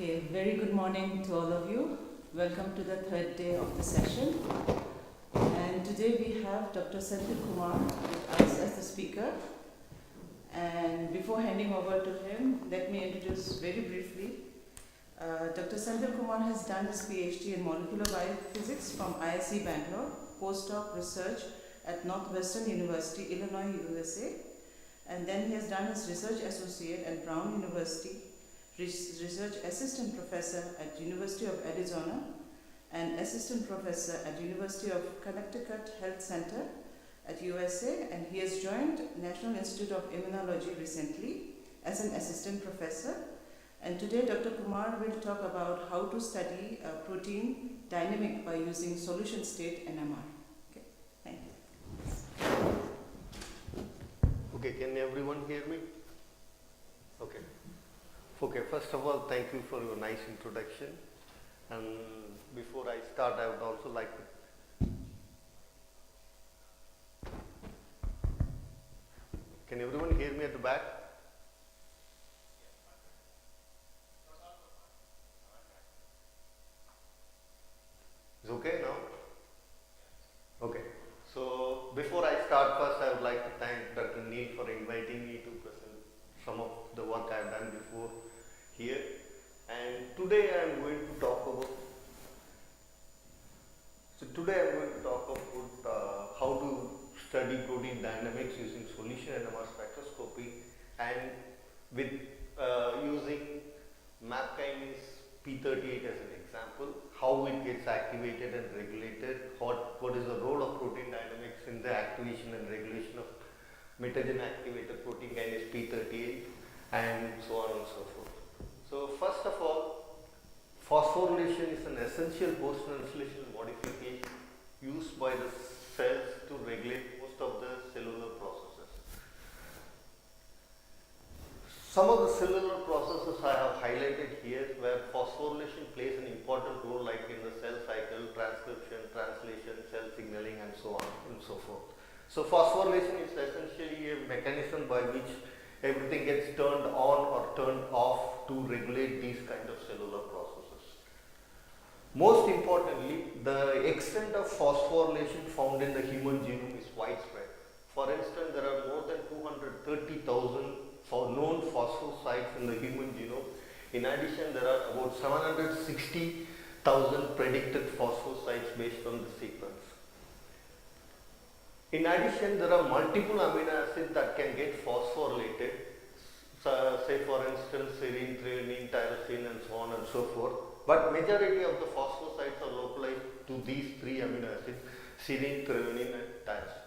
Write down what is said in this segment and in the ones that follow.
Okay, very good morning to all of you. Welcome to the third day of the session. And today we have Dr. Senthil Kumar with us as the speaker. And before handing over to him, let me introduce very briefly. Dr. Senthil Kumar has done his PhD in molecular biophysics from ISC Bangalore, postdoc research at Northwestern University, Illinois, USA. And then he has done his research associate at Brown University, research assistant professor at University of Arizona, and assistant professor at University of Connecticut Health Center at USA, and he has joined National Institute of Immunology recently as an assistant professor. And today Dr. Kumar will talk about how to study protein dynamic by using solution state NMR. Okay, thank you. Okay, can everyone hear me? Okay. Okay, first of all, thank you for your nice introduction. And before I start, I would also like to... Can everyone hear me at the back? Is okay now? Okay. So, before I start, first I would like to thank Dr. Neil for inviting me to present some of the work I have done before here. And today I am going to talk about how to study protein dynamics using solution NMR spectroscopy, and with using MAP kinase P38 as an example, how it gets activated and regulated, what is the role of protein dynamics in the activation and regulation of mutagen activated protein kinase P38, and so on and so forth. So first of all, phosphorylation is an essential post-translational modification used by the cells to regulate most of the cellular processes. Some of the cellular processes I have highlighted here where phosphorylation plays an important role, like in the cell cycle, transcription, translation, cell signaling, and so on and so forth. So phosphorylation is essentially a mechanism by which everything gets turned on or turned off to regulate these kind of cellular processes. Most importantly, the extent of phosphorylation found in the human genome is widespread. For instance, there are more than 230,000 known phosphosites in the human genome. In addition, there are about 760,000 predicted phosphosites based on the sequence. In addition, there are multiple amino acids that can get phosphorylated, say for instance serine, threonine, tyrosine, and so on and so forth. But majority of the phosphosites are localized to these three amino acids, serine, threonine, and tyrosine.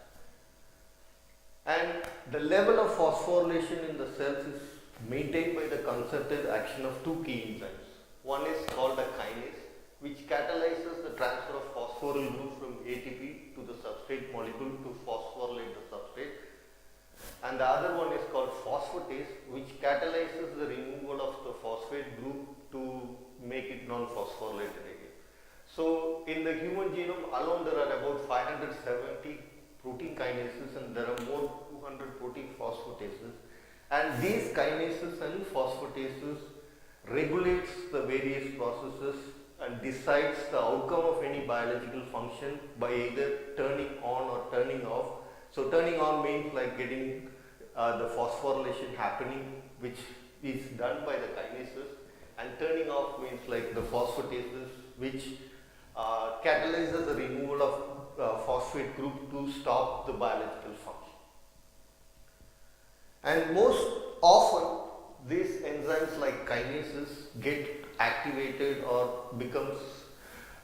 And the level of phosphorylation in the cells is maintained by the concerted action of two key enzymes. One is called a kinase, which catalyzes the transfer of phosphoryl group from ATP to the substrate molecule to phosphorylate the substrate. And the other one is called phosphatase, which catalyzes the removal of the phosphate group to make it non-phosphorylated again. So in the human genome alone, there are about 570 protein kinases, and there are more 200 protein phosphatases. And these kinases and phosphatases regulates the various processes and decides the outcome of any biological function by either turning on or turning off. So turning on means like getting the phosphorylation happening, which is done by the kinases, and turning off means like the phosphatases, which catalyzes the removal of phosphate group to stop the biological function. And most often these enzymes like kinases get activated or becomes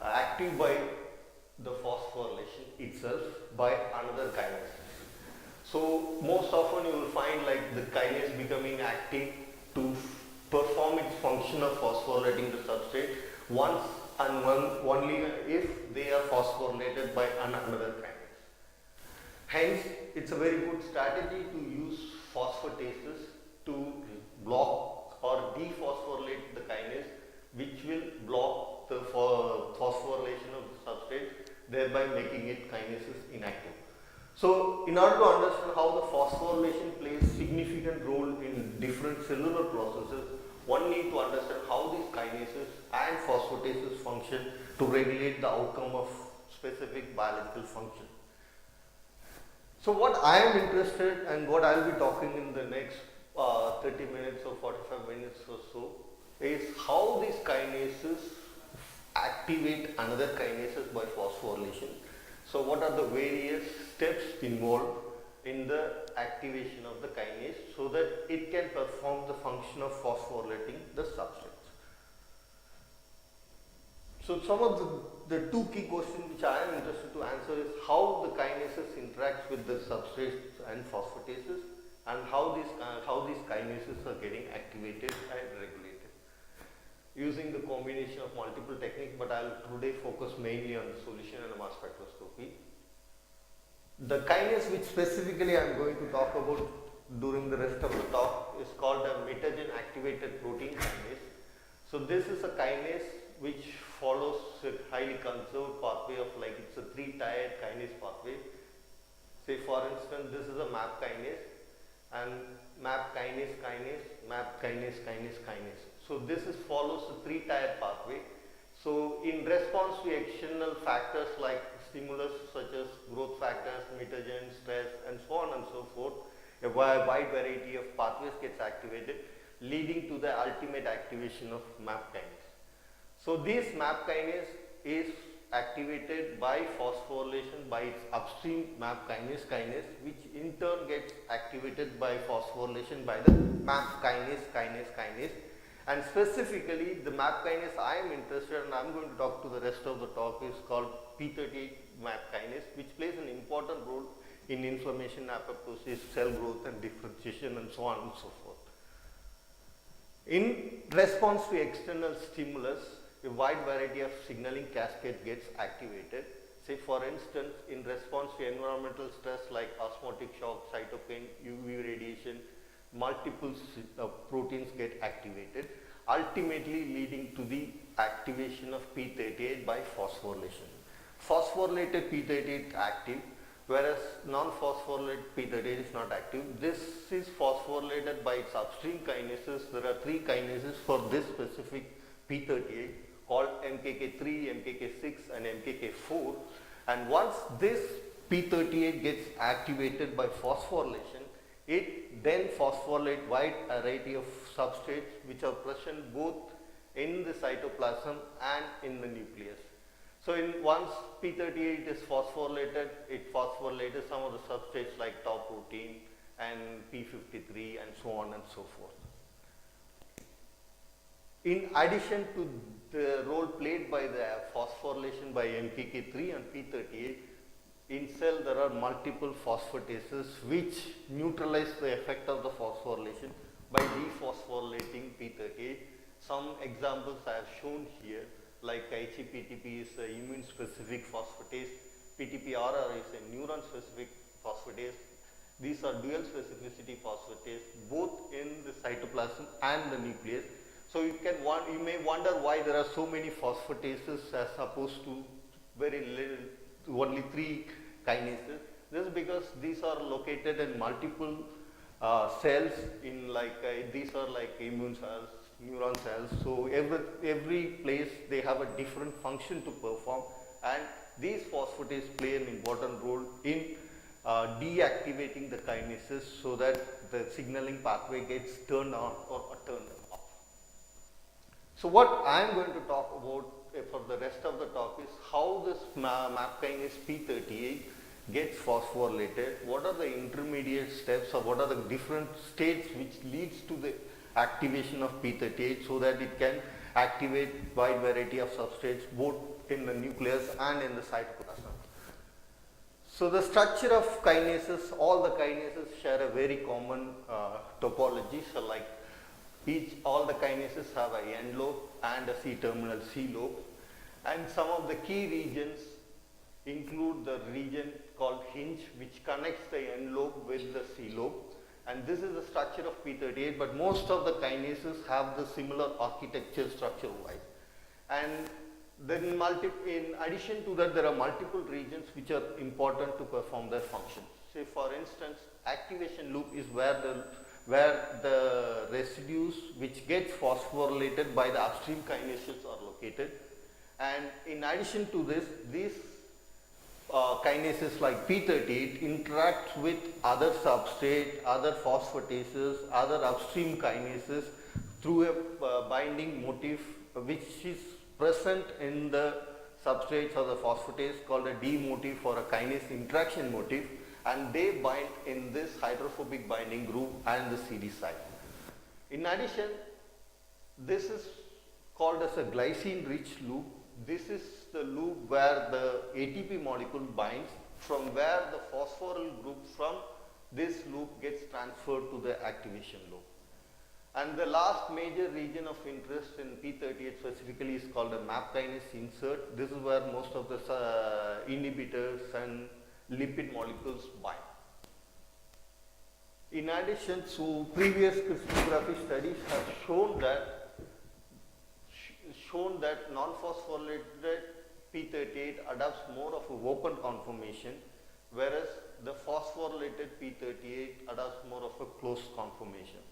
active by the phosphorylation itself by another kinase. So most often you will find like the kinase becoming active to perform its function of phosphorylating the substrate once and only if they are phosphorylated by another kinase. Hence, it's a very good strategy to use phosphatases to block or dephosphorylate the kinase, which will block the phosphorylation of the substrate, thereby making it kinases inactive. So, in order to understand how the phosphorylation plays significant role in different cellular processes, one need to understand how these kinases and phosphatases function to regulate the outcome of specific biological function. So what I am interested and what I will be talking in the next 30 minutes or 45 minutes or so is how these kinases activate another kinases by phosphorylation. So what are the various steps involved in the activation of the kinase so that it can perform the function of phosphorylating the substance. So some of the two key questions which I am interested to answer is how the kinases interacts with the substrates and phosphatases, and how these kinases are getting activated and regulated using the combination of multiple techniques, but I will today focus mainly on the solution NMR spectroscopy. The kinase which specifically I am going to talk about during the rest of the talk is called a mutagen activated protein kinase. So this is a kinase which follows a highly conserved pathway of like it's a 3-tiered kinase pathway. Say for instance this is a MAP kinase and MAP kinase kinase, MAP kinase kinase kinase. So this follows a 3-tiered pathway. So in response to external factors like stimulus such as growth factors, mutagen, stress and so on and so forth, a wide variety of pathways gets activated, leading to the ultimate activation of MAP kinase. So this MAP kinase is activated by phosphorylation by its upstream MAP kinase, which in turn gets activated by phosphorylation by the MAP kinase. And specifically the MAP kinase I am interested in, and I am going to talk to the rest of the talk, is called P38 MAP kinase, which plays an important role in inflammation, apoptosis, cell growth and differentiation and so on and so forth. In response to external stimulus, a wide variety of signaling cascade gets activated. Say for instance, in response to environmental stress like osmotic shock, cytokine, UV radiation, multiple proteins get activated, ultimately leading to the activation of P38 by phosphorylation. Phosphorylated P38 is active, whereas non-phosphorylated P38 is not active. This is phosphorylated by its upstream kinases. There are 3 kinases for this specific P38 called MKK3, MKK6 and MKK4, and once this P38 gets activated by phosphorylation, it then phosphorylates wide variety of substrates which are present both in the cytoplasm and in the nucleus. So once P38 is phosphorylated, it phosphorylates some of the substrates like tau protein and P53 and so on and so forth. In addition to the role played by the phosphorylation by MKK3 and P38, in cell there are multiple phosphatases which neutralize the effect of the phosphorylation by dephosphorylating P38. Some examples I have shown here, like ICGEB-DBT is an immune specific phosphatase, PTPRR is a neuron specific phosphatase. These are dual specificity phosphatase both in the cytoplasm and the nucleus. So you may wonder why there are so many phosphatases as opposed to very little, only 3 kinases. This is because these are located in multiple cells in these are like immune cells, neuron cells. So every place they have a different function to perform, and these phosphatases play an important role in deactivating the kinases so that the signaling pathway gets turned on or turned off. So what I am going to talk about for the rest of the talk is how this MAP kinase P38 gets phosphorylated, what are the intermediate steps or what are the different states which leads to the activation of P38 so that it can activate wide variety of substrates both in the nucleus and in the cytoplasm. So the structure of kinases, all the kinases share a very common topology. So like all the kinases have a N lobe and a C-terminal C lobe, and some of the key regions include the region called hinge, which connects the N lobe with the C lobe, and this is the structure of P38, but most of the kinases have the similar architecture structure wise. And then in addition to that, there are multiple regions which are important to perform their function. Say for instance, activation loop is where the where the residues which gets phosphorylated by the upstream kinases are located. And in addition to this, these kinases like P38 interact with other substrate, other phosphatases, other upstream kinases through a binding motif which is present in the substrates or the phosphatase called a D motif or a kinase interaction motif, and they bind in this hydrophobic binding group and the CD site. In addition, this is called as a glycine rich loop. This is the loop where the ATP molecule binds, from where the phosphoryl group from this loop gets transferred to the activation loop. And the last major region of interest in P38 specifically is called a MAP kinase insert. This is where most of the inhibitors and lipid molecules bind. In addition, so previous crystallography studies have shown that non-phosphorylated P38 adopts more of a open conformation, whereas the phosphorylated P38 adopts more of a closed conformation.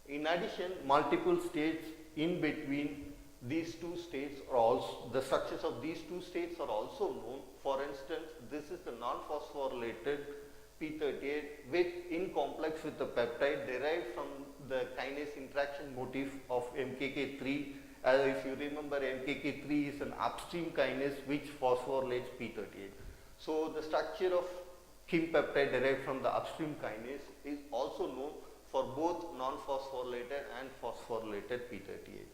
In addition, multiple states in between these two states are also, the structures of these two states are also known. For instance, this is the non-phosphorylated P38 in complex with the peptide derived from the kinase interaction motif of MKK3. If you remember, MKK3 is an upstream kinase which phosphorylates P38. So the structure of Kim peptide derived from the upstream kinase is also known for both non-phosphorylated and phosphorylated P38.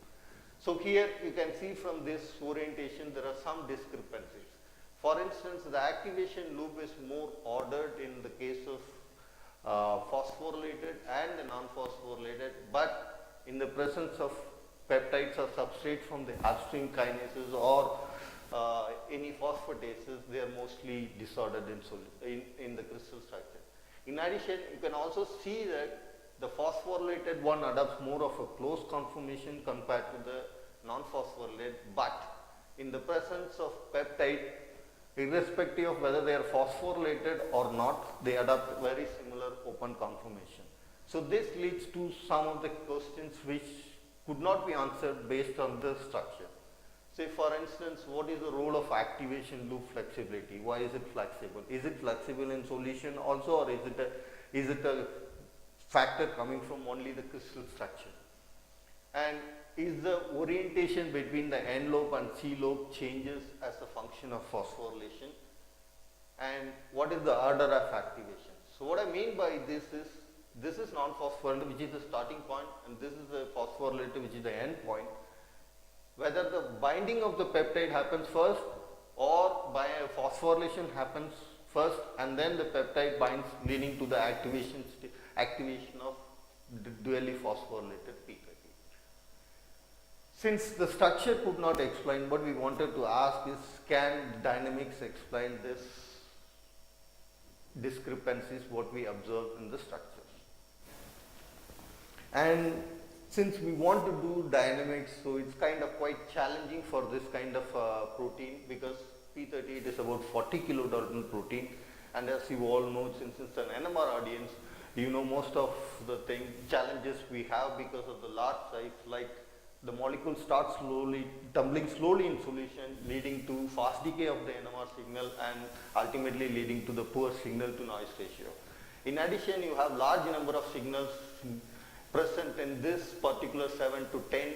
So here you can see from this orientation there are some discrepancies. For instance, the activation loop is more ordered in the case of phosphorylated and the non-phosphorylated, but in the presence of peptides or substrates from the upstream kinases or any phosphatases, they are mostly disordered in the crystal structure. In addition, you can also see that the phosphorylated one adopts more of a closed conformation compared to the non-phosphorylated, but in the presence of peptide, irrespective of whether they are phosphorylated or not, they adopt very similar open conformation. So this leads to some of the questions which could not be answered based on the structure. Say for instance, what is the role of activation loop flexibility? Why is it flexible? Is it flexible in solution also, or is it a factor coming from only the crystal structure? And is the orientation between the N lobe and C lobe changes as a function of phosphorylation? And what is the order of activation? So what I mean by this is non-phosphorylated, which is the starting point, and this is the phosphorylated, which is the end point. Whether the binding of the peptide happens first or by a phosphorylation happens first and then the peptide binds, leading to the activation of the dually phosphorylated P38. Since the structure could not explain, what we wanted to ask is, can dynamics explain this discrepancies what we observed in the structures? And since we want to do dynamics, so it's kind of quite challenging for this kind of protein, because P38 is about 40 kilodalton protein, and as you all know, since it's an NMR audience, you know most of the challenges we have because of the large size, like the molecule starts tumbling slowly in solution, leading to fast decay of the NMR signal and ultimately leading to the poor signal to noise ratio. In addition, you have large number of signals present in this particular 7 to 10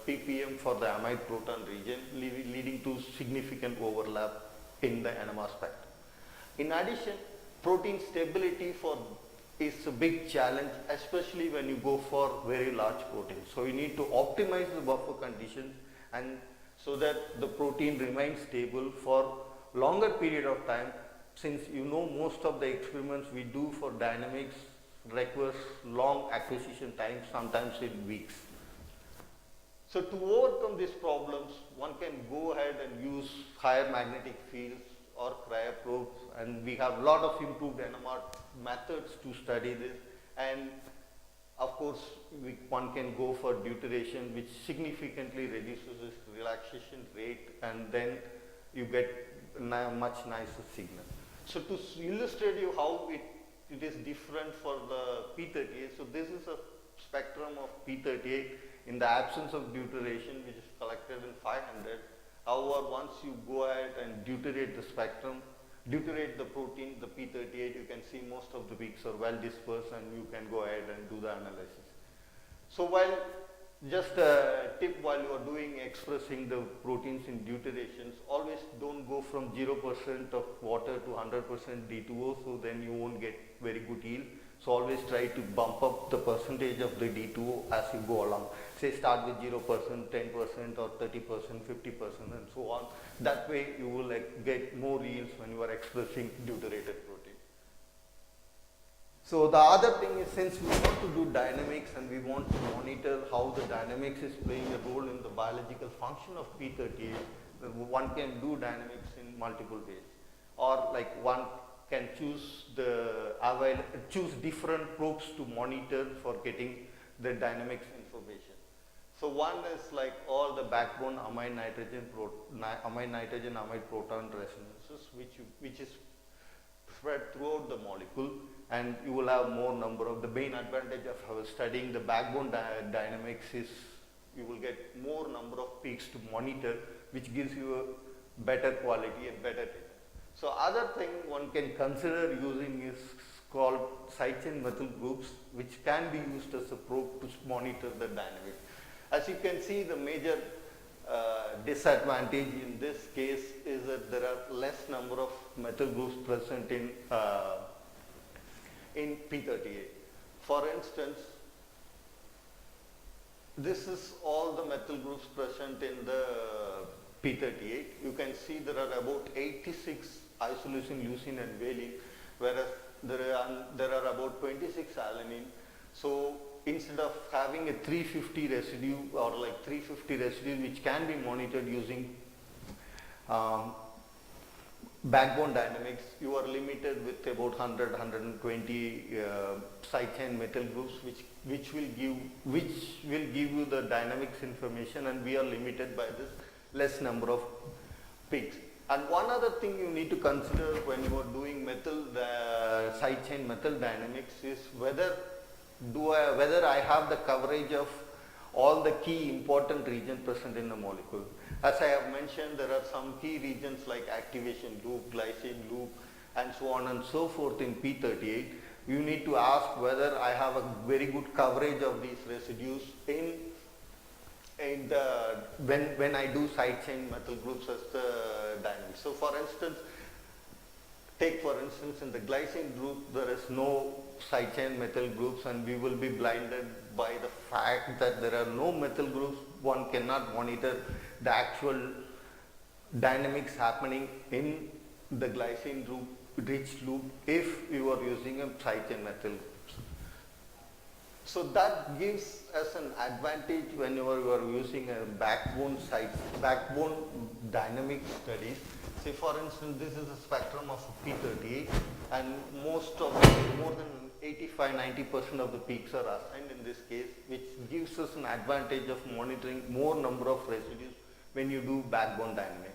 ppm for the amide proton region, leading to significant overlap in the NMR spectrum. In addition, protein stability is a big challenge, especially when you go for very large proteins. So you need to optimize the buffer conditions, and so that the protein remains stable for longer period of time, since you know most of the experiments we do for dynamics requires long acquisition time, sometimes in weeks. So to overcome these problems, one can go ahead and use higher magnetic fields or cryoprobes, and we have a lot of improved NMR methods to study this, and of course one can go for deuteration, which significantly reduces its relaxation rate, and then you get much nicer signal. So to illustrate you how it it is different for the P38. So this is a spectrum of P38 in the absence of deuteration, which is collected in 500. However, once you go ahead and deuterate the spectrum, deuterate the protein, the P38, you can see most of the peaks are well dispersed and you can go ahead and do the analysis. So while just a tip while you are doing expressing the proteins in deuterations, always don't go from 0% of water to 100% D2O, so then you won't get very good yield. So always try to bump up the percentage of the D2O as you go along. Say start with 0%, 10% or 30%, 50% and so on. That way you will get more yields when you are expressing deuterated protein. So the other thing is, since we want to do dynamics and we want to monitor how the dynamics is playing a role in the biological function of P38, one can do dynamics in multiple ways. Or like one can choose different probes to monitor for getting the dynamics information. So one is like all the backbone amine nitrogen amide proton resonances, which is spread throughout the molecule, and you will have more number of. The main advantage of studying the backbone dynamics is you will get more number of peaks to monitor, which gives you a better quality and better data. So other thing one can consider using is called side chain methyl groups, which can be used as a probe to monitor the dynamics. As you can see, the major disadvantage in this case is that there are less number of methyl groups present in P38. For instance, this is all the methyl groups present in the P38. You can see there are about 86 isoleucine, leucine and valine, whereas there are about 26 alanine. So instead of having a 350 residue or like 350 residue which can be monitored using backbone dynamics, you are limited with about 120 side chain methyl groups, which will give you the dynamics information, and we are limited by this less number of peaks. And one other thing you need to consider when you are doing side chain methyl dynamics is whether I have the coverage of all the key important regions present in the molecule. As I have mentioned, there are some key regions like activation loop, glycine loop, and so on and so forth in P38. You need to ask whether I have a very good coverage of these residues when I do side chain methyl groups as the dynamics. So for instance, in the glycine group, there is no side chain methyl groups, and we will be blinded by the fact that there are no methyl groups. One cannot monitor the actual dynamics happening in the glycine group rich loop if you are using a side chain methyl groups. So that gives us an advantage whenever you are using a backbone dynamic studies. Say for instance, this is a spectrum of P38, and more than 85-90% of the peaks are assigned in this case, which gives us an advantage of monitoring more number of residues when you do backbone dynamics.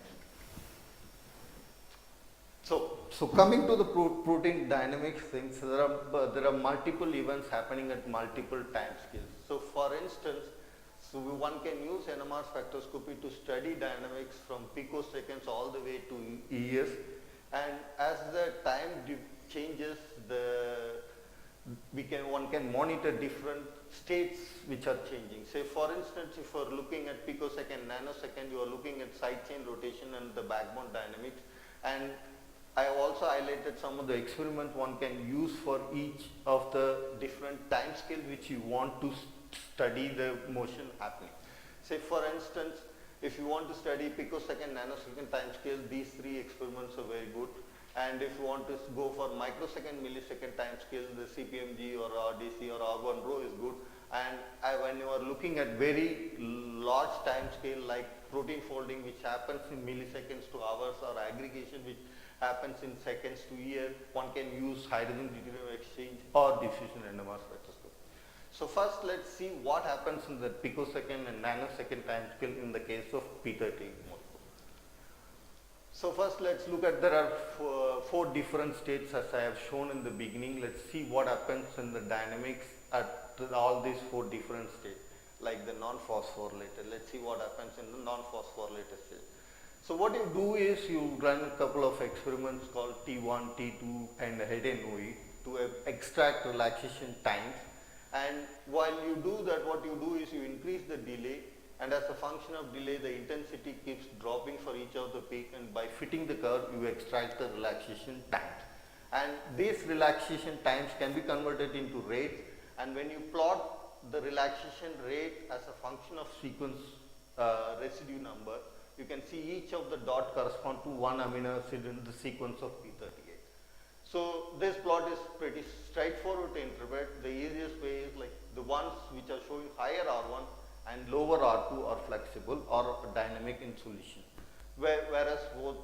So coming to the protein dynamics things, there are multiple events happening at multiple time scales. So for instance, one can use NMR spectroscopy to study dynamics from picoseconds all the way to years, and as the time changes, one can monitor different states which are changing. Say for instance, if you are looking at picosecond, nanosecond, you are looking at side chain rotation and the backbone dynamics. And I have also highlighted some of the experiments one can use for each of the different time scales which you want to study the motion happening. Say for instance, if you want to study picosecond, nanosecond time scale, these three experiments are very good. And if you want to go for microsecond, millisecond time scale, the CPMG or RDC or R1 rho is good. And when you are looking at very large time scale like protein folding, which happens in milliseconds to hours, or aggregation which happens in seconds to year, one can use hydrogen deuterium exchange or diffusion NMR spectroscopy. So first let's see what happens in the picosecond and nanosecond time scale in the case of P38 molecule. So first let's look at, there are four different states as I have shown in the beginning. Let's see what happens in the dynamics at all these four different states, like the non-phosphorylated. Let's see what happens in the non-phosphorylated state. So what you do is you run a couple of experiments called T1, T2 and HNOE to extract relaxation times, and while you do that, what you do is you increase the delay, and as a function of delay the intensity keeps dropping for each of the peak, and by fitting the curve you extract the relaxation times. And these relaxation times can be converted into rates, and when you plot the relaxation rate as a function of sequence residue number, you can see each of the dot correspond to one amino acid in the sequence of P38. So this plot is pretty straightforward to interpret. The easiest way is like the ones which are showing higher R1 and lower R2 are flexible or dynamic in solution, whereas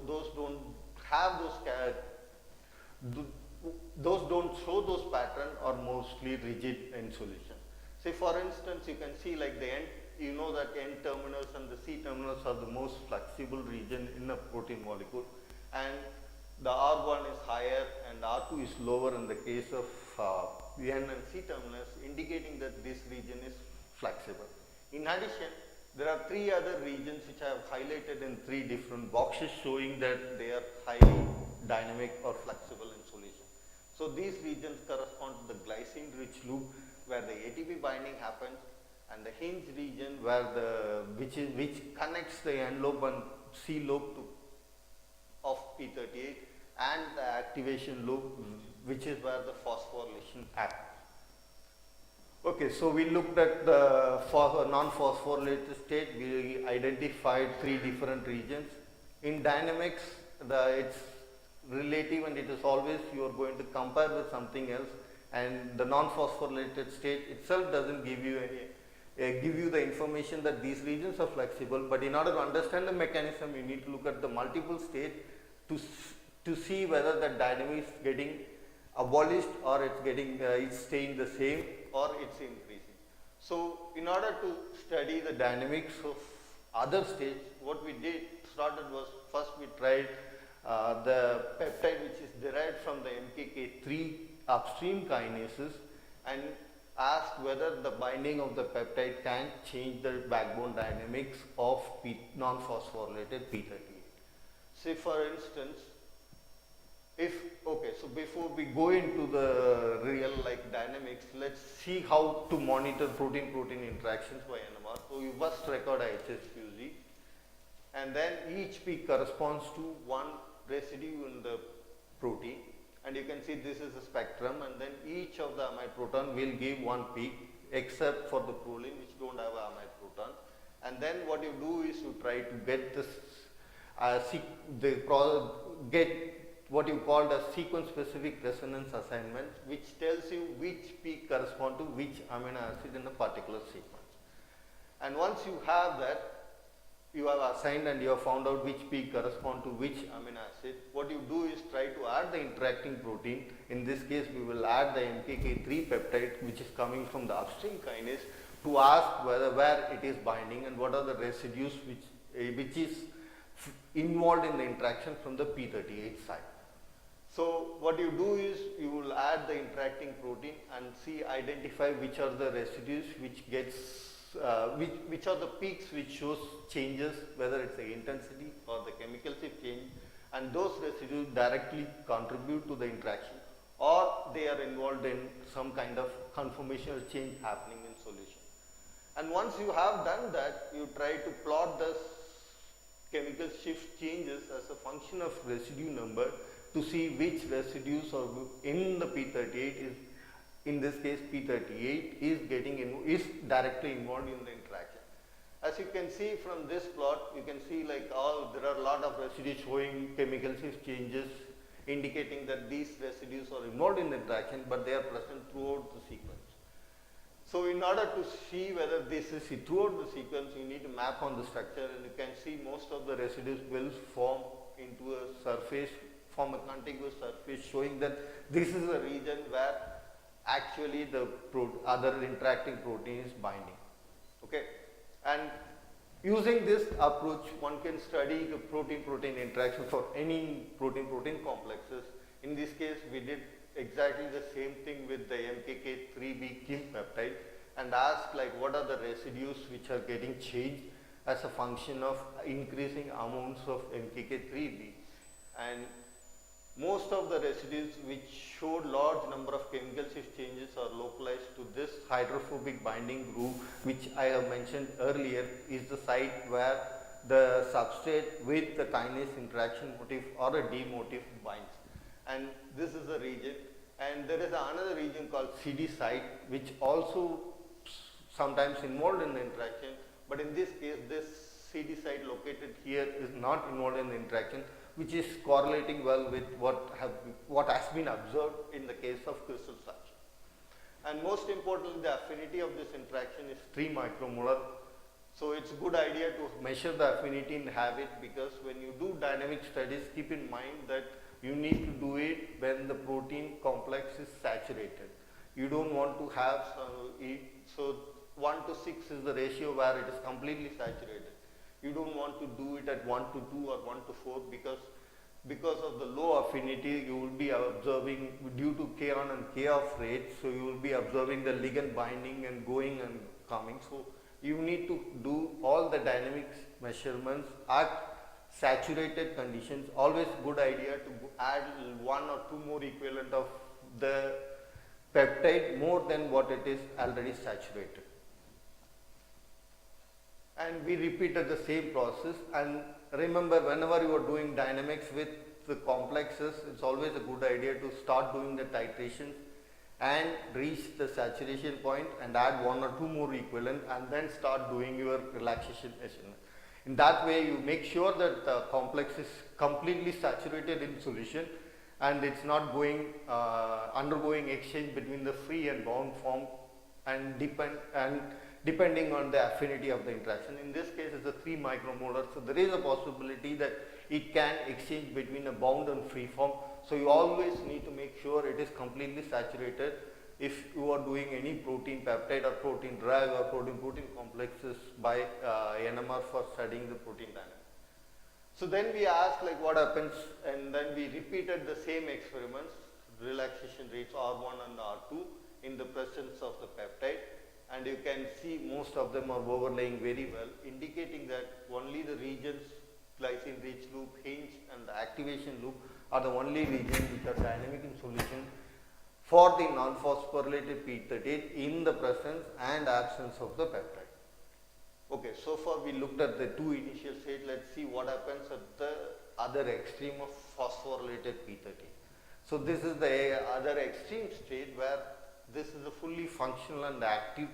those don't have those don't show those patterns are mostly rigid in solution. Say for instance, you can see like the end, you know that N terminals and the C terminals are the most flexible region in a protein molecule, and the R1 is higher and R2 is lower in the case of the N and C terminals, indicating that this region is flexible. In addition, there are three other regions which I have highlighted in three different boxes showing that they are highly dynamic or flexible in solution. So these regions correspond to the glycine rich loop where the ATP binding happens, and the hinge region where which connects the N lobe and C lobe of P38, and the activation loop, which is where the phosphorylation happens. Okay, so we looked at the non-phosphorylated state. We identified three different regions. In dynamics, it's relative, and it is always you are going to compare with something else, and the non-phosphorylated state itself doesn't give you the information that these regions are flexible, but in order to understand the mechanism you need to look at the multiple states to see whether the dynamics is getting abolished or it's staying the same or it's increasing. So in order to study the dynamics of other states, what we started was first we tried the peptide which is derived from the MKK3 upstream kinases, and asked whether the binding of the peptide can change the backbone dynamics of non-phosphorylated P38. Say for instance, so before we go into the real dynamics, let's see how to monitor protein-protein interactions by NMR. So you must record HSQZ, and then each peak corresponds to one residue in the protein, and you can see this is a spectrum, and then each of the amide proton will give one peak except for the proline which don't have amide proton. And then what you do is you try to get this get what you call the sequence specific resonance assignment, which tells you which peak correspond to which amino acid in a particular sequence. And once you have that, you have assigned and you have found out which peak correspond to which amino acid, what you do is try to add the interacting protein. In this case we will add the MKK3 peptide which is coming from the upstream kinase, to ask where it is binding and what are the residues which is involved in the interaction from the P38 side. So what you do is you will add the interacting protein and identify which are the residues which gets which are the peaks which shows changes, whether it's the intensity or the chemical shift change, and those residues directly contribute to the interaction or they are involved in some kind of conformational change happening in solution. And once you have done that, you try to plot the chemical shift changes as a function of residue number to see which residues are in the P38 is, in this case P38 is directly involved in the interaction. As you can see from this plot, you can see there are a lot of residues showing chemical shift changes, indicating that these residues are involved in the interaction, but they are present throughout the sequence. So in order to see whether this is throughout the sequence, you need to map on the structure, and you can see most of the residues will form into a surface, form a contiguous surface, showing that this is a region where actually the other interacting protein is binding. Okay, and using this approach, one can study the protein-protein interaction for any protein-protein complexes. In this case, we did exactly the same thing with the MKK3B Kim peptide and asked like what are the residues which are getting changed as a function of increasing amounts of MKK3B. And most of the residues which showed large number of chemical shift changes are localized to this hydrophobic binding groove, which I have mentioned earlier is the site where the substrate with the kinase interaction motif or a D motif binds. And this is a region, and there is another region called CD site which also sometimes involved in the interaction, but in this case this CD site located here is not involved in the interaction, which is correlating well with what has been observed in the case of crystal structure. And most importantly, the affinity of this interaction is 3 micromolar. So it's a good idea to measure the affinity in habit, because when you do dynamic studies, keep in mind that you need to do it when the protein complex is saturated. You don't want to have so 1 to 6 is the ratio where it is completely saturated. You don't want to do it at 1 to 2 or 1 to 4 because of the low affinity you will be observing due to K on and K off rate. So you will be observing the ligand binding and going and coming. So you need to do all the dynamics measurements at saturated conditions. Always good idea to add 1 or 2 more equivalent of the peptide more than what it is already saturated. And we repeated the same process, and remember, whenever you are doing dynamics with the complexes, it's always a good idea to start doing the titrations and reach the saturation point and add 1 or 2 more equivalent and then start doing your relaxation measurement. In that way you make sure that the complex is completely saturated in solution and it's not going undergoing exchange between the free and bound form and depending on the affinity of the interaction. In this case it's a 3 micromolar, so there is a possibility that it can exchange between a bound and free form. So you always need to make sure it is completely saturated if you are doing any protein peptide or protein drug or protein complexes by NMR for studying the protein dynamics. So then we asked like what happens, and then we repeated the same experiments, relaxation rates R1 and R2 in the presence of the peptide. And you can see most of them are overlaying very well, indicating that only the regions glycine rich loop, hinge and the activation loop are the only regions which are dynamic in solution for the non-phosphorylated P38 in the presence and absence of the peptide. Okay, so far we looked at the 2 initial states. Let's see what happens at the other extreme of phosphorylated P38. So this is the other extreme state where this is a fully functional and active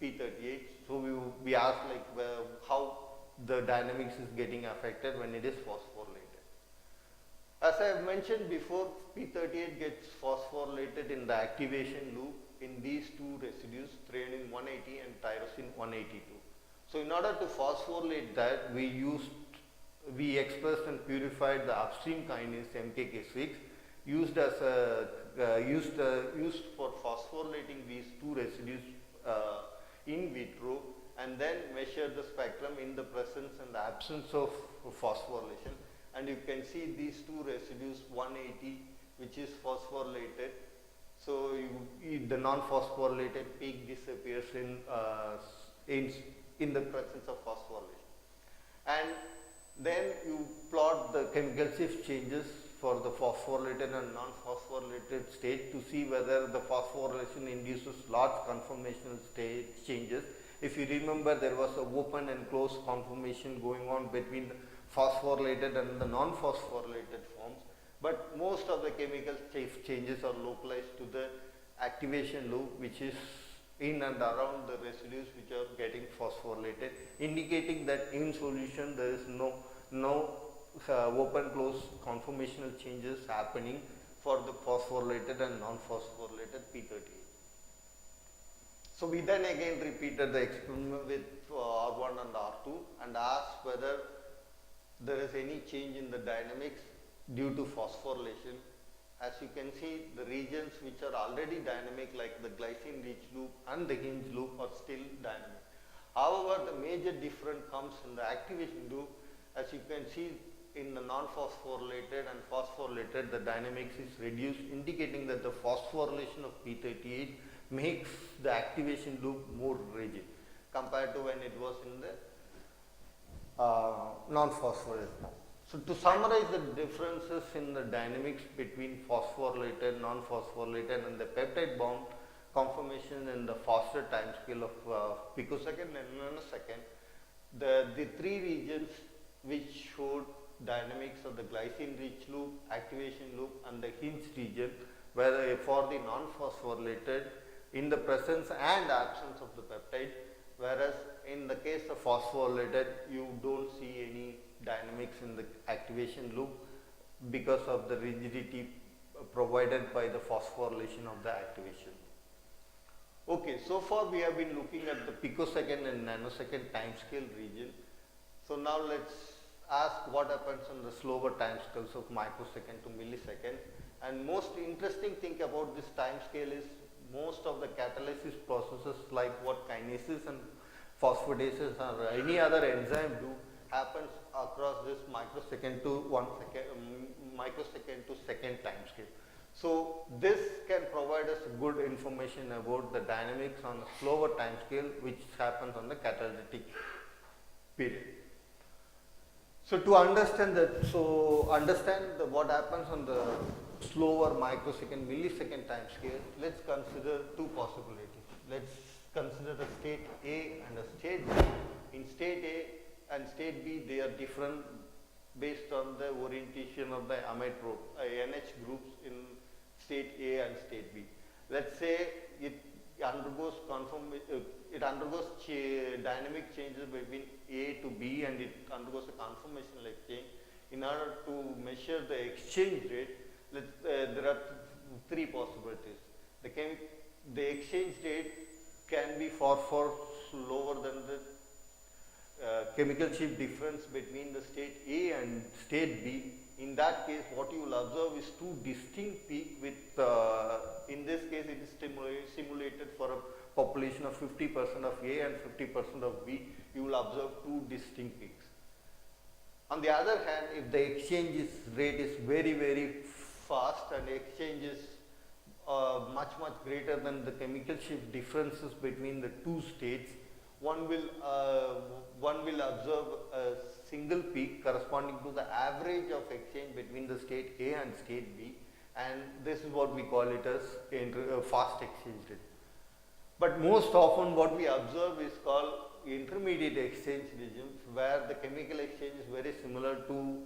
P38. So we asked like how the dynamics is getting affected when it is phosphorylated. As I have mentioned before, P38 gets phosphorylated in the activation loop in these 2 residues, threonine 180 and tyrosine 182. So in order to phosphorylate that, we expressed and purified the upstream kinase MKK6 used for phosphorylating these 2 residues in vitro, and then measure the spectrum in the presence and the absence of phosphorylation. And you can see these 2 residues 180 which is phosphorylated. So the non-phosphorylated peak disappears in the presence of phosphorylation. And then you plot the chemical shift changes for the phosphorylated and non-phosphorylated state to see whether the phosphorylation induces large conformational state changes. If you remember, there was a open and closed conformation going on between the phosphorylated and the non-phosphorylated forms, but most of the chemical changes are localized to the activation loop, which is in and around the residues which are getting phosphorylated, indicating that in solution there is no open close conformational changes happening for the phosphorylated and non-phosphorylated P38. So we then again repeated the experiment with R1 and R2 and asked whether there is any change in the dynamics due to phosphorylation. As you can see, the regions which are already dynamic like the glycine rich loop and the hinge loop are still dynamic. However, the major difference comes in the activation loop. As you can see in the non-phosphorylated and phosphorylated, the dynamics is reduced, indicating that the phosphorylation of P38 makes the activation loop more rigid compared to when it was in the non-phosphorylated. So to summarize the differences in the dynamics between phosphorylated, non-phosphorylated and the peptide bond conformation in the faster time scale of picosecond and nanosecond, the three regions which showed dynamics of the glycine rich loop, activation loop and the hinge region, where for the non-phosphorylated in the presence and absence of the peptide, whereas in the case of phosphorylated you don't see any dynamics in the activation loop because of the rigidity provided by the phosphorylation of the activation. Okay, so far we have been looking at the picosecond and nanosecond time scale region. So now let's ask what happens on the slower time scales of microsecond to millisecond. And most interesting thing about this time scale is most of the catalysis processes like what kinases and phosphatases or any other enzyme do happens across this microsecond to microsecond to second time scale. So this can provide us good information about the dynamics on a slower time scale which happens on the catalytic period. So to understand that, what happens on the slower microsecond, millisecond time scale, let's consider two possibilities. Let's consider a state A and a state B. In state A and state B, they are different based on the orientation of the amide NH groups in state A and state B. Let's say it undergoes dynamic changes between A to B and it undergoes a conformational exchange. In order to measure the exchange rate, there are three possibilities. The exchange rate can be far lower than the chemical shift difference between the state A and state B. In that case, what you will observe is two distinct peaks with, in this case it is simulated for a population of 50% of A and 50% of B, you will observe two distinct peaks. On the other hand, if the exchange rate is very fast and exchange is much greater than the chemical shift differences between the two states, one will observe a single peak corresponding to the average of exchange between the state A and state B, and this is what we call it as fast exchange rate. But most often what we observe is called intermediate exchange regimes, where the chemical exchange is very similar to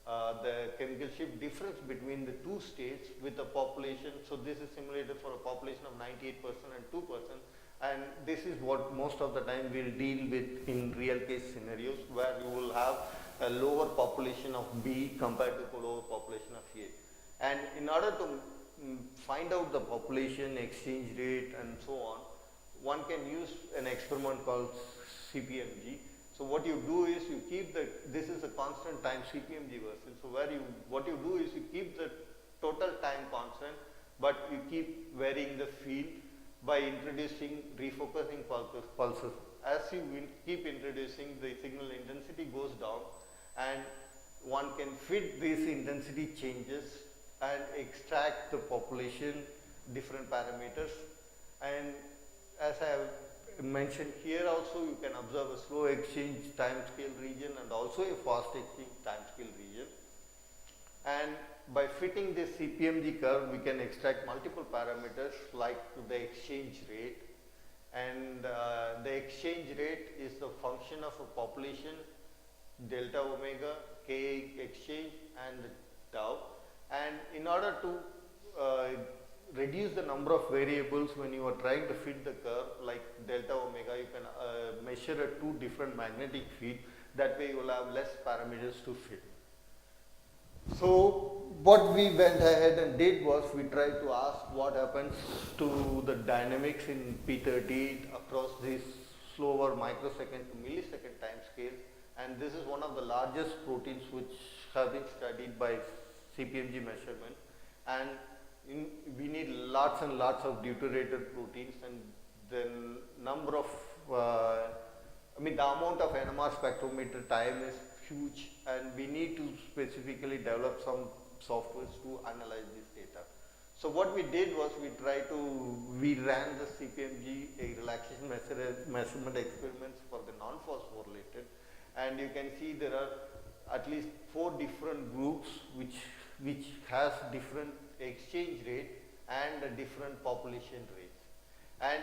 the chemical shift difference between the two states with a population. So this is simulated for a population of 98% and 2%. And this is what most of the time we'll deal with in real case scenarios, where you will have a lower population of B compared to a lower population of A. And in order to find out the population, exchange rate and so on, one can use an experiment called CPMG. So what you do is you keep this is a constant time CPMG version. So what you do is you keep the total time constant, but you keep varying the field by introducing refocusing pulses. As you keep introducing, the signal intensity goes down, and one can fit these intensity changes and extract the population different parameters. And as I have mentioned here also, you can observe a slow exchange time scale region and also a fast exchange time scale region. And by fitting this CPMG curve, we can extract multiple parameters like the exchange rate, and the exchange rate is the function of a population, delta omega, K exchange and tau. And in order to reduce the number of variables when you are trying to fit the curve like delta omega, you can measure at two different magnetic field. That way you will have less parameters to fit. So what we went ahead and did was we tried to ask what happens to the dynamics in P38 across these slower microsecond to millisecond time scales, and this is one of the largest proteins which have been studied by CPMG measurement, and we need lots and lots of deuterated proteins, and the number of I mean, the amount of NMR spectrometer time is huge, and we need to specifically develop some softwares to analyze this data. So what we did was we ran the CPMG relaxation measurement experiments for the non-phosphorylated, and you can see there are at least 4 different groups which has different exchange rate and different population rates. And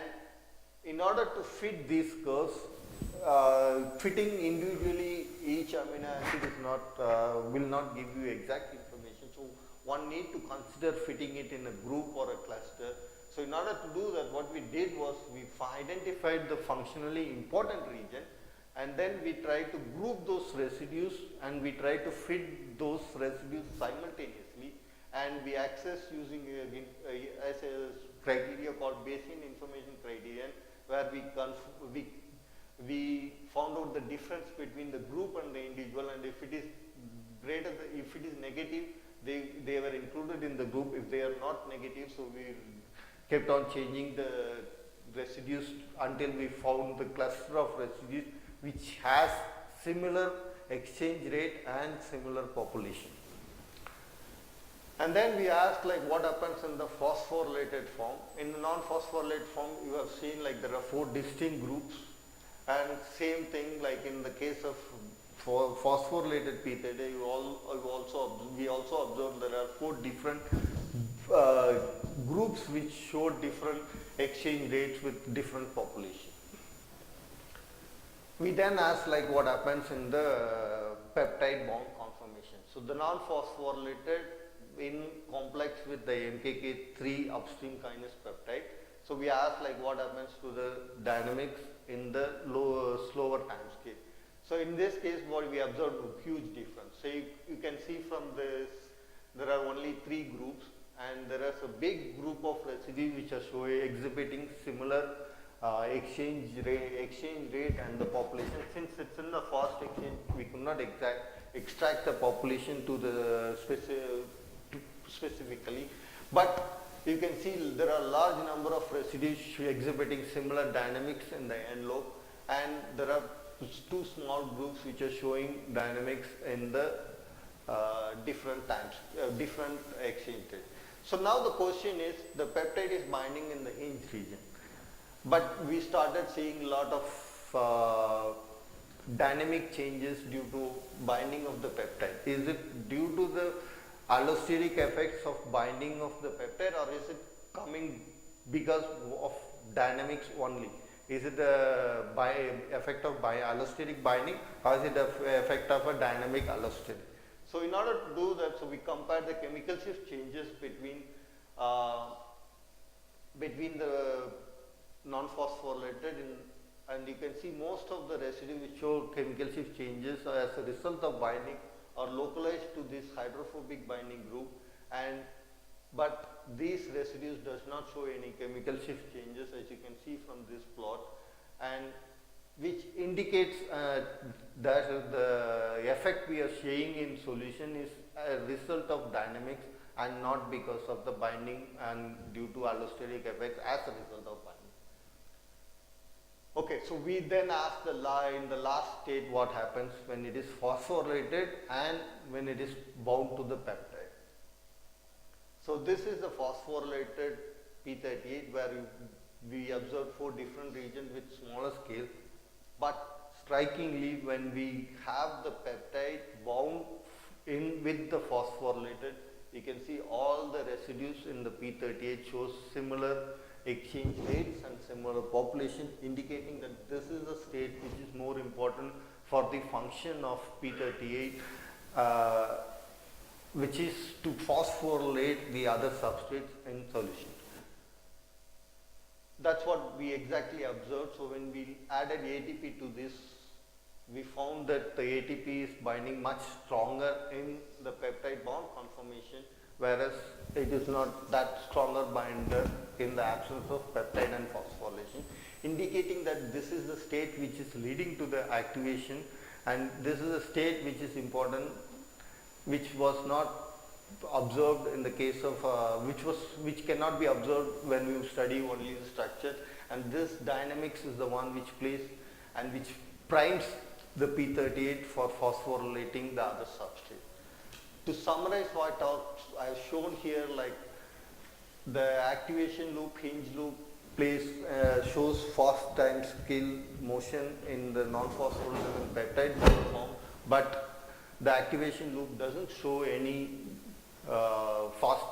in order to fit these curves, fitting individually each amino acid is will not give you exact information. So one need to consider fitting it in a group or a cluster. So in order to do that, what we did was we identified the functionally important region, and then we try to group those residues and we try to fit those residues simultaneously, and we access using as a criteria called Bayesian information criterion, where we found out the difference between the group and the individual, and if it is greater if it is negative, they were included in the group. If they are not negative, so we kept on changing the residues until we found the cluster of residues which has similar exchange rate and similar population. And then we asked like what happens in the phosphorylated form. In the non-phosphorylated form, you have seen like there are 4 distinct groups, and same thing like in the case of phosphorylated P30, we also observed there are 4 different groups which show different exchange rates with different population. We then asked like what happens in the peptide bond conformation. So the non-phosphorylated in complex with the MKK3 upstream kinase peptide. So we asked like what happens to the dynamics in the slower time scale. So in this case, what we observed a huge difference. So you can see from this, there are only 3 groups, and there is a big group of residues which are exhibiting similar exchange rate and the population. Since it's in the fast exchange, we could not extract the population to the specifically, but you can see there are large number of residues exhibiting similar dynamics in the end lobe, and there are 2 small groups which are showing dynamics in the different times, different exchange rate. So now the question is, the peptide is binding in the hinge region, but we started seeing a lot of dynamic changes due to binding of the peptide. Is it due to the allosteric effects of binding of the peptide, or is it coming because of dynamics only? Is it a effect of allosteric binding, or is it an effect of a dynamic allosteric? So in order to do that, so we compared the chemical shift changes between the non-phosphorylated, and you can see most of the residues which show chemical shift changes as a result of binding are localized to this hydrophobic binding group, but these residues does not show any chemical shift changes, as you can see from this plot, and which indicates that the effect we are seeing in solution is a result of dynamics and not because of the binding and due to allosteric effects as a result of binding. Okay, so we then asked in the last state what happens when it is phosphorylated and when it is bound to the peptide. So this is the phosphorylated P38, where we observed 4 different regions with smaller scale, but strikingly when we have the peptide bound in with the phosphorylated, you can see all the residues in the P38 shows similar exchange rates and similar population, indicating that this is a state which is more important for the function of P38, which is to phosphorylate the other substrates in solution. That's what we exactly observed. So when we added ATP to this, we found that the ATP is binding much stronger in the peptide bond conformation, whereas it is not that stronger binder in the absence of peptide and phosphorylation, indicating that this is the state which is leading to the activation, and this is a state which is important, which was not observed in the case of which cannot be observed when you study only the structure, and this dynamics is the one which plays and which primes the P38 for phosphorylating the other substrate. To summarize what I have shown here, like the activation loop, hinge loop shows fast time scale motion in the non-phosphorylated peptide form, but the activation loop doesn't show any fast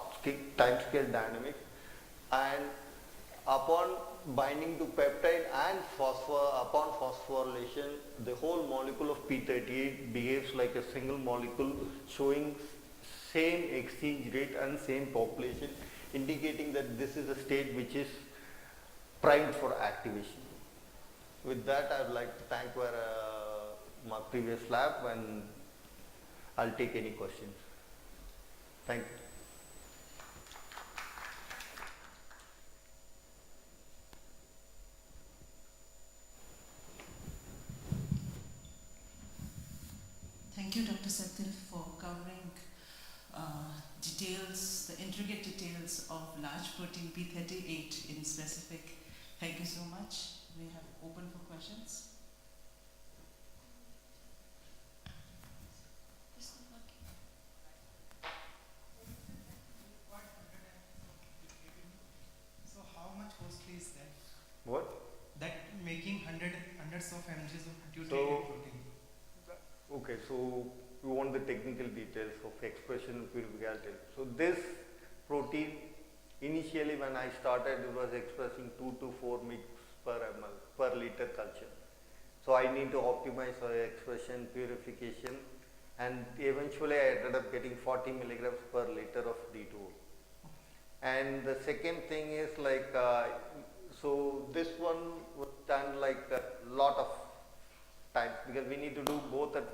time scale dynamics, and upon binding to peptide and upon phosphorylation, the whole molecule of P38 behaves like a single molecule, showing same exchange rate and same population, indicating that this is a state which is primed for activation. With that, I would like to thank my previous lab, and I'll take any questions. Thank you. Thank you, Dr. Senthil, for covering details, the intricate details of large protein P38 in specific. Thank you so much. We have open for questions. So how much costly is that? What? That making hundreds of mgs of deuterated So, protein. okay, so you want the technical details of expression of purificality. So this protein, initially when I started, it was expressing 2 to 4 mg per ml per liter culture. So I need to optimize our expression, purification, and eventually I ended up getting 40 milligrams per liter of D2O. And the second thing is like, so this one was done like a lot of times, because we need to do both at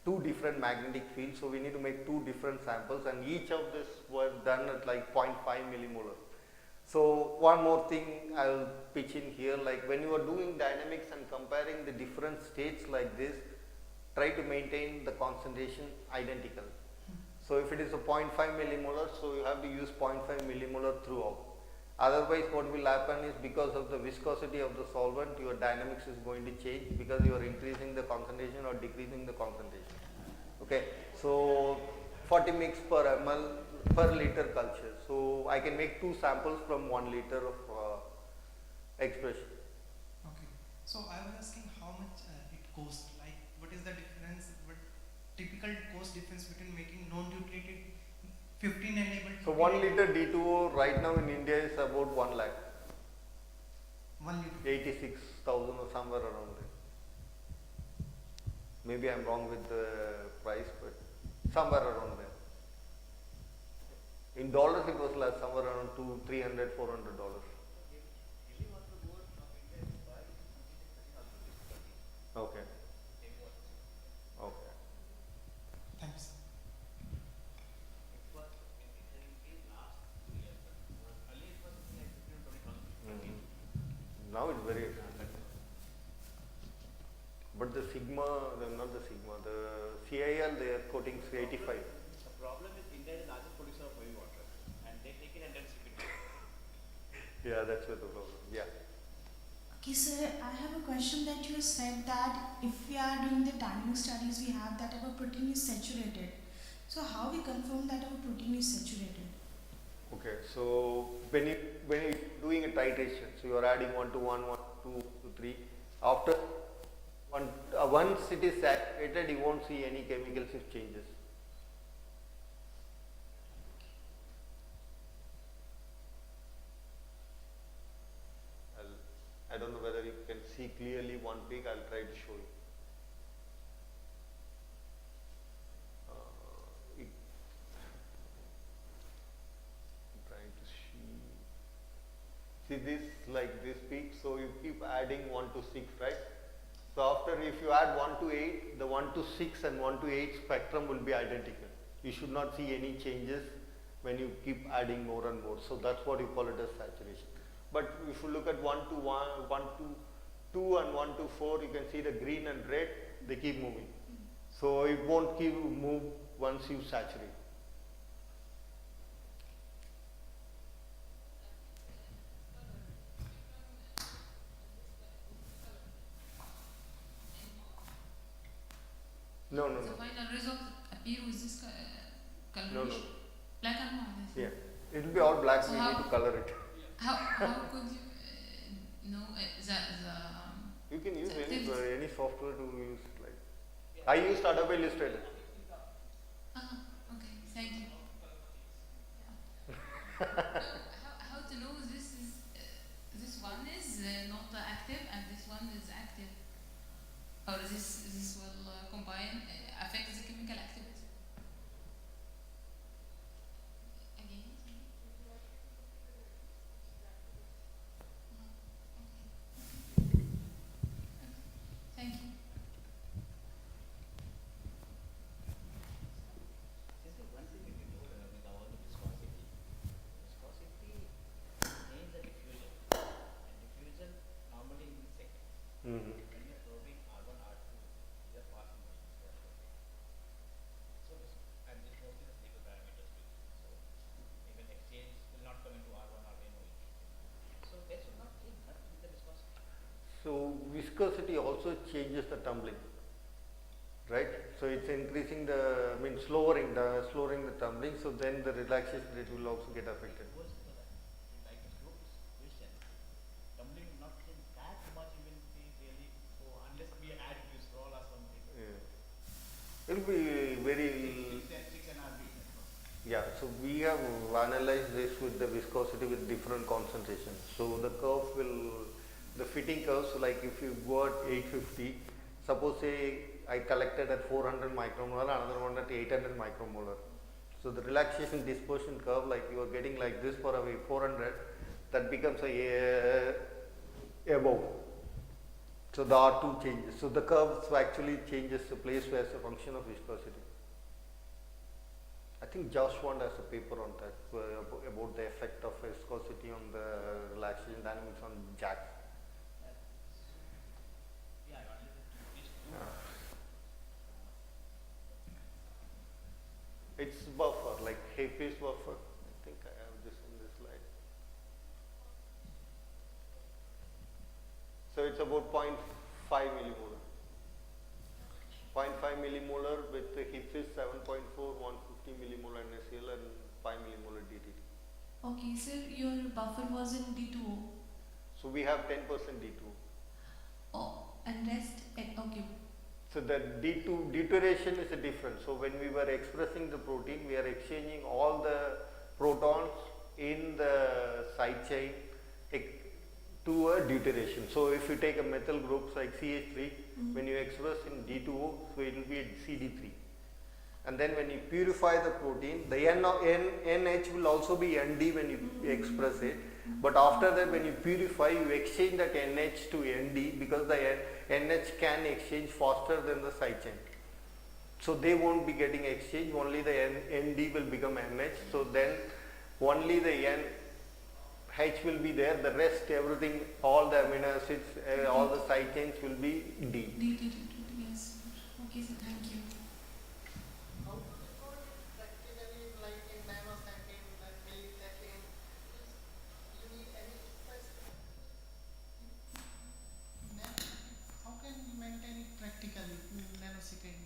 2 different magnetic fields, so we need to make 2 different samples, and each of this was done at like 0.5 millimolar. So one more thing I will pitch in here, like when you are doing dynamics and comparing the different states like this, try to maintain the concentration identical. So if it is a 0.5 millimolar, so you have to use 0.5 millimolar throughout. Otherwise what will happen is, because of the viscosity of the solvent, your dynamics is going to change, because you are increasing the concentration or decreasing the concentration. Okay, so 40 mg per ml per liter culture. So I can make 2 samples from 1 liter of expression. Okay. So I was asking how much it costs. Like, what is the difference? What typical cost difference between making non-deuterated 15 enabled? So 1 liter D2O right now in India is about 1 lakh. 1 liter. 86,000 or somewhere around there. Maybe I'm wrong with the price, but somewhere around there. In dollars it was less, somewhere around $300, $400. Okay. Okay. Thanks. Now it's very expensive. But the not the Sigma, the CIL, they are quoting 85. The problem is India is the largest producer of biomarker, and they take it and then ship it. Yeah, that's where the problem. Yeah. Okay, sir, I have a question that you said that if we are doing the dynamic studies, we have that our protein is saturated. So how we confirm that our protein is saturated? Okay, so when you're doing a titration, so you are adding 1 to 1, 1 to 2 to 3, after once it is saturated, you won't see any chemical shift changes. I don't know whether you can see clearly one peak. I'll try to show you. Trying to see this like this peak. So you keep adding 1 to 6, right? So after, if you add 1 to 8, the 1 to 6 and 1 to 8 spectrum will be identical. You should not see any changes when you keep adding more and more. So that's what you call it as saturation. But if you look at 1 to 1, 1 to 2 and 1 to 4, you can see the green and red, they keep moving. So it won't keep move once you saturate. No, no, The no. final result appear with this No, no. coloration. Black and white. Yeah. It will be all black. So We how- need to color it. How could you know the You can use the any software to use. Like I used Adobe Illustrator. okay, thank you. How to know this is this one is not active and this one is active, or this will combine affect the chemical activity? Again. Thank you. Since one thing if you know with all the viscosity means the diffusion, and diffusion normally in seconds. Mm-hmm. When you are probing R1, R2, these are fast motions. They are flowing. So and this mostly the stable parameters too. So even exchange will not come into R1 or NOE. So they should not change much with the viscosity. So viscosity also changes the tumbling, right? So it's increasing the, slowing the tumbling. So then the relaxation rate will also get affected. Goes for that. Like a slope question, tumbling will not change that much even if we really so unless we add Viscol or something. Yeah. It will be very. 6 NRB. Yeah. So we have analyzed this with the viscosity with different concentrations. So the curve will, the fitting curves, like if you go at 850, suppose say I collected at 400 micromolar, another one at 800 micromolar. So the relaxation dispersion curve, like you are getting like this for a 400, that becomes a above. So the R2 changes. So the curves actually changes the place as a function of viscosity. I think Josh has a paper on that about the effect of viscosity on the relaxation dynamics on jack. Yeah, I wanted to these two. It's buffer, like Hayes buffer. I think I have this in this slide. So it's about 0.5 millimolar. 0.5 millimolar with the Hayes 7.4, 150 millimolar NaCl and 5 millimolar DDT. Okay, sir, your buffer was in D2O. So we have 10% D2. Oh, and rest, okay. So the deuteration is a difference. So when we were expressing the protein, we are exchanging all the protons in the side chain to a deuteration. So if you take a methyl group like CH3, when you express in D2O, so it will be CD3. And then when you purify the protein, the NH will also be ND when you express it. But after that, when you purify, you exchange that NH to ND because the NH can exchange faster than the side chain. So they won't be getting exchanged, only the ND will become NH. So then only the NH will be there, the rest, everything, all the amino acids, all the side chains will be D. D, yes. Okay, sir, thank you. How to record practically like in nanosecond, like millisecond? You need any specific. How can you maintain it practically in nanosecond?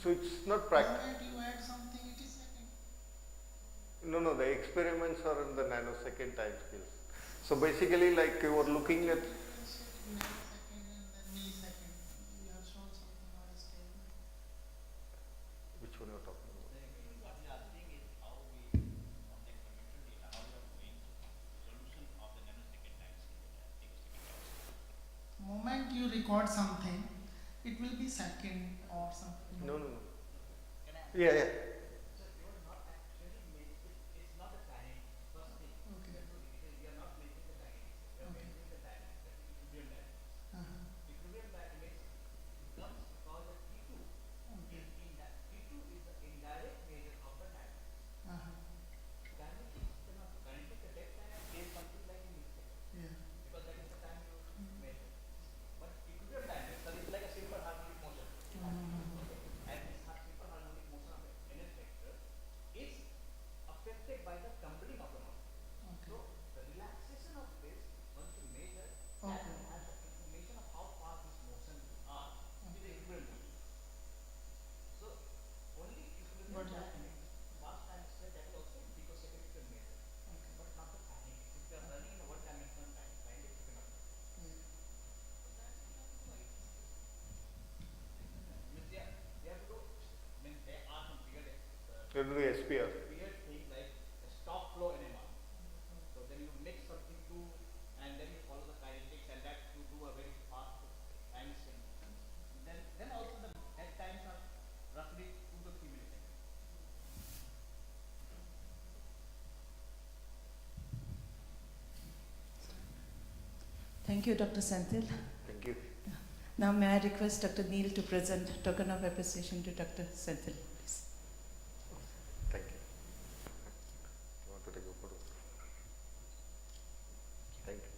So it's not practical. Moment you add something, it is second. No, the experiments are in the nanosecond time scales. So basically, like you were looking at. Nanosecond and then millisecond. You have shown something on a scale. Which one you are talking about? What we are asking is how we, from the experimental data, how we are going to solution of the nanosecond time scale, picosecond time scale. Moment you record something, it will be second or something. No. Can I? Yeah. So you are not actually making it's not the time first thing. Okay. You are not making the time. You are Okay. making the time. That is equilibrium dynamics. Equilibrium dynamics comes because the T2 Okay. is in that T2 is the indirect measure of the dynamics. Dynamics is not kinetic the dead time is something like in milliseconds Yeah. because that is the time you measure. But equilibrium dynamics that is like a simple harmonic motion. Okay. And this simple harmonic motion of the energy Thank you, Dr. Senthil. Thank you. Now may I request Dr. Neil to present token of appreciation to Dr. Senthil, please. Thank you. You want to take a photo? Thank you.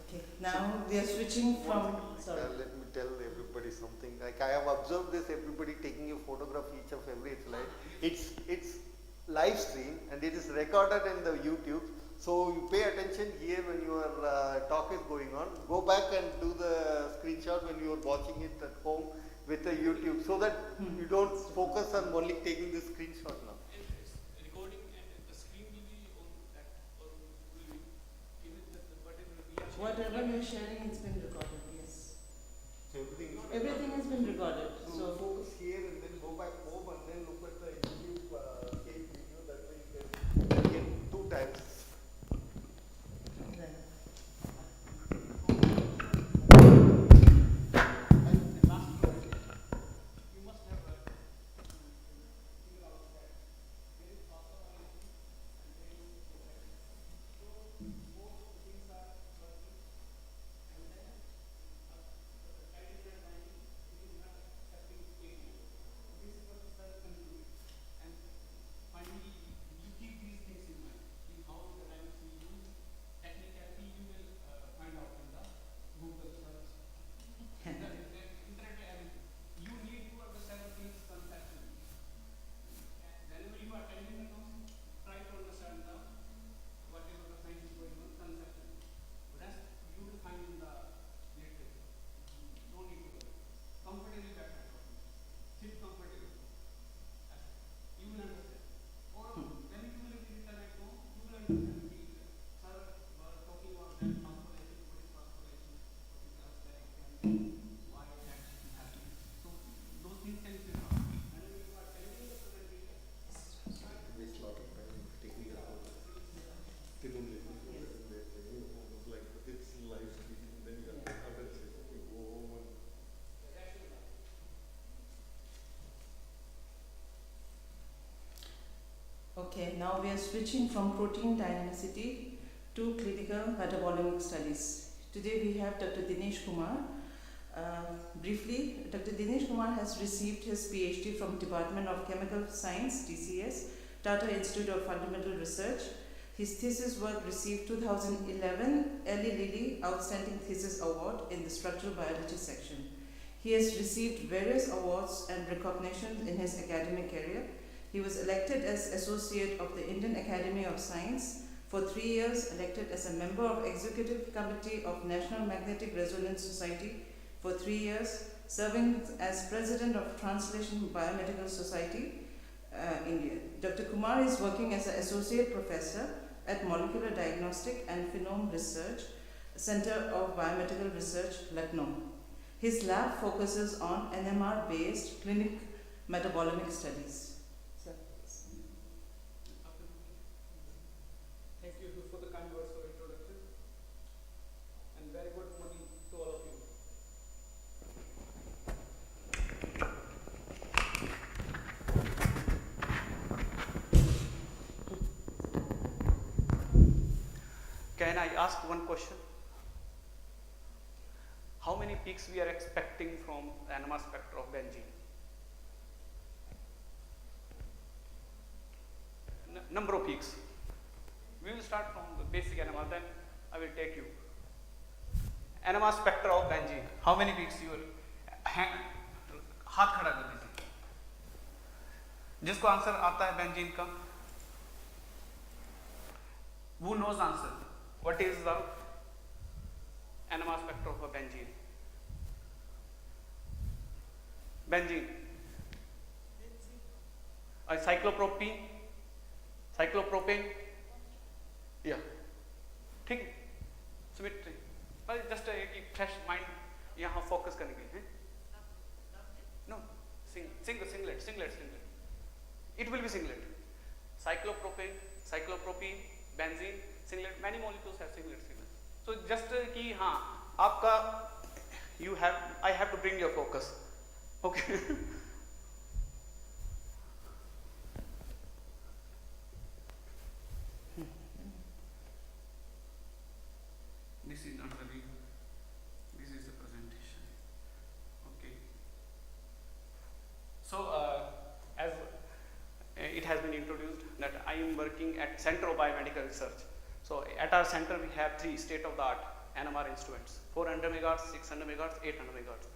Okay, now we are switching from, sorry. Let me tell everybody something. Like I have observed this, everybody taking a photograph each of every slide. It's live stream and it is recorded in the YouTube. So you pay attention here when your talk is going on. Go back and do the screenshot when you are watching it at home with the YouTube, so that you don't focus on only taking the screenshot now. Recording and the screen will be on that, or will be even whatever we are sharing. Whatever you're sharing, it's been recorded, yes. So Everything has been recorded, So so. focus here and then go back home and then look at the YouTube case video. That way you can get 2 times. Then- And last question, you must have figure out that there is phosphorylation and there is protection. So most things are working, and then the traditional binding, it is not accepting stable. This is what cell concluded. And finally, you keep these things in mind. See how the dynamics will use. Technicality you will find out in the Google search. Internet everything. You need to understand things conceptually. And whenever you are attending the course, try to understand the whatever the science is going on conceptually. Rest you will find in the literature. No need to worry. Comfortably better. Sit comfortably. You will understand. Or when you will return at home, you will understand. Sir was talking about that phosphorylation, what is phosphorylation, what is alsteric, and why that is happening. So those things can be found. And when you are attending the presentation, Waste a lot of time taking the photo. Like it's live streaming, then you have to have it. You go home and Okay, now we are switching from protein dynamicity to clinical metabolomic studies. Today we have Dr. Dinesh Kumar. Briefly, Dr. Dinesh Kumar has received his PhD from Department of Chemical Science, DCS, Tata Institute of Fundamental Research. His thesis work received 2011 Eli Lilly Outstanding Thesis Award in the Structural Biology section. He has received various awards and recognitions in his academic career. He was elected as Associate of the Indian Academy of Science for 3 years, elected as a member of Executive Committee of National Magnetic Resonance Society for 3 years, serving as President of Translation Biomedical Society, India. Dr. Kumar is working as an Associate Professor at Molecular Diagnostic and Phenome Research Center of Biomedical Research, Lucknow. His lab focuses on NMR-based clinic metabolomic studies. thank you for the kind words of introduction. And very good morning to all of you. Can I ask one question? How many peaks we are expecting from NMR spectra of benzene? Number of peaks. We will start from the basic NMR, then I will take you. NMR spectra of benzene. How many peaks you will? हाथ खड़ा कर दीजिए जिसको answer आता है benzene का. Who knows answer? What is the NMR spectra of a benzene? Benzene. Cyclopropene. Cyclopropane. Yeah. ठीक है सुमित बस जस्ट एक फ्रेश माइंड यहाँ फोकस करने के लिए no singlet it will be singlet. Cyclopropene, benzene, singlet, many molecules have singlet. So just कि हाँ आपका I have to bring your focus. Okay. This is not the view. This is the presentation. Okay. So as it has been introduced that I am working at Center of Biomedical Research. So at our center we have 3 state-of-the-art NMR instruments, 400 MHz, 600 MHz, 800 MHz.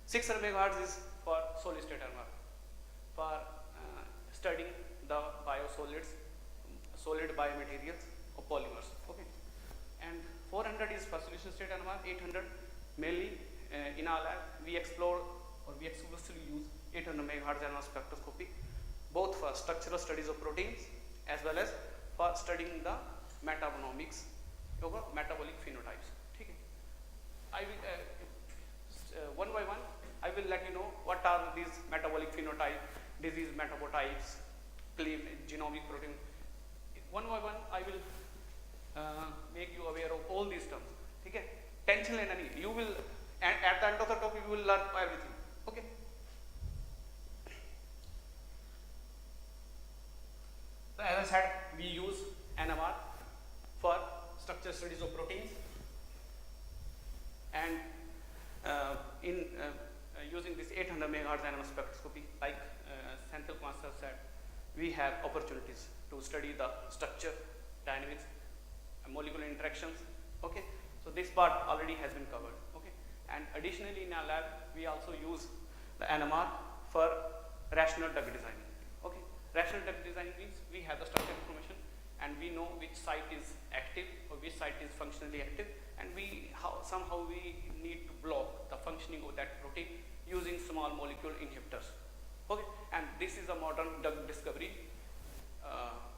600 MHz is for solid state NMR, for studying the biosolids, solid biomaterials or polymers. Okay, and 400 is for solution state NMR. 800 mainly in our lab we explore or we exclusively use 800 MHz NMR spectroscopy, both for structural studies of proteins as well as for studying the metabolomics over metabolic phenotypes. Okay. I will one by one I will let you know what are these metabolic phenotypes, disease metabotypes, genomic protein. One by one I will make you aware of all these terms. Okay. Tension lena nahi. You will at the end of the talk you will learn everything. Okay. So as I said, we use NMR for structure studies of proteins, and in using this 800 MHz NMR spectroscopy, like Senthil Kumar said, we have opportunities to study the structure, dynamics, molecular interactions. Okay, so this part already has been covered. Okay, and additionally in our lab we also use the NMR for rational drug designing. Okay, rational drug designing means we have the structure information and we know which site is active or which site is functionally active, and somehow we need to block the functioning of that protein using small molecule inhibitors. Okay, and this is a modern drug discovery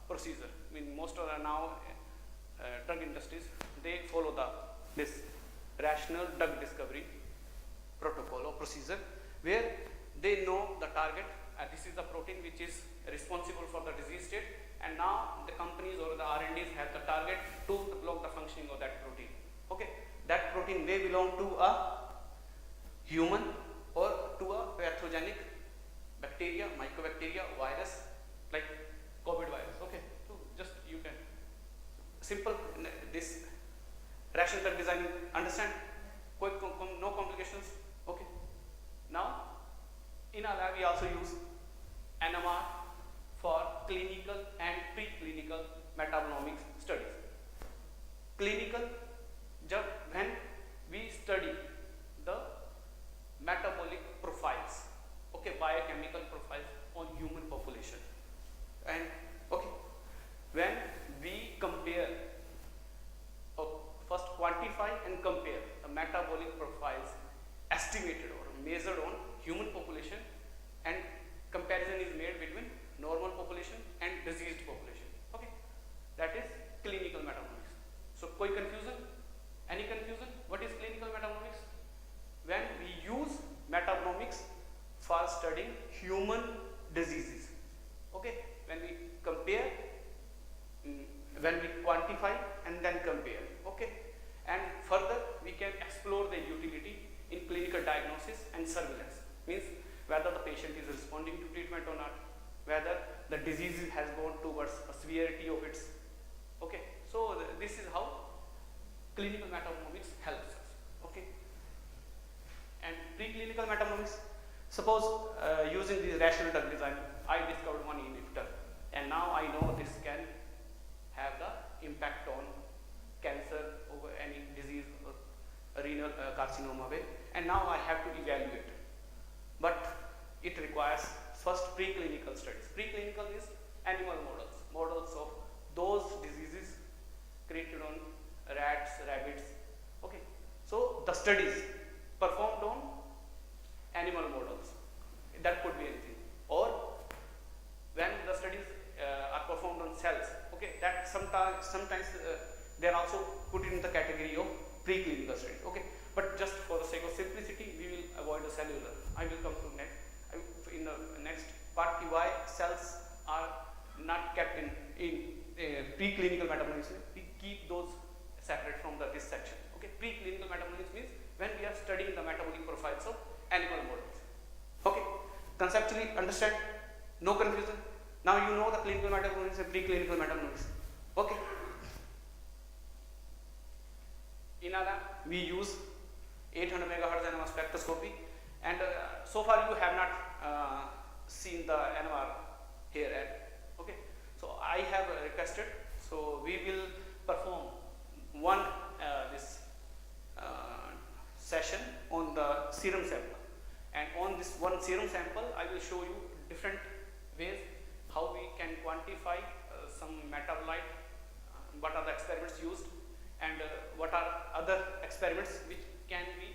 procedure. I mean, most of the now drug industries, they follow this rational drug discovery protocol or procedure, where they know the target. This is the protein which is responsible for the disease state, and now the companies or the R&Ds have the target to block the functioning of that protein. Okay, that protein may belong to a human or to a pathogenic bacteria, mycobacteria, virus like COVID virus. Okay, so just you can simple this rational drug designing. Understand? No complications. Okay. Now in our lab we also use NMR for clinical and preclinical metabolomics studies. Clinical, when we study the metabolic profiles, okay, biochemical profiles on human population, and okay, when we compare, first quantify and compare the metabolic profiles estimated or measured on human population, and comparison is made between normal population and diseased population. Okay, that is clinical metabolomics. So koi confusion? Any confusion? What is clinical metabolomics? When we use metabolomics for studying human diseases. Okay, when we compare, when we quantify and then compare. Okay, and further we can explore the utility in clinical diagnosis and surveillance. Means whether the patient is responding to treatment or not, whether the disease has gone towards a severity of its. Okay, so this is how clinical metabolomics helps us. Okay, and preclinical metabolomics. Suppose using this rational drug design, I discovered one inhibitor, and now I know this can have the impact on cancer or any disease or renal carcinoma way, and now I have to evaluate. But it requires first preclinical studies. Preclinical is animal models of those diseases created on rats, rabbits. Okay, so the studies performed on animal models, that could be anything, or when the studies are performed on cells. Okay, that sometimes they are also put in the category of preclinical studies. Okay, but just for the sake of simplicity, we will avoid the cellular. I will come to next in the next part why cells are not kept in preclinical metabolism. We keep those separate from this section. Okay, preclinical metabolism means when we are studying the metabolic profiles of animal models. Okay, conceptually understand, no confusion. Now you know the clinical metabolism and preclinical metabolism. Okay. In other, we use 800 megahertz NMR spectroscopy, and so far you have not seen the NMR here at. Okay, so I have requested, so we will perform one this session on the serum sample, and on this one serum sample I will show you different ways how we can quantify some metabolite, what are the experiments used, and what are other experiments which can be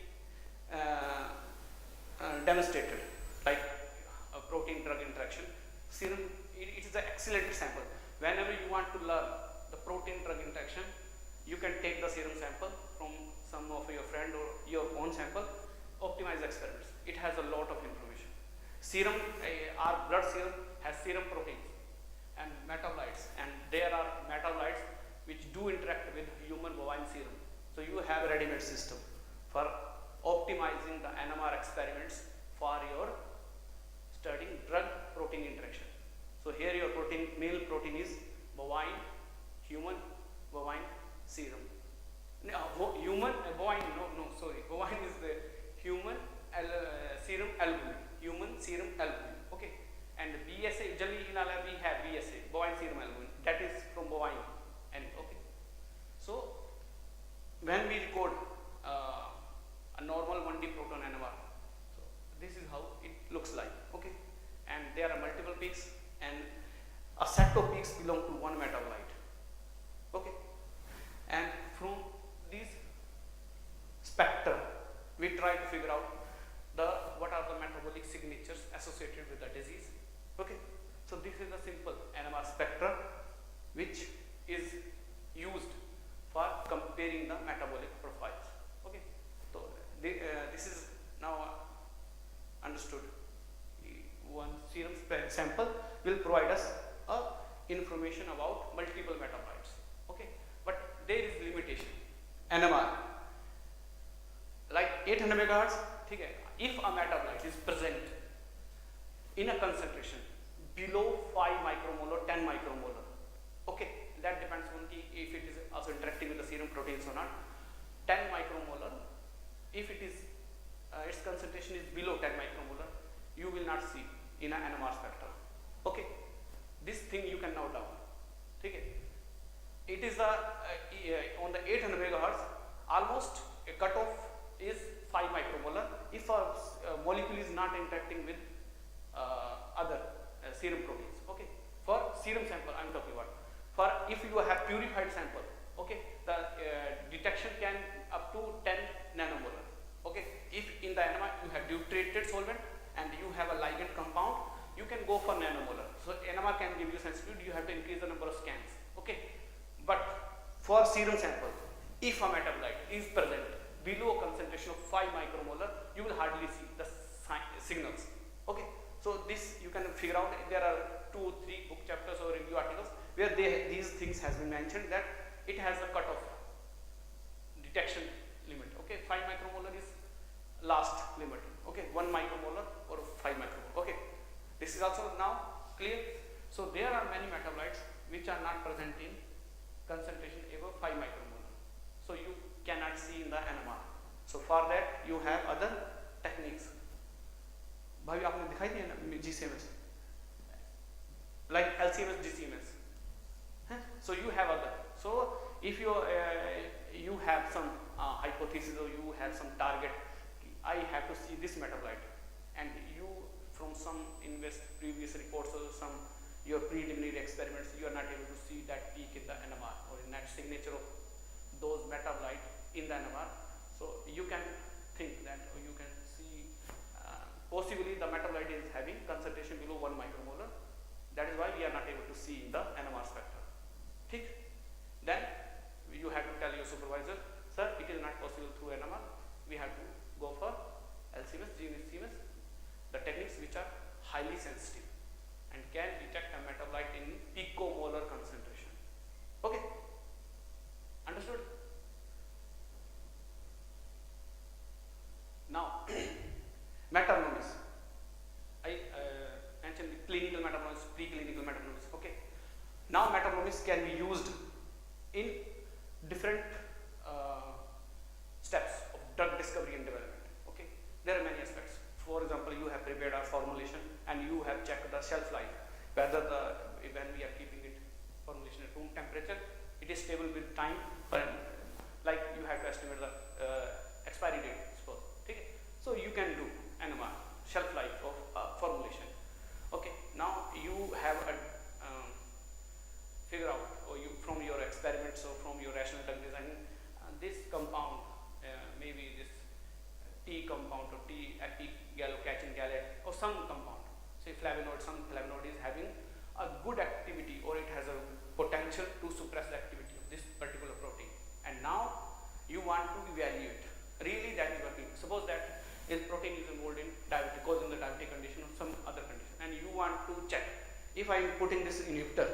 demonstrated, like a protein drug interaction. Serum, it is an excellent sample. Whenever you want to learn the protein drug interaction, you can take the serum sample from some of your friend or your own sample, optimize experiments. It has a lot of information. Serum, our blood serum has serum proteins and metabolites, and there are metabolites which do interact with human bovine serum. So you have a ready-made system for optimizing the NMR experiments for your studying drug protein interaction. So here your protein, male protein is bovine, human, bovine, serum. Human, bovine, bovine is the human serum albumin, human serum albumin. Okay, and BSA, generally in our we have BSA, bovine serum albumin, that is from bovine. And okay, so when we record a normal 1D proton NMR, so this is how it looks like. Okay, and there are multiple peaks, and a set of peaks belong to one metabolite. Okay, and from these spectra we try to figure out what are the metabolic signatures associated with the disease. Okay, so this is a simple NMR spectra which is used for comparing the metabolic profiles. Okay, so this is now understood. One serum sample will provide us information about multiple metabolites. Okay, but there is limitation. NMR like 800 megahertz. Okay, if a metabolite is present in a concentration below 5 micromolar, 10 micromolar. Okay, that depends on if it is also interacting with the serum proteins or not. 10 micromolar, if it is its concentration is below 10 micromolar, you will not see in an NMR spectrum. Okay, this thing you can note down. Okay, it is on the 800 megahertz, almost a cutoff is 5 micromolar if a molecule is not interacting with other serum proteins. Okay, for serum sample I am talking about. For if you have purified sample, okay, the detection can up to 10 nanomolar. Okay, if in the NMR you have deuterated solvent and you have a ligand compound, you can go for nanomolar. So NMR can give you sensitivity, you have to increase the number of scans. Okay, but for serum sample, if a metabolite is present below a concentration of 5 micromolar, you will hardly see the signals. Okay, so this you can figure out. There are 2 or 3 book chapters or review articles where these things has been mentioned that it has a cutoff detection limit. Okay, 5 micromolar is last limit. Okay, 1 micromolar or 5 micromolar. Okay, this is also now clear. So there are many metabolites which are not present in concentration above 5 micromolar. So you cannot see in the NMR. So for that you have other techniques. भाई आपने दिखाई दिया ना GCMS, like LCMS, GCMS. So you have other. So if you have some hypothesis or you have some target, I have to see this metabolite, and you from some previous reports or some your preliminary experiments, you are not able to see that peak in the NMR or in that signature of those metabolites in the NMR. So you can think that, or you can see possibly the metabolite is having concentration below 1 micromolar. That is why we are not able to see in the NMR spectrum. Then you have sensitive and can detect a metabolite in picomolar concentration. Okay, understood? Now, metabolomics. I mentioned clinical metabolomics, preclinical metabolomics. Okay. Now, metabolomics can be used in different steps of drug discovery and development. Okay. There are many aspects. For example, you have prepared a formulation and you have checked the shelf life, whether when we are keeping it formulation at room temperature, it is stable with time. Like you have to estimate the expiry date. Suppose. Okay. So you can do NMR, shelf life of formulation. Okay. Now you have a figure out, or you from your experiments or from your rational drug design, this compound, maybe this T compound or T epigallocatchin gallate or some compound, say flavonoid, some flavonoid is having a good activity or it has a potential to suppress the activity of this particular protein. And now you want to evaluate really that is working. Suppose that this protein is involved in diabetic, causing the diabetic condition or some other condition, and you want to check if I am putting this inhibitor,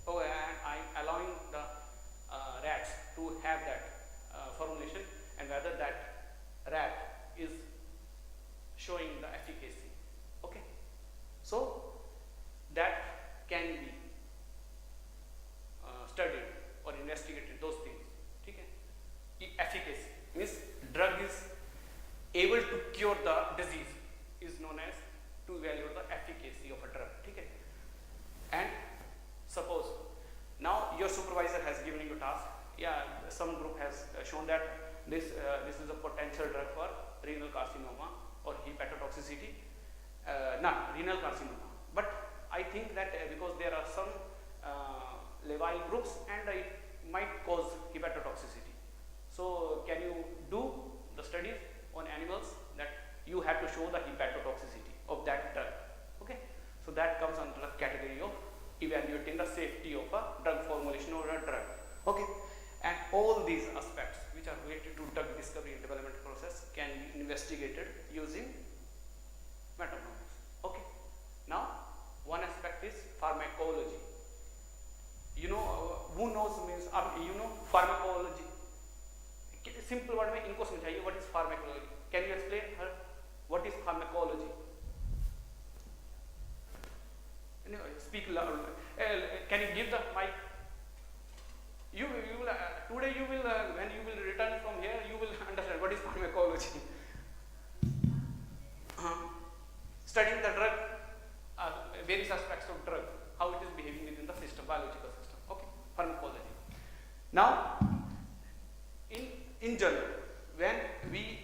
and I am allowing the rats to have that formulation, and whether that rat is showing the efficacy. Okay, so that can be studied or investigated, those things. Okay, efficacy means drug is able to cure the disease is known as to evaluate the efficacy of a drug. Okay, and suppose now your supervisor has given you a task. Yeah, some group has shown that this is a potential drug for renal carcinoma or hepatotoxicity, not renal carcinoma. But I think that because there are some labile groups and it might cause hepatotoxicity. So can you do the studies on animals that you have to show the hepatotoxicity of that drug? Okay, so that comes under the category of evaluating the safety of a drug formulation or a drug. Okay, and all these aspects which are related to drug discovery and development process can be investigated using metabolomics. Okay, now one aspect is pharmacology. You know, who knows means you know pharmacology. Simple word में इनको समझाइए what is pharmacology. Can you explain her what is pharmacology? Speak loud. Can you give the mic? You will today you will when you will return from here you will understand what is pharmacology. Studying the drug, various aspects of drug, how it is behaving within the system, biological system. Okay, pharmacology. Now, in general, when we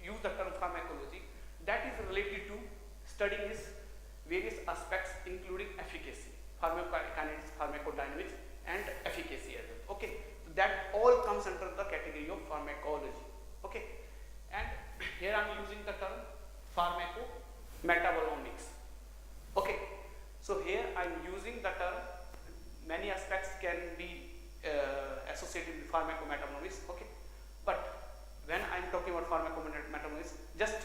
use the term pharmacology, that is related to studying its various aspects, including efficacy, pharmacokinetics, pharmacodynamics, and efficacy as well. Okay, so that all comes under the category of pharmacology. Okay, and here I am using the term pharmacometabolomics. Okay, so here I am using the term. Many aspects can be associated with pharmacometabolomics. Okay, but when I am talking about pharmacometabolomics, just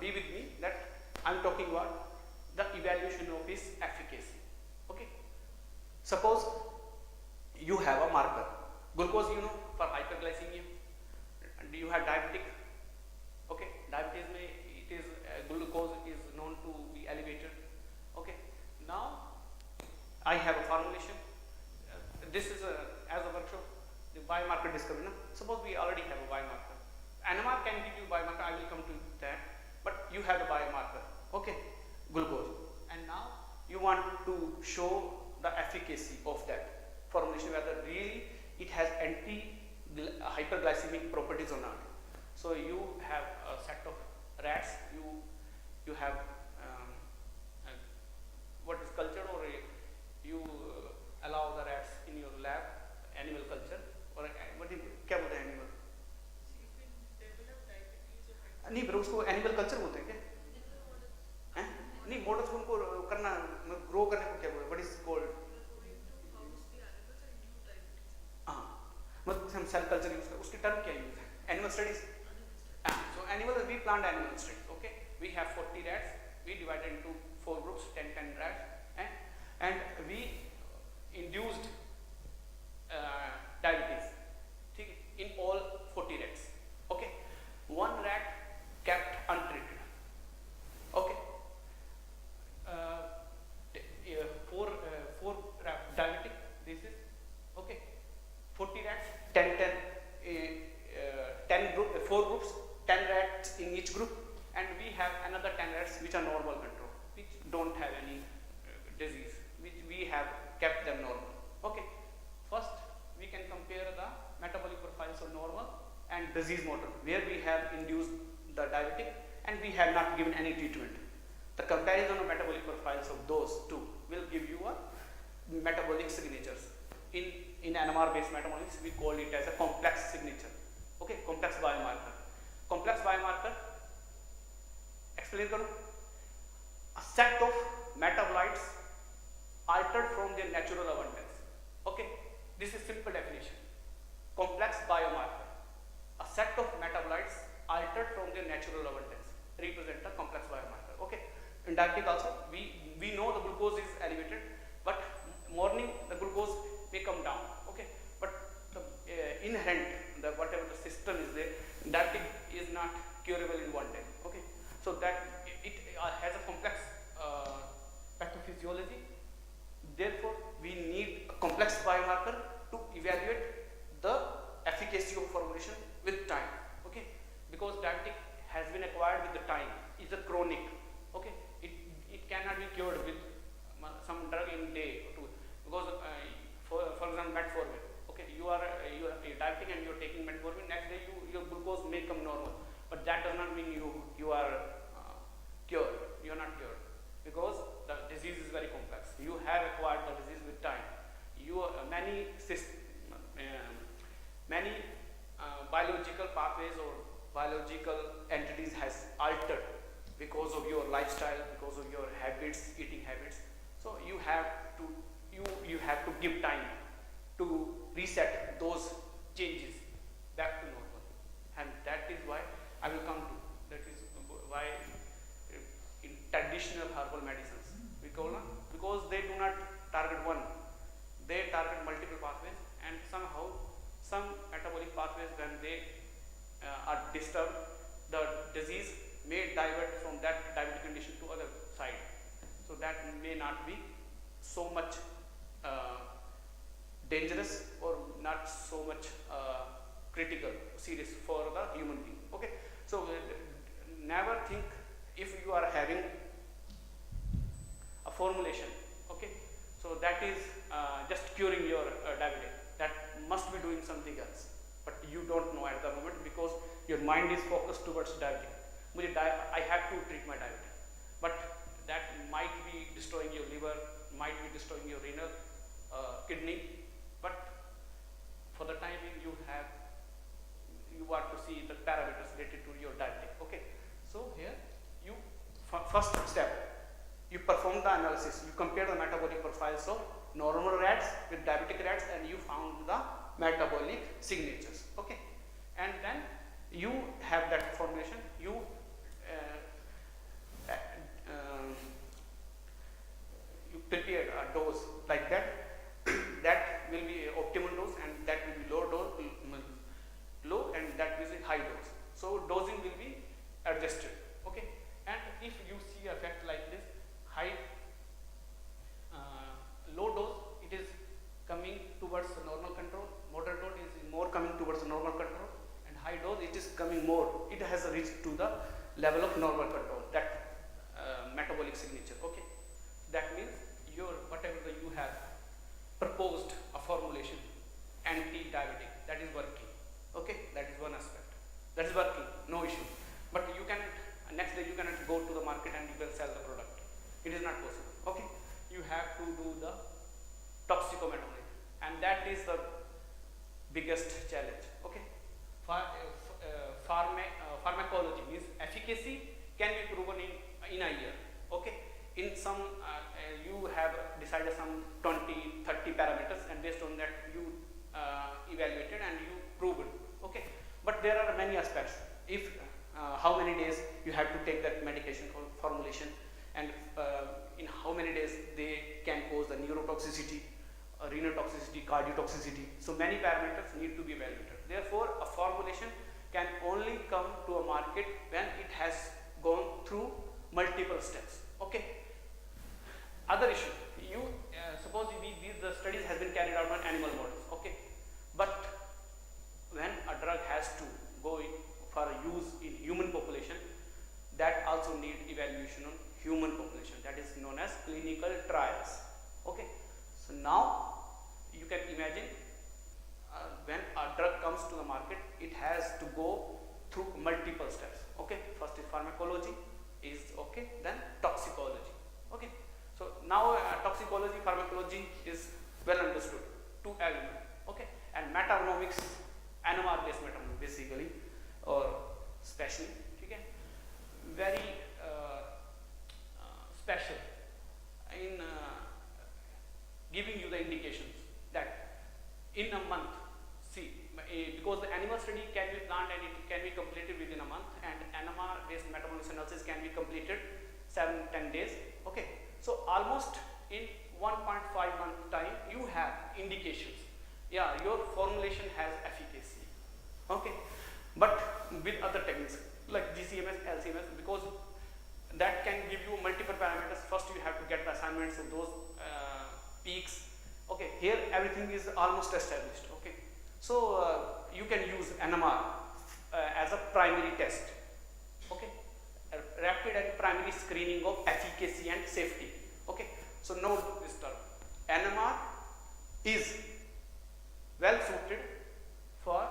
be with me that I am talking about the evaluation of its efficacy. Okay, suppose you have a marker, glucose, you know, for hyperglycemia, and you have diabetic. Okay, diabetes may it is glucose is known to be elevated. Okay, now I have a formulation. This is as a workshop, the biomarker discovery. No? Suppose we already have a biomarker. NMR can give you biomarker. I will come to that. But you have a biomarker. Okay, glucose, and now you want to show the efficacy of that formulation, whether really it has anti-hyperglycemic properties or not. So you have a set of rats. You have what is culture, or you allow the rats in your lab, animal culture, or what is क्या बोलते हैं animal? नहीं पर उसको animal culture बोलते हैं क्या? हैं? नहीं models को उनको करना grow करने को क्या बोलते हैं? What is called? हाँ, मतलब हम cell culture use करते हैं, उसकी term क्या use है? Animal studies. So animal, we plant animal studies. Okay, we have 40 rats. we divided into 4 groups, 10 rats, and we induced diabetes in all 40 rats. Okay, 1 rat kept untreated. Okay, 4 diabetic. This is okay. 40 rats, 10 group, 4 groups, 10 rats in each group, and we have another 10 rats which are normal control, which don't have any disease, which we have kept them normal. Okay, first we can compare the metabolic profiles of normal and disease model, where we have induced the diabetic and we have not given any treatment. The comparison of metabolic profiles of those two will give you a metabolic signatures. In NMR based metabolics, we call it as a complex signature. Okay, complex biomarker. Complex biomarker, explain karo. A set of metabolites altered from their natural abundance. Okay, this is simple definition. Complex biomarker, a set of metabolites altered from their natural abundance, represent a complex biomarker. Okay, in diabetic also, we know the glucose is elevated, but morning the glucose may come down. Okay, but the inherent, whatever the system is there, diabetic is not curable in one day. Okay, so that it has a complex pathophysiology. Therefore, we need a complex biomarker to evaluate the efficacy of formulation with time. Okay, because diabetic has been acquired with the time. It's a chronic. Okay, it cannot be cured with some drug in day or two. Because for example, metformin. Okay, you are diabetic and you are taking metformin. Next day your glucose may come normal, but that does not mean you are cured. You are not cured, because the disease is very complex. You have acquired the disease with time. Many biological pathways or biological entities has altered because of your lifestyle, because of your habits, eating habits. So you have to give time to reset those changes back to normal, and that is why I will come to. That is why in traditional herbal medicines we call them, because they do not target one, they target multiple pathways, and somehow some metabolic pathways, when they are disturbed, the disease may divert from that diabetic condition to other side. So that may not be so much dangerous or not so much critical, serious for the human being. Okay, so never think if you are having a formulation, okay, so that is just curing your diabetes. That must be doing something else, but you don't know at the moment because your mind is focused towards diabetes. I have to treat my diabetes, but that might be destroying your liver, might be destroying your renal, kidney. But for the time being, you want to see the parameters related to your diabetic. Okay, so here you first step, you perform the analysis. You compare the metabolic profiles of normal rats with diabetic rats, and you found the metabolic signatures. Okay, and then you have that formulation. You prepared a dose like that. That will be optimal dose, and that will be low, and that will be high dose. So dosing will be adjusted. Okay, and if you see effect like this, low dose, it is coming towards the normal control. Moderate dose is more coming towards the normal control, and high dose, it is coming more. It has reached to the level of normal control. That metabolic signature. Okay, that means whatever you have proposed a formulation, anti-diabetic, that is working. Okay, that is one aspect. That is working, no issue. But you can next day you cannot go to the market and you can sell the product. It is not possible. Okay, you have to do the toxicometabolism, and that is the biggest challenge. Okay, pharmacology means efficacy can be proven in a year. Okay, in some you have decided some 20-30 parameters, and based on that you evaluated and you proven. Okay, but there are many aspects. If how many days you have to take that medication formulation, many days they can cause the neurotoxicity, renotoxicity, cardiotoxicity. So many parameters need to be evaluated. Therefore, a formulation can only come to a market when it has gone through multiple steps. Okay. Other issue, you suppose the studies has been carried out on animal models. Okay, but when a drug has to go for use in human population, that also need evaluation on human population. That is known as clinical trials. Okay, so now you can imagine when a drug comes to the market, it has to go through multiple steps. Okay, first is pharmacology, is okay, then toxicology. Okay, so now toxicology, pharmacology is well understood. Two elements. Okay, and metabolomics, NMR based metabolomics basically, or specially. Okay, very special in giving you the indications that in a month, see, because the animal study can be planned and it can be completed within a month, and NMR based metabolic analysis can be completed 7-10 days. Okay, so almost in 1.5 month time you have indications. Yeah, your formulation has efficacy. Okay, but with other techniques like GCMS, LCMS, because that can give you multiple parameters. First you have to get the assignments of those peaks. Okay, here everything is almost established. Okay, so you can use NMR as a primary test. Okay, a rapid and primary screening of efficacy and safety. Okay, so note this term. NMR is well suited for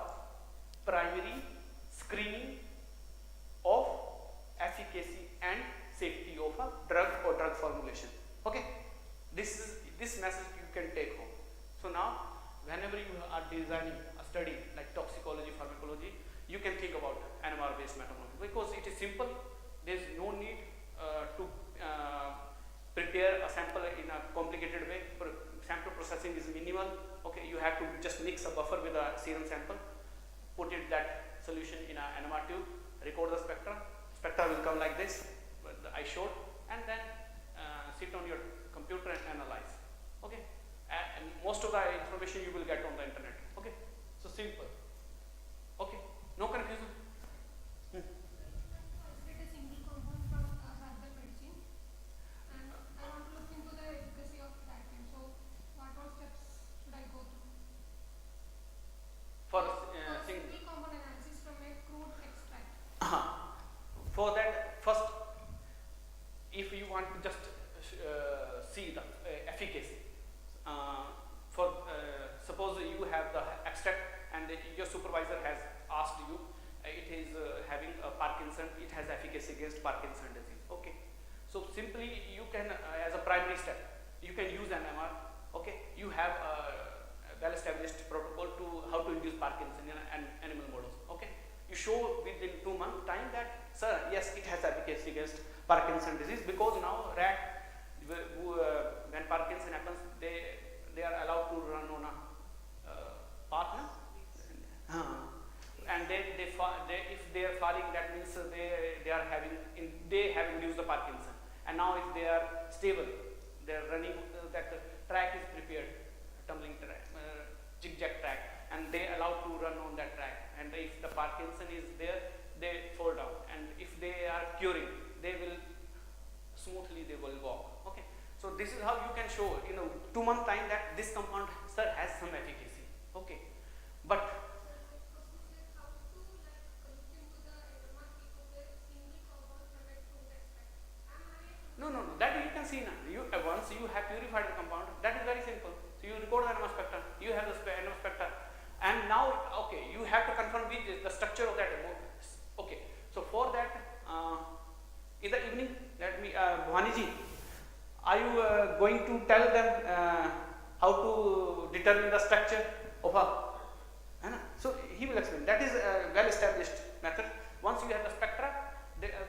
primary screening of efficacy and safety of a drug or drug formulation. Okay, this message you can take home. So now whenever you are designing a study like toxicology, pharmacology, you can think about NMR based metabolomics because it is simple. There is no need to prepare a sample in a complicated way. Sample processing is minimal. Okay, you have to just mix a buffer with a serum sample, put it that solution in a NMR tube, record the spectra. Spectra will come like this, I showed, and then sit on your computer and analyze. Okay, and most of the information you will get on the internet. Okay, so simple. Okay, no confusion. Isolate a single compound from herbal medicine, and I want to look into the efficacy of treatment. So, what all steps should I go through? For single compound analysis from a crude extract. For that, first, if you want to just see the efficacy, suppose you have the extract and your supervisor has asked you, it is having a Parkinson, it has efficacy against Parkinson disease. Okay, so simply you can, as a primary step, you can use NMR. Okay, you have a well-established protocol to how to induce Parkinson in animal models. Okay, you show within 2 months time that, sir, yes, it has efficacy against Parkinson disease, because now rat, when Parkinson happens, they are allowed to run on a partner, and if they are falling, that means they have induced the Parkinson. And now if they are stable, they are running, that track is prepared, tumbling track, zigzag track, and they are allowed to run on that track. And if the Parkinson is there, they fall down, and if they are curing, they will smoothly walk. Okay, so this is how you can show in a 2 month time that this compound, sir, has some efficacy. Okay, but no, that you can see now. Once you have purified the compound, that is very simple. So you record the NMR spectra, you have the NMR spectra, and now, okay, you have to confirm with the structure of that. Okay, so for that, in the evening, let me, Bhawani ji, are you going to tell them how to determine the structure of a? So he will explain. That is a well-established method. Once you have the spectra,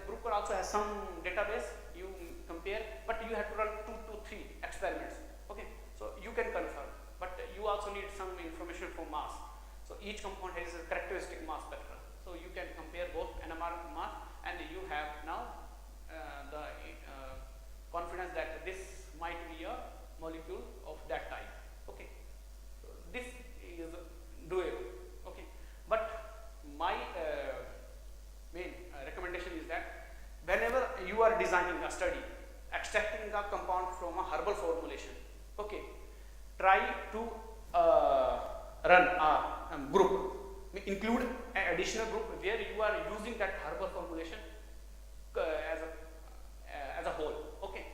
Bruker also has some database. You compare, but you have to run 2 to 3 experiments. Okay, so you can confirm, but you also need some information for mass. So each compound has a characteristic mass spectra. So you can compare both NMR mass, and you have now the confidence that this might be a molecule of that type. Okay, so this is doable. Okay, but my main recommendation is that whenever you are designing a study, extracting a compound from a herbal formulation, okay, try to run a group, include an additional group where you are using that herbal formulation as a whole, okay,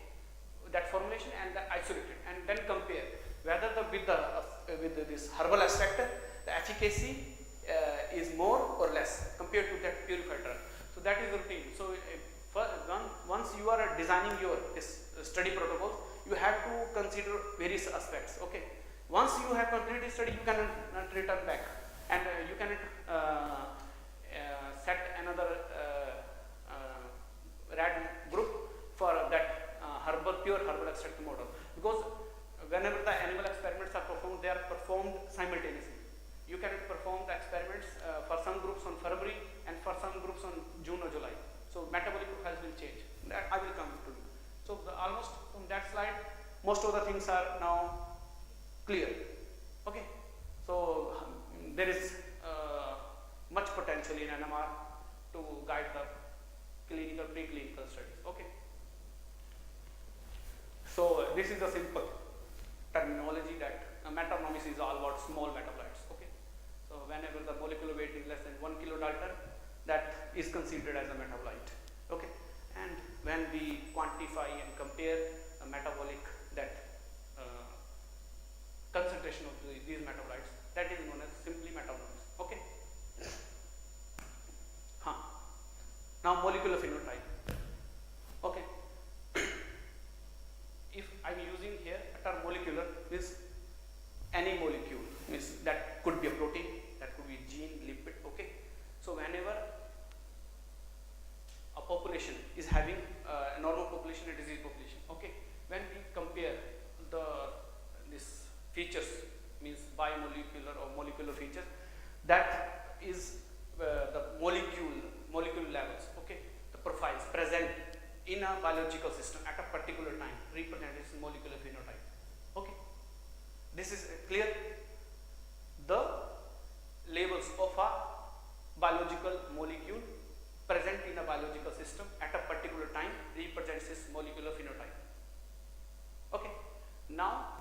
that formulation and isolate it, and then compare whether with this herbal extract the efficacy is more or less compared to that purified drug. So that is the routine. So once you are designing your study protocols, you have to consider various aspects. Okay, once you have completed the study, you cannot return back, and you cannot set another rat group for that pure herbal extract model, because whenever the animal experiments are performed, they are performed simultaneously. You cannot perform the experiments for some groups on February and for some groups on June or July. So metabolic profiles will change. That I will come to. So almost from that slide, most of the things are now clear. Okay. So there is much potential in NMR to guide the clinical, preclinical studies. Okay. So this is a simple terminology that metanomics is all about small metabolites. Okay. So whenever the molecular weight is less than 1 kilodalton, that is considered as a metabolite. Okay. And when we quantify and compare a metabolic, that concentration of these metabolites, that is known as simply metanomics. Okay. Now molecular phenotype. Okay. If I am using here a term molecular, means any molecule, means that could be a protein, that could be a gene, lipid. Okay. So whenever a population is having a normal population and disease population, okay, when we compare this features, means biomolecular or molecular features, that is the molecule levels, okay, the profiles present in a biological system at a particular time represent its molecular phenotype. Okay, this is clear. The labels of a biological molecule present in a biological system at a particular time represents its molecular phenotype. Okay, now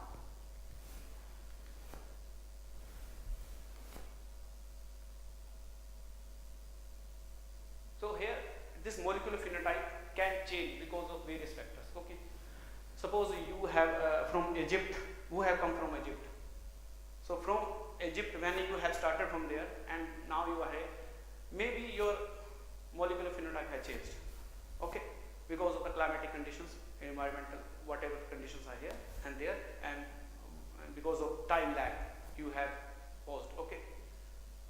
so here this molecular phenotype can change because of various factors. Okay, suppose you have from Egypt, who have come from Egypt. So from Egypt, when you have started from there and now you are here, maybe your molecular phenotype has changed. Okay, because of the climatic conditions, environmental, whatever conditions are here and there, and because of time lag you have paused. Okay,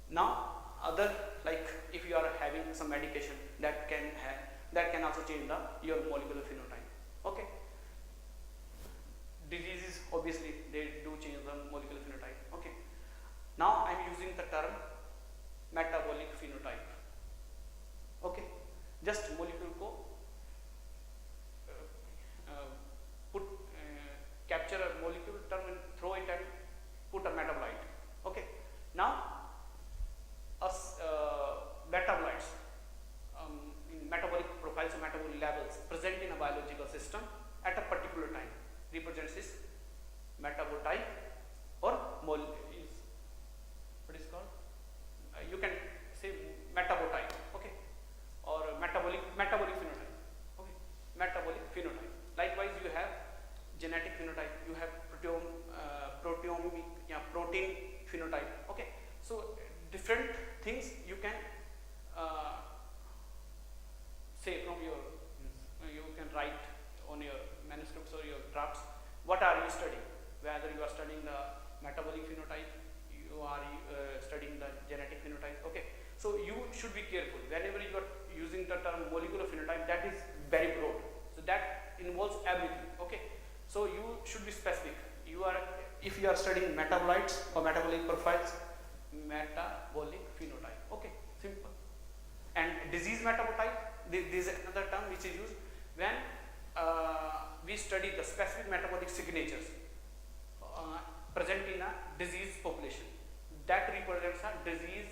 now other, like if you are having some medication that can also change your molecular phenotype. Okay, diseases obviously they do change the molecular phenotype. Okay, now I am using the term metabolic phenotype. Okay, just molecule को capture a molecule term and throw it and put a metabolite. Okay, now metabolites in metabolic profiles or metabolic levels present in a biological system at a particular time represents this metabolite or what is called you can say metabolite. Okay, or metabolic phenotype. Okay, metabolic phenotype. Likewise, you have genetic phenotype, you have proteomic, protein phenotype. Okay, so different things you can say from your, you can write on your manuscripts or your drafts. What are you studying? Whether you are studying the metabolic phenotype, you are studying the genetic phenotype. Okay, so you should be careful whenever you are using the term molecular phenotype. That is very broad, so that involves everything. Okay, so you should be specific. If you are studying metabolites or metabolic profiles, metabolic phenotype. Okay, simple. And disease metabolite, this is another term which is used when we study the specific metabolic signatures present in a disease population. That represents a disease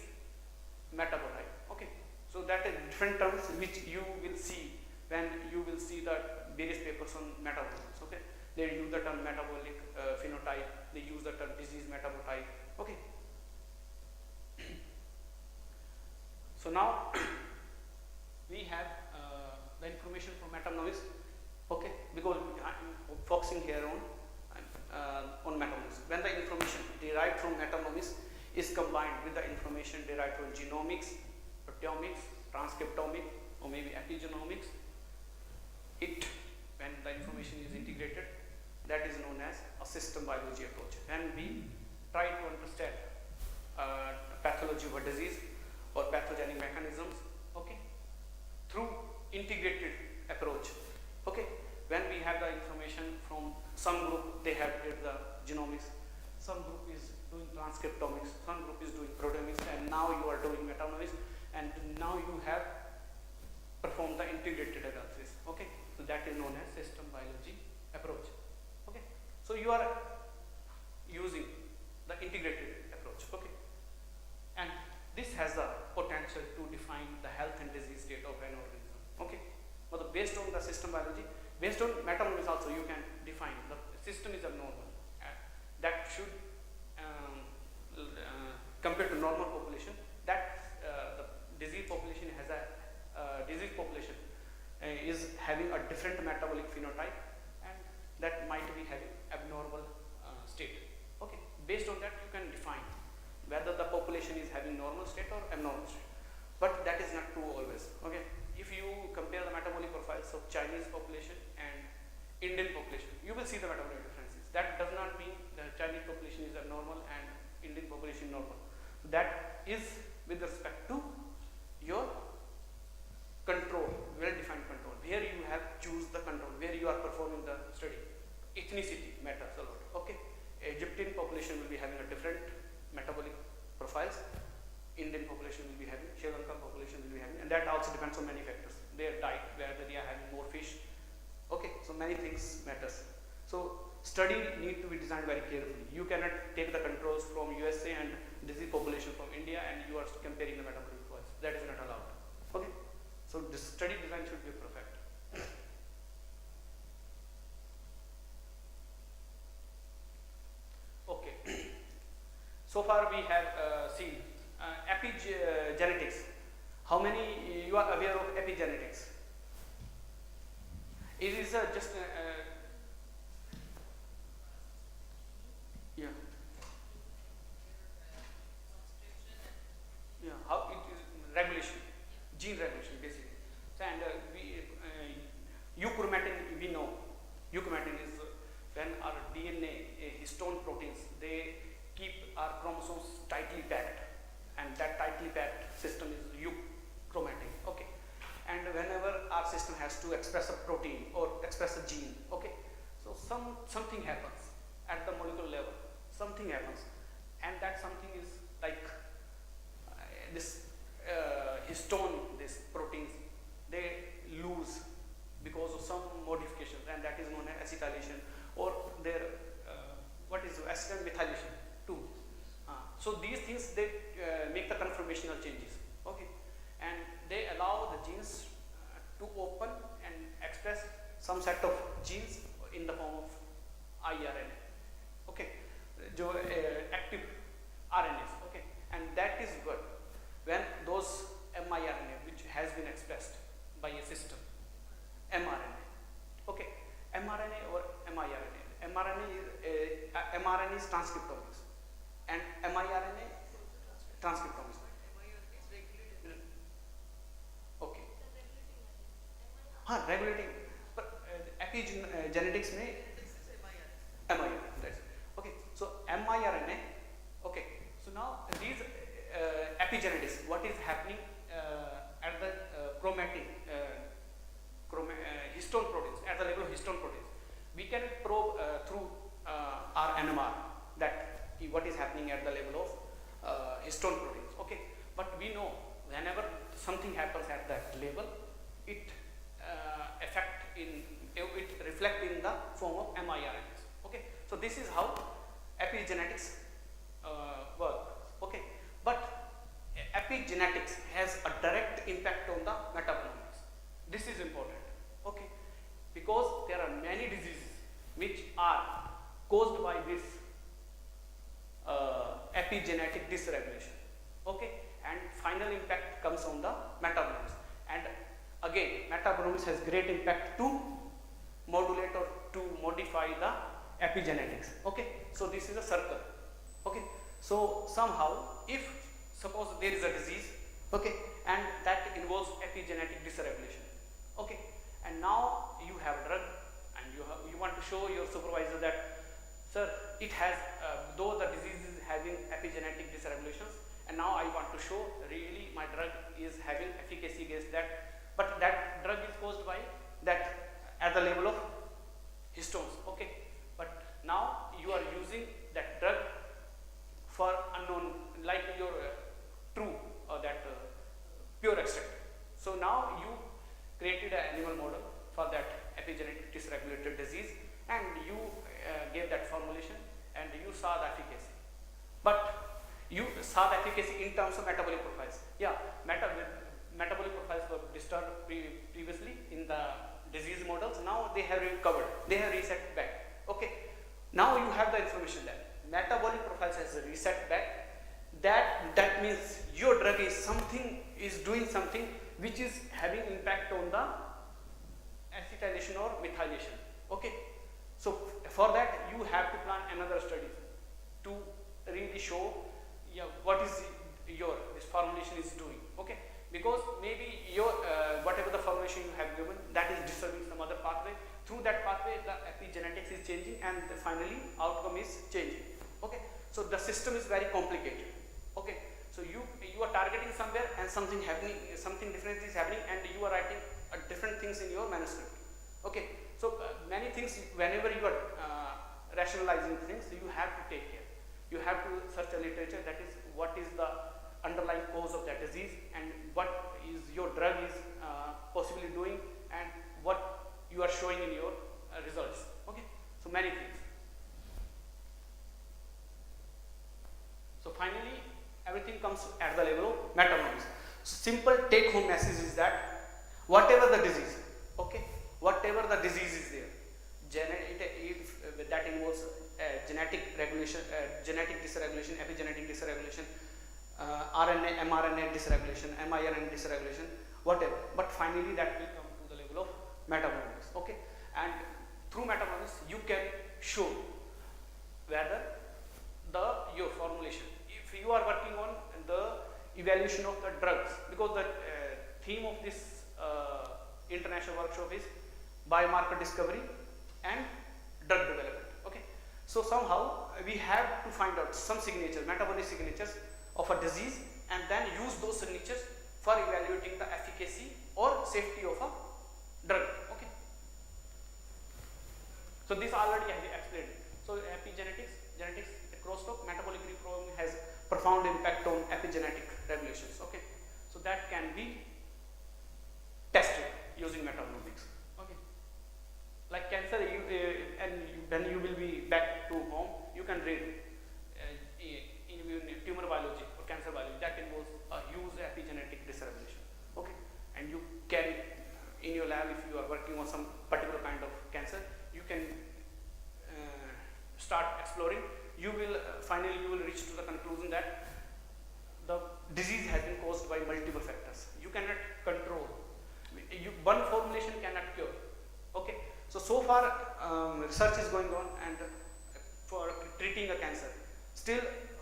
metabolite. Okay, so that is different terms which you will see when you will see the various papers on metabolism. Okay, they use the term metabolic phenotype, they use the term disease metabotype. Okay, so now we have the information from metabolism. Okay, because I'm focusing here on metabolism. When the information derived from metabolism is combined with the information derived from genomics, proteomics, transcriptomics, or maybe epigenomics, when the information is integrated, that is known as a system biology approach. And we try to understand pathology of a disease or pathogenic mechanisms, okay, through integrated approach. Okay, when we have the information from some group, they have did the genomics, some group is doing transcriptomics, some group is doing proteomics, and now you are doing metabolomics, and now you have performed the integrated analysis. Okay, so that is known as system biology approach. Okay, so you are using the integrated approach. Okay, and this has the potential to define the health and disease state of an organism. Okay, but based on the system biology, based on metabolism also, you can define the system is abnormal. That should compared to normal population, that the disease population has a is having a different metabolic phenotype, and that might be having abnormal state. Okay, based on that you can define whether the population is having normal state or abnormal state, but that is not true always. Okay, if you compare the metabolic profiles of Chinese population and Indian population, you will see the metabolic differences. That does not mean the Chinese population is abnormal and Indian population normal. That is with respect to your control, well-defined control, where you have choose the control, where you are performing the study. Ethnicity matters a lot. Okay, Egyptian population will be having a different metabolic profiles, Indian population will be having, Sri Lankan population will be having, and that also depends on many factors. Their diet, whether they are having more fish. Okay, so many things matters. So study need to be designed very carefully. You cannot take the controls from USA and disease population from India and you are comparing the metabolic profiles. That is not allowed. Okay, so the study design should be perfect. Okay, so far we have seen epigenetics. How many you are aware of epigenetics? It is just yeah. Yeah, how it is regulation, gene regulation basically. And euchromatin, we know euchromatin is when our DNA histone proteins, they keep our chromosomes tightly packed, and that tightly packed system is euchromatin. Okay, and whenever our system has to express a protein or express a gene, okay, so something happens at the molecular level, something happens, and that something is like this histone, these proteins, they lose because of some modifications, and that is known as acetylation, or their what is acetyl methylation too. So these things, they make the conformational changes. Okay, and they allow the genes to open and express some set of genes in the form of iRNA. Okay, active RNAs. Okay, and that is good when those miRNA, which has been expressed by a system, mRNA. Okay, mRNA or miRNA. mRNA is transcriptomics, and miRNA transcriptomics. Okay. Regulating, but epigenetics may miRNA. That's okay. So miRNA. Okay. So now these epigenetics, what is happening at the chromatin, histone proteins, at the level of histone proteins, we can probe through our NMR that what is happening at the level of histone proteins. Okay, but we know whenever something happens at that level, it affect in it reflect in the form of miRNAs. Okay, so this is how epigenetics work. Okay, but epigenetics has a direct impact on the metabolomics. This is important. Okay, because there are many diseases which are caused by this epigenetic dysregulation. Okay, and final impact comes on the metabolomics. And again, metabolomics has great impact to modulate or to modify the epigenetics. Okay, so this is a circle. Okay, so somehow if suppose there is a disease, okay, and that involves epigenetic dysregulation, okay, and now you have a drug and you want to show your supervisor that, sir, it has though the disease is having epigenetic dysregulations, and now I want to show really my drug is having efficacy against that, but that drug is caused by that at the level of histones. Okay, but now you are using that drug for unknown, like your true or that pure extract. So now you created an animal model for that epigenetic dysregulated disease, and you gave that formulation and you saw the efficacy. But you saw the efficacy in terms of metabolic profiles. Yeah, metabolic profiles were disturbed previously in the disease models. Now they have recovered, they have reset back. Okay, now you have the information that metabolic profiles has reset back. That means your drug is doing something which is having impact on the acetylation or methylation. Okay, so for that you have to plan another study to really show, yeah, what is this formulation is doing. Okay, because maybe your whatever the formulation you have given, that is disturbing some other pathway. Through that pathway the epigenetics is changing and finally outcome is changing. Okay, so the system is very complicated. Okay, so you are targeting somewhere and something different is happening, and you are writing different things in your manuscript. Okay, so many things, whenever you are rationalizing things, you have to take care. You have to search a literature, that is what is the underlying cause of that disease and what is your drug is possibly doing and what you are showing in your results. Okay, so many things. So finally everything comes at the level of metabolomics. So simple take home message is that whatever the disease, okay, whatever the disease is there, if that involves genetic regulation, genetic dysregulation, epigenetic dysregulation, RNA, mRNA dysregulation, miRNA dysregulation, whatever, but finally that will come to the level of metabolomics. Okay, and through metabolomics you can show whether your formulation, if you are working on the evaluation of the drugs, because the theme of this international workshop is biomarker discovery and drug development. Okay, so somehow we have to find out some signatures, metabolic signatures of a disease, and then use those signatures for evaluating the efficacy or safety of a drug. Okay, so this already I have explained. So epigenetics, genetics, crosstalk, metabolic reprogramming has profound impact on epigenetic regulations. Okay, so that can be tested using metabolomics. Okay, like cancer, when you will be back to home, you can read in tumor biology or cancer biology, that involves a huge epigenetic dysregulation. Okay, and you can in your lab, if you are working on some particular kind of cancer, you can start exploring. You will finally reach to the conclusion that the disease has been caused by multiple factors. You cannot control. One formulation cannot cure. Okay, so far research is going on and for treating a cancer. Still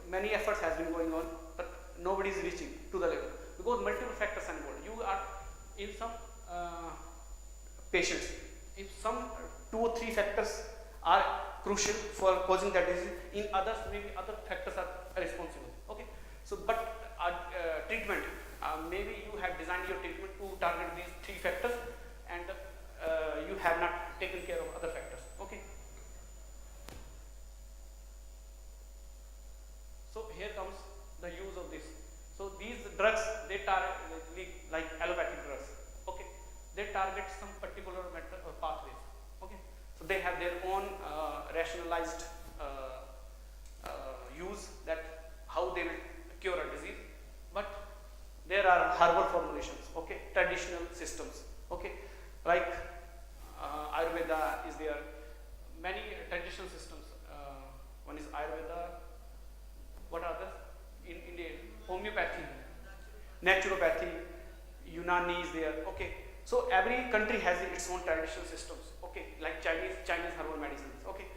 many efforts has been going on, but nobody is reaching to the level because multiple factors are involved. You are in some patients, if some 2 or 3 factors are crucial for causing that disease, in others maybe other factors are responsible. Okay, so but treatment, maybe you have designed your treatment to target these 3 factors and you have not taken care of other factors. Okay, so here comes the use of this. So these drugs, they target like allopathic drugs. Okay, they target some particular pathways. they have their own rationalized use that how they will cure a disease, but there are herbal formulations, okay, traditional systems, okay, like Ayurveda is there, many traditional systems. One is Ayurveda. What are the in India? Homeopathy, naturopathy, Unani is there. Okay, so every country has its own traditional systems. Okay, like Chinese herbal medicines. Okay,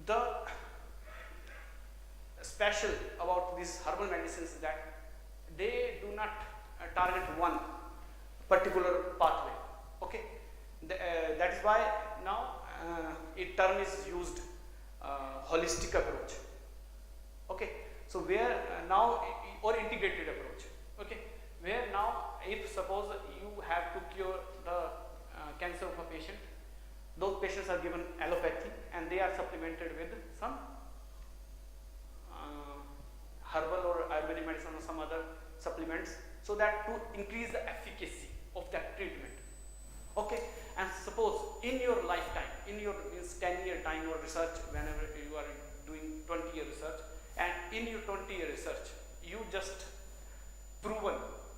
the special about these herbal medicines is that they do not target one particular pathway. Okay, that is why now a term is used, holistic approach. Okay, so where now or integrated approach. Okay, where now if suppose you have to cure the cancer of a patient, those patients are given allopathy and they are supplemented with some herbal or Ayurvedic medicine or some other supplements, so that to increase the efficacy of that treatment. Okay, and suppose in your lifetime, in your 10-year time or research, whenever you are doing 20-year research, and in your 20-year research, you just proven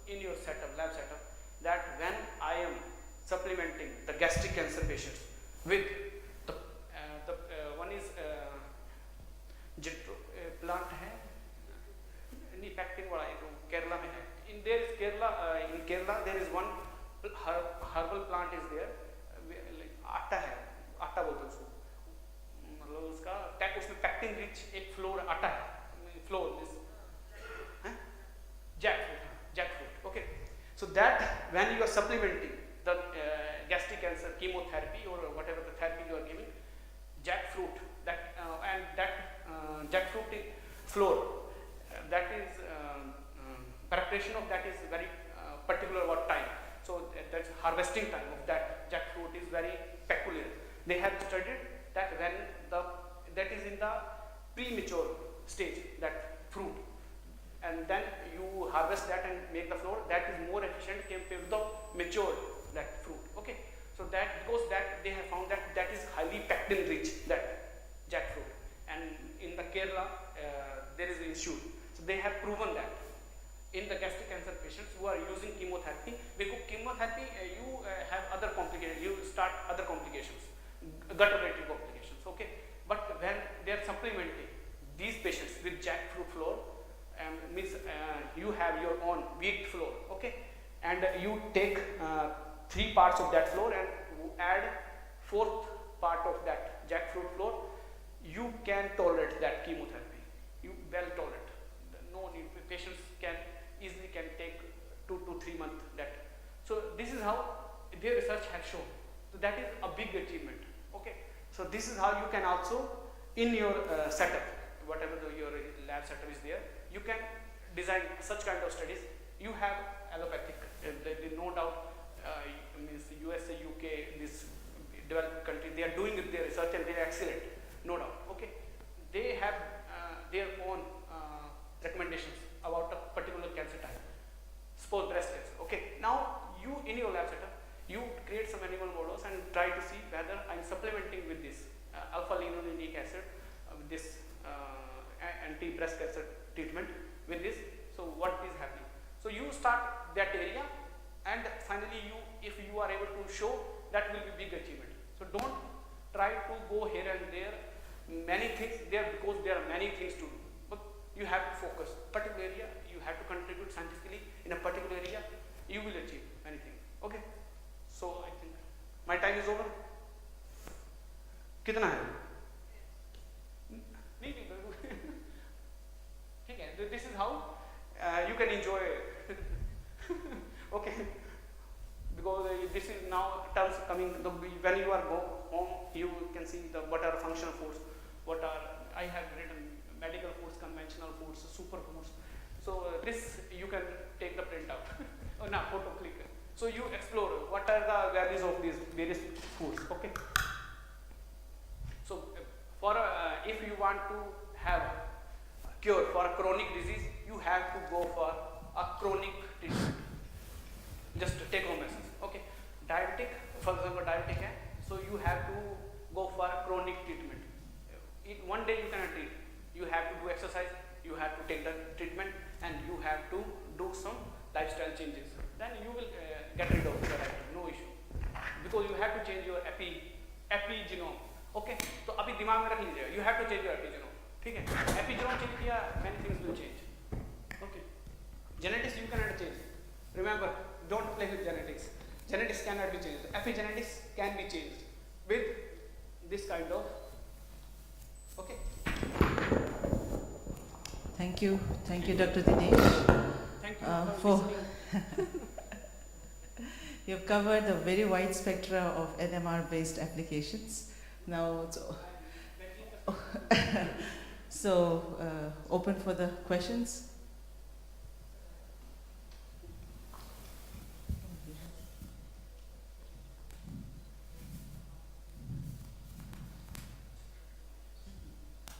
in your setup, lab setup, that when I am supplementing the gastric cancer patients with the one is plant hai, pectin wala Kerala mein hai. In Kerala there is one herbal plant is there, आटा है, आटा बोलते हैं उसको, मतलब उसका उसमें pectin rich एक फ्लोर आटा है, floor this jackfruit. Okay, so that when you are supplementing the gastric cancer chemotherapy or whatever the therapy you are giving, jackfruit that and that jackfruit flour, that is preparation of that is very particular about time. So that's harvesting time of that jackfruit is very peculiar. They have studied that when that is in the premature stage, that fruit, and then you harvest that and make the flour, that is more efficient compared to the matured that fruit. Okay, so that because that they have found that that is highly pectin rich, that jackfruit, and in the Kerala there is an institute, so they have proven that in the gastric cancer patients who are using chemotherapy, because chemotherapy you have other complications, you start other complications, gut related complications. Okay, but when they are supplementing these patients with jackfruit flour, means you have your own wheat flour. Okay, and you take 3 parts of that flour and add 4th part of that jackfruit flour, you can tolerate that chemotherapy. You well tolerate. No need. Patients can easily take 2 to 3 months that. So this is how their research has shown. So that is a big achievement. Okay, so this is how you can also in your setup, whatever your lab setup is there, you can design such kind of studies. You have allopathic, no doubt, means USA, UK, this developed country, they are doing their research and they are excellent, no doubt. Okay, they have their own recommendations about a particular cancer type, suppose breast cancer. Okay, now you in your lab setup, you create some animal models and try to see whether I'm supplementing with this alpha-linolenic acid, with this anti-breast cancer treatment with this. So what is happening? So you start that area, and finally you, if you are able to show, that will be big achievement. So don't try to go here and there, many things there, because there are many things to do. But you have to focus particular area. You have to contribute scientifically in a particular area. You will achieve many things. Okay. So I think my time is over. कितना है? नहीं ठीक है. This is how you can enjoy. Okay. Because this is now terms coming. When you are go home, you can see what are functional foods, what are, I have written medical foods, conventional foods, superfoods. So this you can take the print out or now photo click. So you explore what are the values of these various foods. Okay. So for if you want to have cure for a chronic disease, you have to go for a chronic treatment. Just take home message. Okay. Diabetic, for example, diabetic hai, so you have to go for chronic treatment. In one day you cannot treat. You have to do exercise, you have to take the treatment, and you have to do some lifestyle changes. Then you will get rid of your diabetes, no issue. Because you have to change your epigenome. Okay, तो अभी दिमाग में रख लीजिएगा. You have to change your epigenome. ठीक है? Epigenome change किया, many things will change. Okay. Genetics you cannot change. Remember, don't play with genetics. Genetics cannot be changed. Epigenetics can be changed with this kind of. Okay. Thank you, Dr. Dinesh. Thank you for listening. You've covered a very wide spectra of NMR-based applications. Now, open for the questions.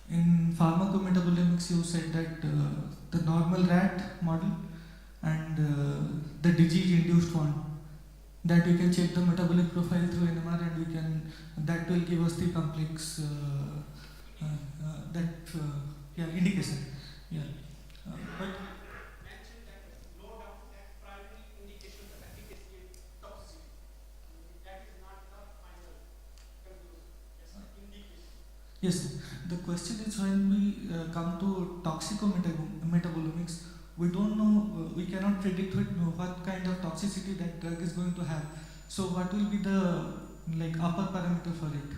In pharmacometabolomics, you said that the normal rat model and the disease-induced one, that we can check the metabolic profile through NMR, and that will give us the complex indication. Yeah. But Mentioned that no doubt that primary indication of efficacy and toxicity. That is not the final conclusion. Just an indication. yes, the question is, when we come to toxicometabolomics, we don't know, we cannot predict what kind of toxicity that drug is going to have. So what will be the upper parameter for it?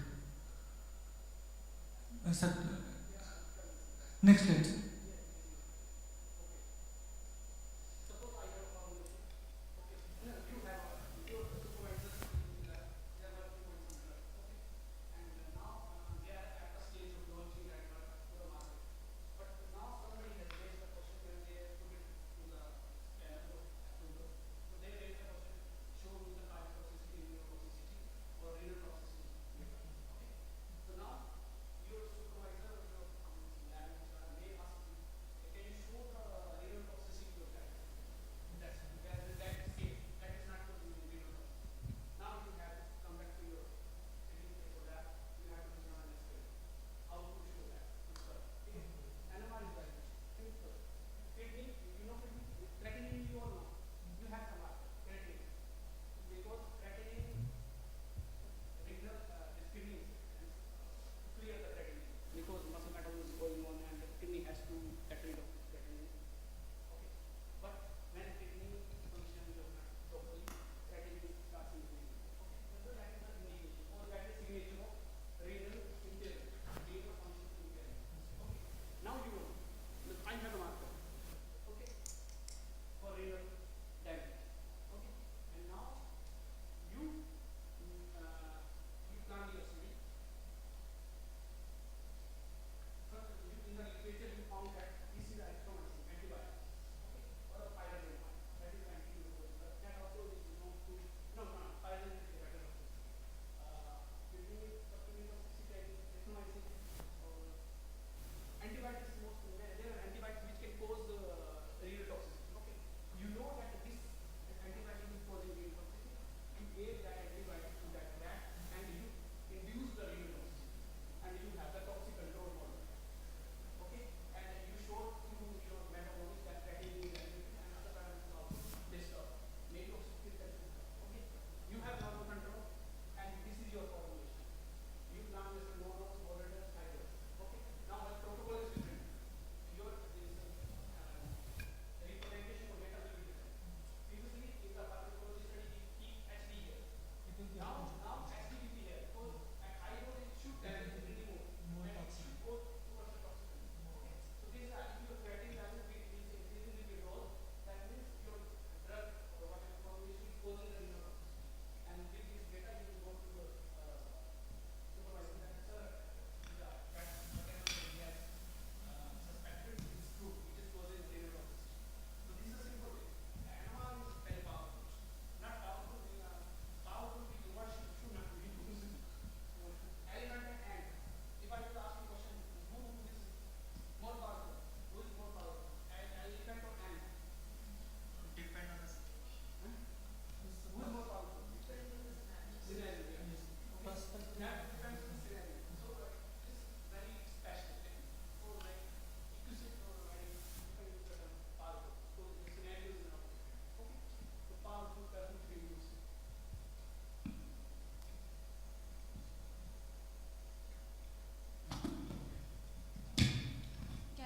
Next slide. Suppose I have a formulation. Okay. No, you have your supervisor they are working on some drug. Okay. And now they are at the stage of launching that drug to the market. But now somebody has raised the question when they put it to the panel of approval. So they raise the question, show me the cardiac toxicity, neurotoxicity, or renal toxicity. Okay. So now your supervisor or your lab may ask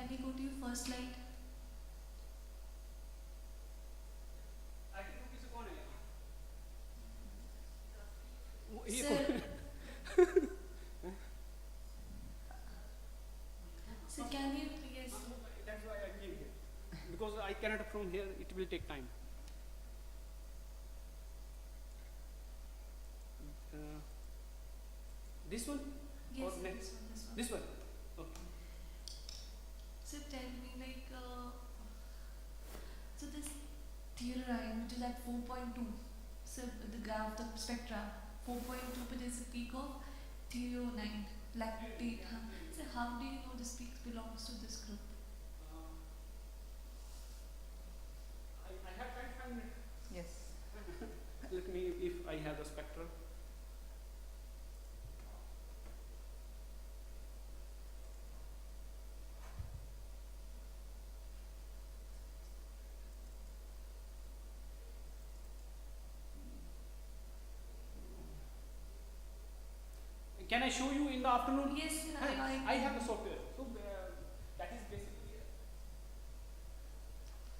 can we go to your first slide? Article किसे कौन है ये Sir, sir, can you, yes. that's why I came here because I cannot from here, it will take time. This one Yes, or sir, next? this one. This one. Okay. So tell me, like, so this theorem, which is at 4.2, so the graph, the spectra, 4.2, but there's a peak of 309, lactate. So how do you know this peak belongs to this group? I have time 5 minutes. Yes. Let me, if I have the spectrum. Can I show you in the afternoon? Yes, sir, I have the software. So that is basically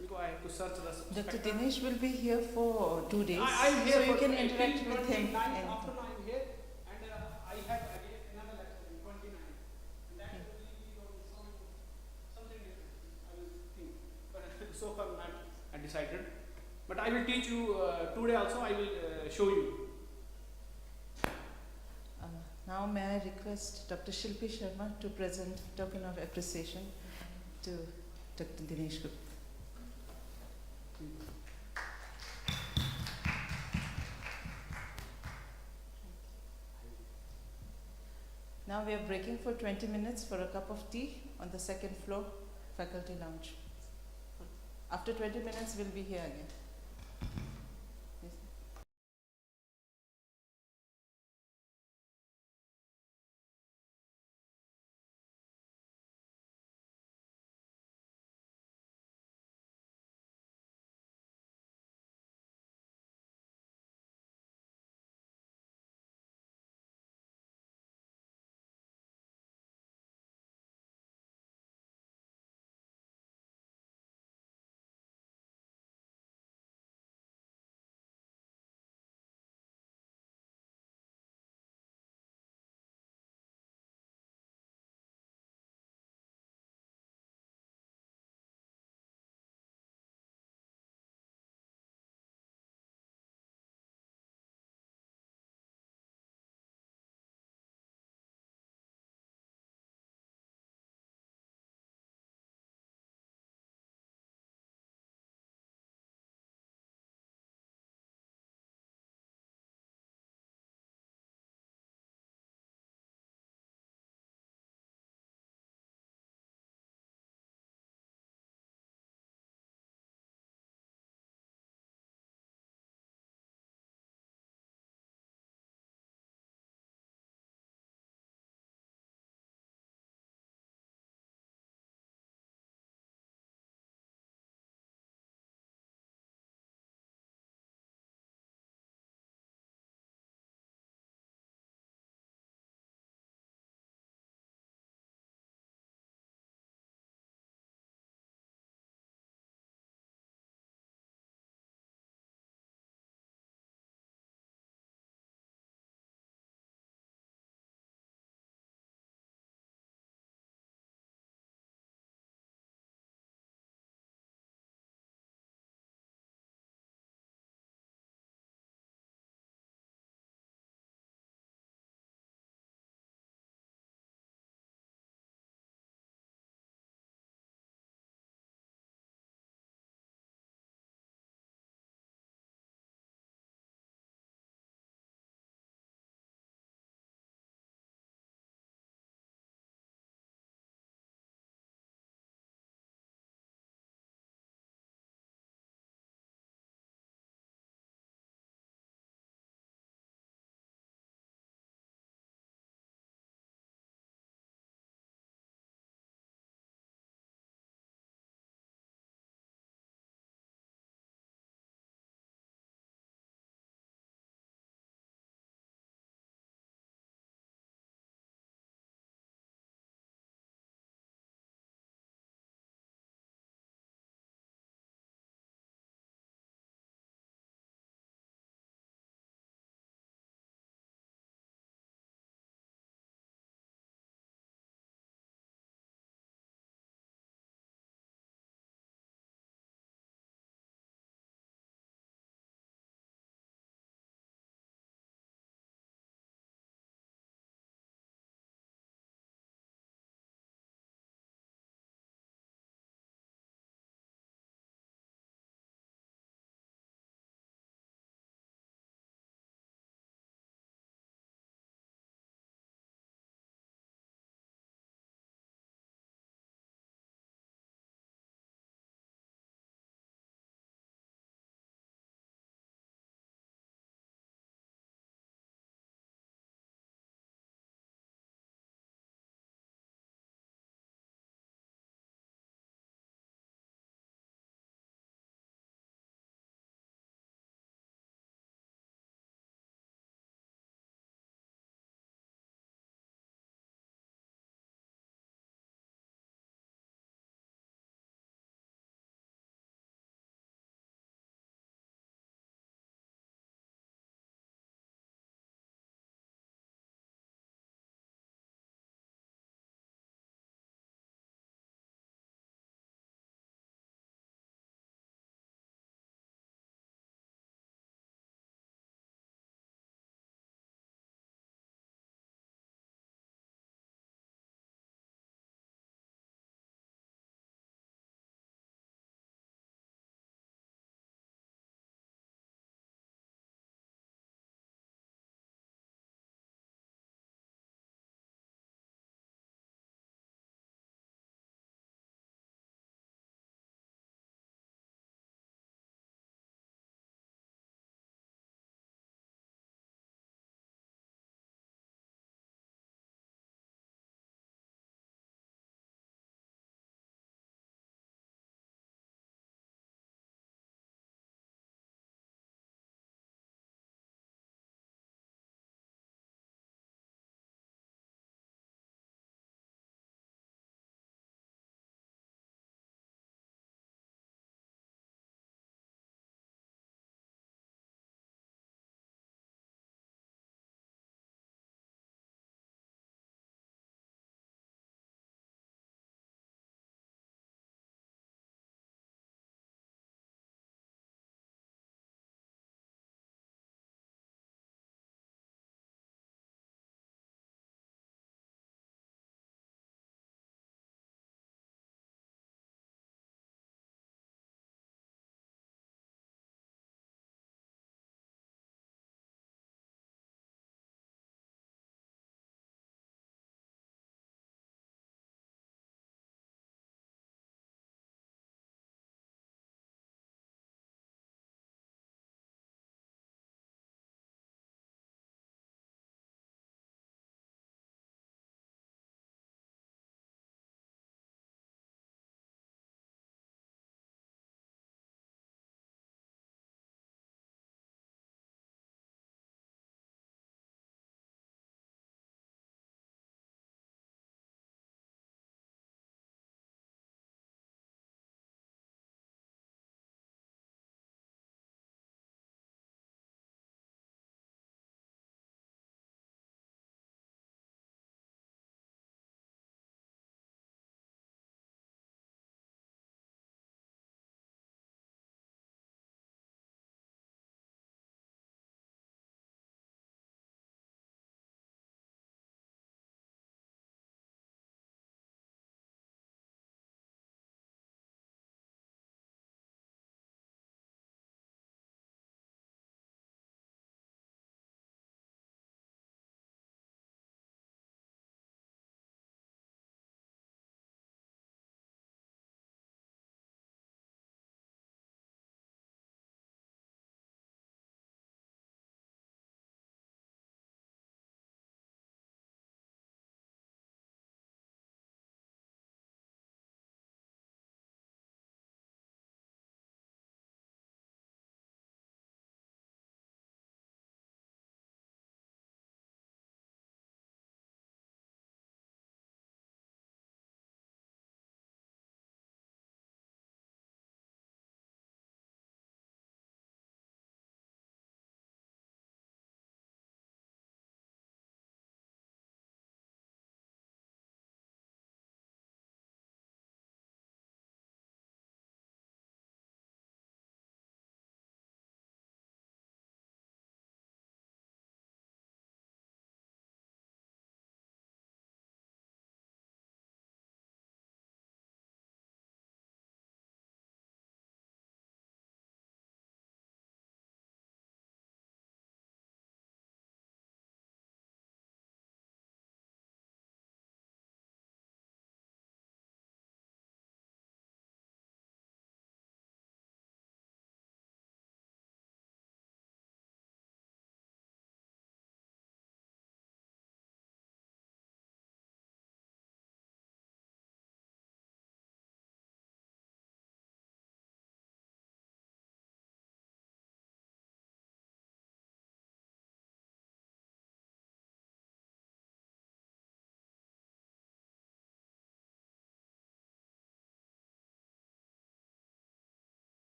because I have to search the Dr. spectrum. Dinesh will be here for 2 days, I'm here so you for can 18, interact with him. 29 And afternoon I'm here, and I have again another lecture in 29, and that will be on something different. I will think, but so far not decided. But I will teach you today also. I will show you. now may I request Dr. Shilpi Sharma to present token of appreciation to Dr. Dinesh Kumar. Now we are breaking for 20 minutes for a cup of tea on the second floor, faculty lounge. After 20 minutes, we'll be here again.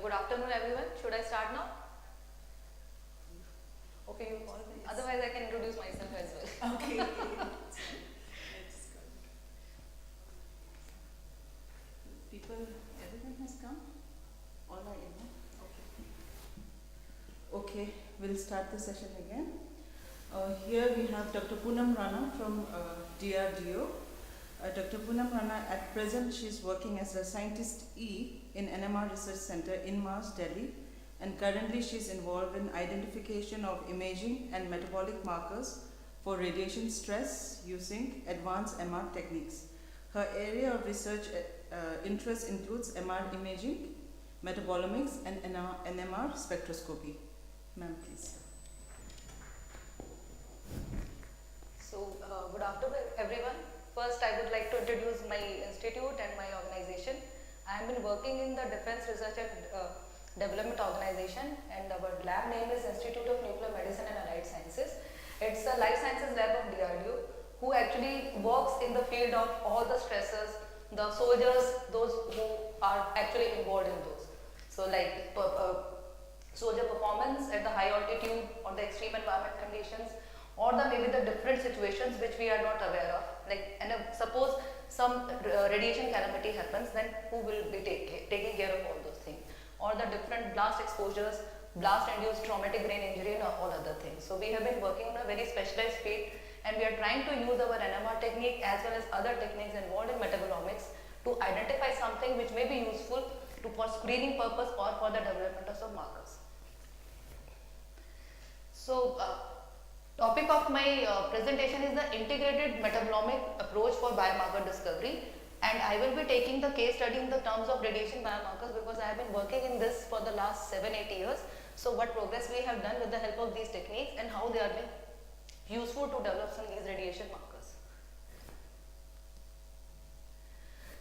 good afternoon everyone. Should I start now? Okay, you call me. Otherwise I can introduce myself as well. Okay. People, everyone has come? All are in, no? Okay. Okay, we'll start the session again. Here we have Dr. Poonam Rana from DRDO. Dr. Poonam Rana, at present she is working as a scientist E in NMR Research Center in Mars, Delhi, and currently she is involved in identification of imaging and metabolic markers for radiation stress using advanced MR techniques. Her area of research interest includes MR imaging, metabolomics, and NMR spectroscopy. Ma'am, please. So, good afternoon everyone. First, I would like to introduce my institute and my organization. I have been working in the Defense Research and Development Organization, and our lab name is Institute of Nuclear Medicine and Allied Sciences. It's a life sciences lab of DRDO who actually works in the field of all the stressors, the soldiers, those who are actually involved in those. So like soldier performance at the high altitude or the extreme environment conditions, or maybe the different situations which we are not aware of. Like, and suppose some radiation calamity happens, then who will be taking care of all those things? Or the different blast exposures, blast-induced traumatic brain injury and all other things. So we have been working on a very specialized field, and we are trying to use our NMR technique as well as other techniques involved in metabolomics to identify something which may be useful for screening purpose or for the development of some markers. So, topic of my presentation is the integrated metabolomic approach for biomarker discovery, and I will be taking the case study in the terms of radiation biomarkers because I have been working in this for the last 7-8 years. So what progress we have done with the help of these techniques and how they are being useful to develop some of these radiation markers.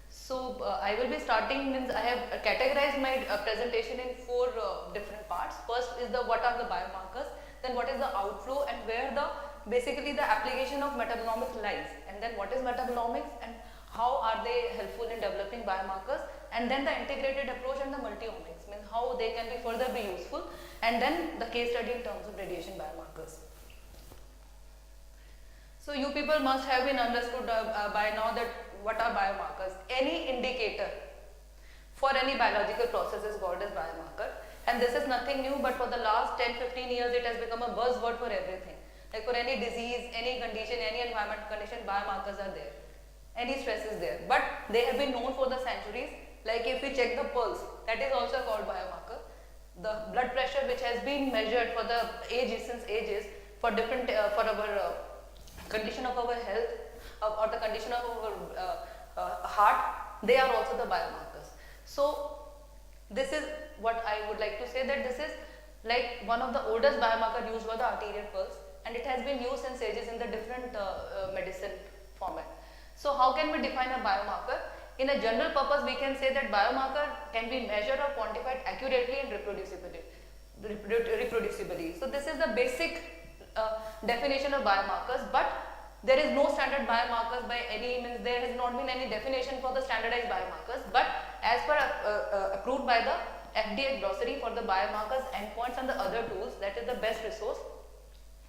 So I will be starting, means I have categorized my presentation in 4 different parts. First is the what are the biomarkers, then what is the outflow and where the basically the application of metabolomics lies, and then what is metabolomics and how are they helpful in developing biomarkers, and then the integrated approach and the multi-omics, means how they can be further be useful, and then the case study in terms of radiation biomarkers. So you people must have been understood by now that what are biomarkers. Any indicator for any biological process is called as biomarker, and this is nothing new, but for the last 10-15 years it has become a buzzword for everything. Like for any disease, any condition, any environmental condition, biomarkers are there. Any stress is there, but they have been known for the centuries. Like if we check the pulse, that is also called biomarker. The blood pressure which has been measured for the ages, since ages, for different for our condition of our health or the condition of our heart, they are also the biomarkers. So this is what I would like to say, that this is like one of the oldest biomarker used for the arterial pulse, and it has been used since ages in the different medicine format. So how can we define a biomarker? In a general purpose, we can say that biomarker can be measured or quantified accurately and reproducibly. So this is the basic definition of biomarkers, but there is no standard biomarkers by any means. There has not been any definition for the standardized biomarkers, but as per approved by the FDA glossary for the biomarkers, endpoints and the other tools, that is the best resource,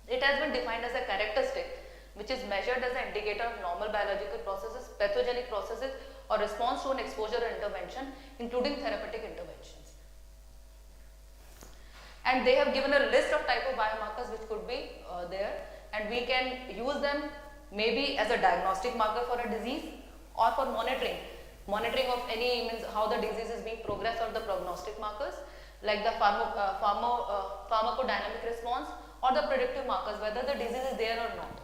it has been defined as a characteristic which is measured as an indicator of normal biological processes, pathogenic processes, or response to an exposure or intervention, including therapeutic interventions. And they have given a list of type of biomarkers which could be there, and we can use them maybe as a diagnostic marker for a disease or for monitoring of any, means how the disease is being progressed, or the prognostic markers like the pharmacodynamic response, or the predictive markers whether the disease is there or not,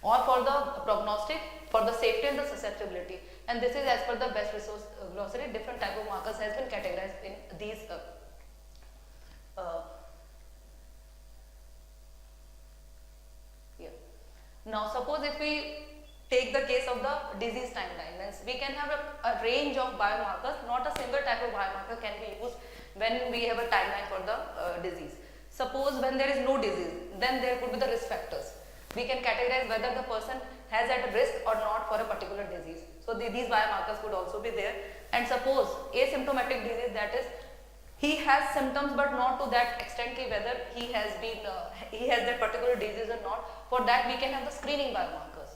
or for the prognostic, for the safety and the susceptibility. And this is as per the best resource glossary. Different type of markers has been categorized in these here. Now suppose if we take the case of the disease timeline, means we can have a range of biomarkers, not a single type of biomarker can be used when we have a timeline for the disease. Suppose when there is no disease, then there could be the risk factors. We can categorize whether the person has at risk or not for a particular disease. So these biomarkers could also be there. And suppose asymptomatic disease, that is he has symptoms but not to that extent ki whether he has that particular disease or not. For that we can have the screening biomarkers.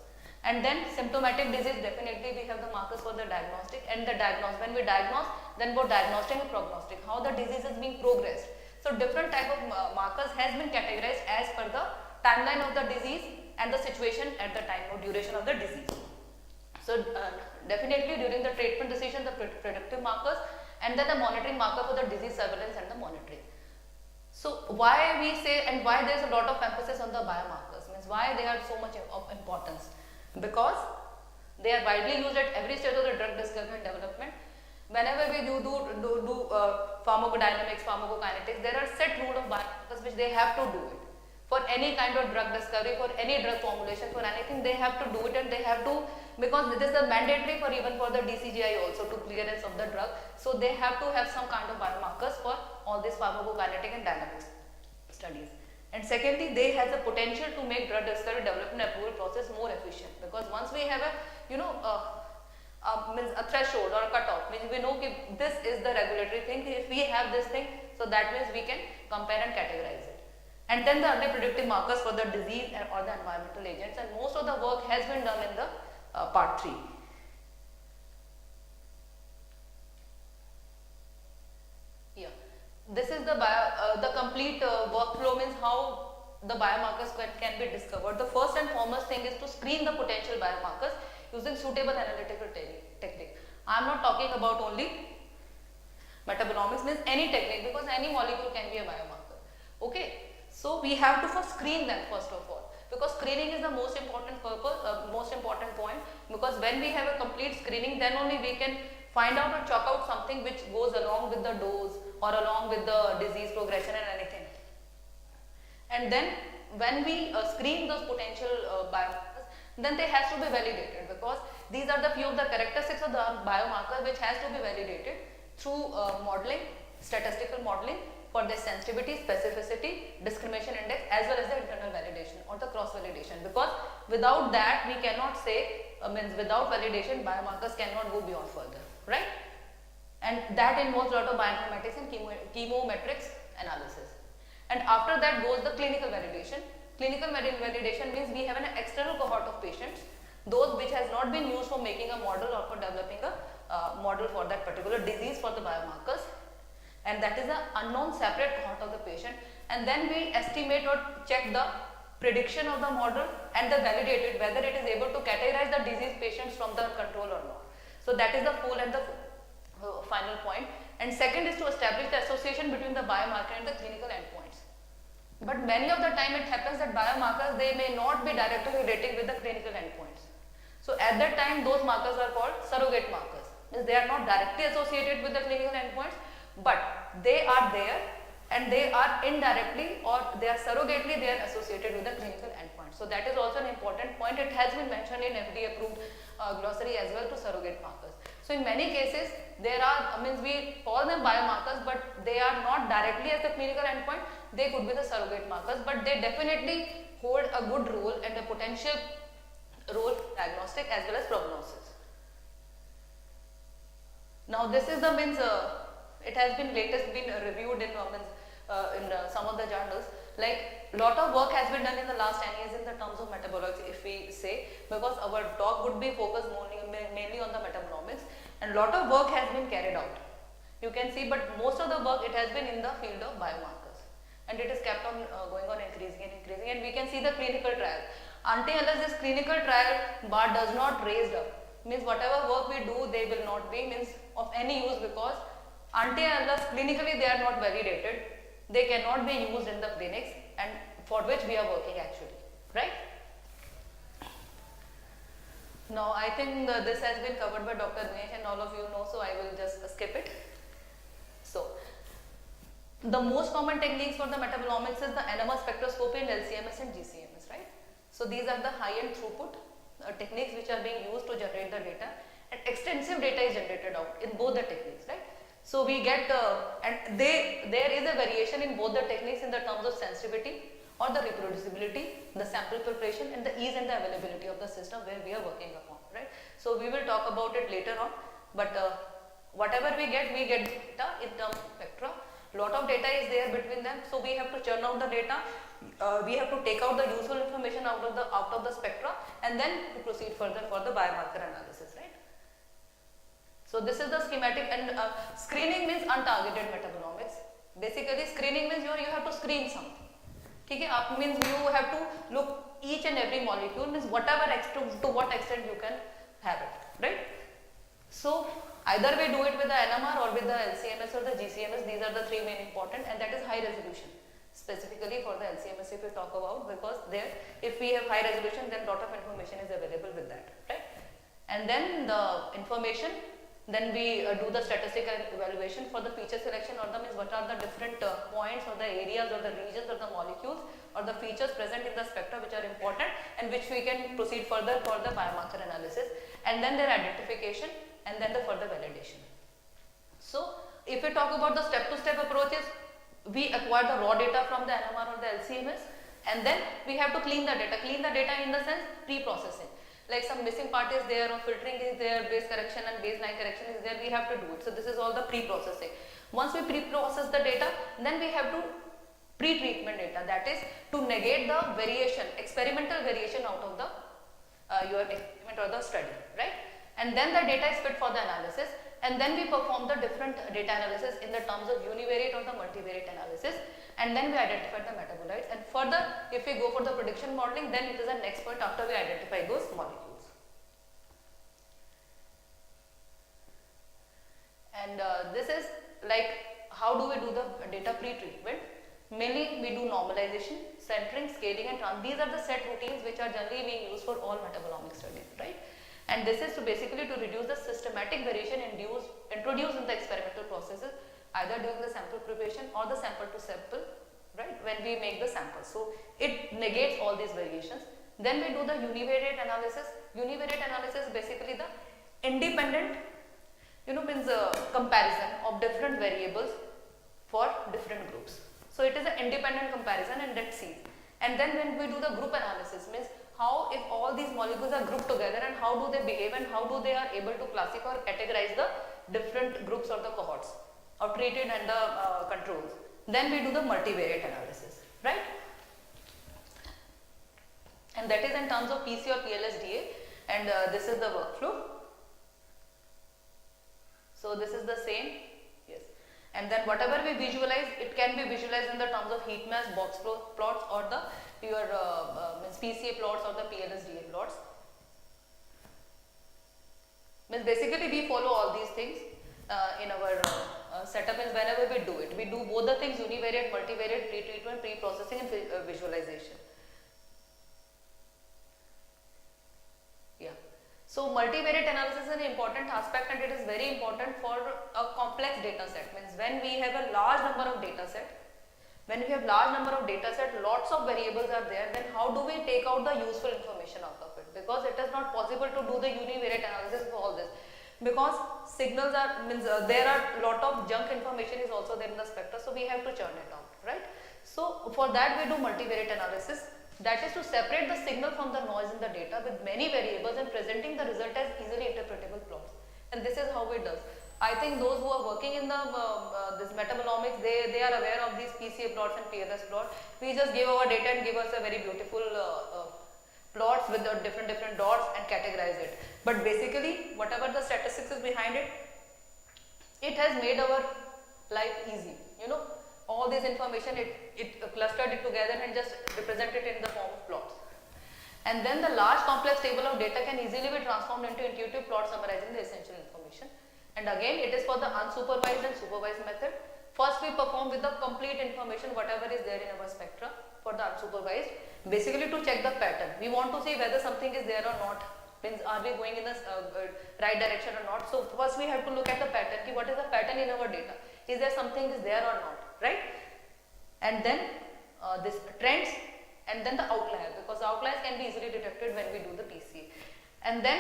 And then symptomatic disease, definitely we have the markers for the diagnostic, and the when we diagnose, then for diagnostic and prognostic, how the disease is being progressed. So different type of markers has been categorized as per the timeline of the disease and the situation at the time or duration of the disease. So definitely during the treatment decision, the predictive markers, and then the monitoring marker for the disease surveillance and the monitoring. So why we say, and why there is a lot of emphasis on the biomarkers, means why they are so much of importance? Because they are widely used at every stage of the drug discovery and development. Whenever we do pharmacodynamics, pharmacokinetics, there are set rule of biomarkers which they have to do it. For any kind of drug discovery, for any drug formulation, for anything, they have to do it, and they have to, because it is the mandatory for even for the DCGI also to clearance of the drug. So they have to have some kind of biomarkers for all these pharmacokinetic and dynamics studies. And secondly, they has a potential to make drug discovery, development, approval process more efficient, because once we have a means a threshold or a cutoff, means we know that this is the regulatory thing. If we have this thing, so that means we can compare and categorize it. And then the other predictive markers for the disease or the environmental agents, and most of the work has been done in the part 3. Yeah, this is the complete workflow, means how the biomarkers can be discovered. The first and foremost thing is to screen the potential biomarkers using suitable analytical technique. I am not talking about only metabolomics, means any technique, because any molecule can be a biomarker. Okay, so we have to first screen them first of all, because screening is the most important point, because when we have a complete screening, then only we can find out or chalk out something which goes along with the dose or along with the disease progression and anything. And then when we screen those potential biomarkers, then they has to be validated, because these are the few of the characteristics of the biomarker which has to be validated through modeling, statistical modeling for their sensitivity, specificity, discrimination index, as well as the internal validation or the cross validation, because without that we cannot say, without validation biomarkers cannot go beyond further, right? And that involves a lot of bioinformatics and chemometrics analysis. And after that goes the clinical validation. Clinical validation means we have an external cohort of patients, those which has not been used for making a model or for developing a model for that particular disease for the biomarkers, and that is an unknown separate cohort of the patient, and then we estimate or check the prediction of the model and the validate it, whether it is able to categorize the disease patients from the control or not. So that is the full and the final point. And second is to establish the association between the biomarker and the clinical endpoints. But many of the time it happens that biomarkers, they may not be directly relating with the clinical endpoints. So at that time those markers are called surrogate markers, means they are not directly associated with the clinical endpoints, but they are there and they are indirectly or they are surrogately they are associated with the clinical endpoint. So that is also an important point. It has been mentioned in FDA approved glossary as well to surrogate markers. So in many cases there are, we call them biomarkers, but they are not directly as the clinical endpoint. They could be the surrogate markers, but they definitely hold a good role and a potential role diagnostic as well as prognosis. Now this is the it has been latest been reviewed in some of the journals. Like lot of work has been done in the last 10 years in the terms of metabolomics, if we say, because our talk would be focused mainly on the metabolomics, and lot of work has been carried out. You can see, but most of the work it has been in the field of biomarkers, and it is kept on going on increasing, and we can see the clinical trial. Until unless this clinical trial bar does not raised up, means whatever work we do, they will not be of any use, because until unless clinically they are not validated, they cannot be used in the clinics, and for which we are working actually, right? Now I think this has been covered by Dr. Dinesh and all of you know, so I will just skip it. So the most common techniques for the metabolomics is the NMR spectroscopy and LCMS and GCMS, right? So these are the high-end throughput techniques which are being used to generate the data, and extensive data is generated out in both the techniques, right? So we get, and there is a variation in both the techniques in the terms of sensitivity or the reproducibility, the sample preparation, and the ease and the availability of the system where we are working upon, right? So we will talk about it later on, but whatever we get data in terms of spectra, lot of data is there between them, so we have to churn out the data, we have to take out the useful information out of the spectra, and then to proceed further for the biomarker analysis, right? So this is the schematic, and screening means untargeted metabolomics. Basically screening means you have to screen something. Okay, means you have to look each and every molecule, means whatever to what extent you can have it, right? So either we do it with the NMR or with the LCMS or the GCMS. These are the three main important, and that is high resolution. Specifically for the LCMS, if we talk about, because there if we have high resolution, then lot of information is available with that, right? And then the information, then we do the statistical evaluation for the feature selection, or the means what are the different points or the areas or the regions or the molecules or the features present in the spectra which are important and which we can proceed further for the biomarker analysis, and then their identification, and then the further validation. So if we talk about the step-to-step approaches, we acquire the raw data from the NMR or the LCMS, and then we have to clean the data in the sense pre-processing. Like some missing part is there, or filtering is there, base correction and baseline correction is there, we have to do it. So this is all the pre-processing. Once we pre-process the data, then we have to pre-treatment data, that is to negate the variation, experimental variation out of the your experiment or the study, right? And then the data is fit for the analysis, and then we perform the different data analysis in the terms of univariate or the multivariate analysis, and then we identify the metabolites, and further if we go for the prediction modeling, then it is the next point after we identify those molecules. And this is like how do we do the data pre-treatment. Mainly we do normalization, centering, scaling and these are the set routines which are generally being used for all metabolomic studies, right? And this is to basically to reduce the systematic variation introduced in the experimental processes, either during the sample preparation or the sample to sample, right, when we make the sample. So it negates all these variations. Then we do the univariate analysis. Univariate analysis basically the independent, means a comparison of different variables for different groups. So it is an independent comparison, and let's see. And then when we do the group analysis, means how if all these molecules are grouped together and how do they behave and how do they are able to classify or categorize the different groups or the cohorts of treated and the controls. Then we do the multivariate analysis, right? And that is in terms of PC or PLSDA, and this is the workflow. So this is the same, yes. And then whatever we visualize, it can be visualized in the terms of heat mass, box plots, or the your means PCA plots or the PLSDA plots. Means basically we follow all these things in our setup, and whenever we do it, we do both the things: univariate, multivariate, pre-treatment, pre-processing and visualization. Yeah. So multivariate analysis is an important aspect, and it is very important for a complex data set. Means when we have a large number of data set, lots of variables are there, then how do we take out the useful information out of it? Because it is not possible to do the univariate analysis for all this, because signals are there are lot of junk information is also there in the spectra, so we have to churn it out, right? So for that we do multivariate analysis, that is to separate the signal from the noise in the data with many variables and presenting the result as easily interpretable plots. And this is how it does. I think those who are working in the this metabolomics, they are aware of these PCA plots and PLS plots. We just give our data and give us a very beautiful plots with the different dots and categorize it. But basically, whatever the statistics is behind it, it has made our life easy. All this information, it clustered it together and just represented it in the form of plots. And then the large complex table of data can easily be transformed into intuitive plots summarizing the essential information. And again, it is for the unsupervised and supervised method. First we perform with the complete information whatever is there in our spectra for the unsupervised, basically to check the pattern. We want to see whether something is there or not, means are we going in the right direction or not. So first we have to look at the pattern, what is the pattern in our data, is there something is there or not, right? And then this trends, and then the outlier, because outliers can be easily detected when we do the PCA. And then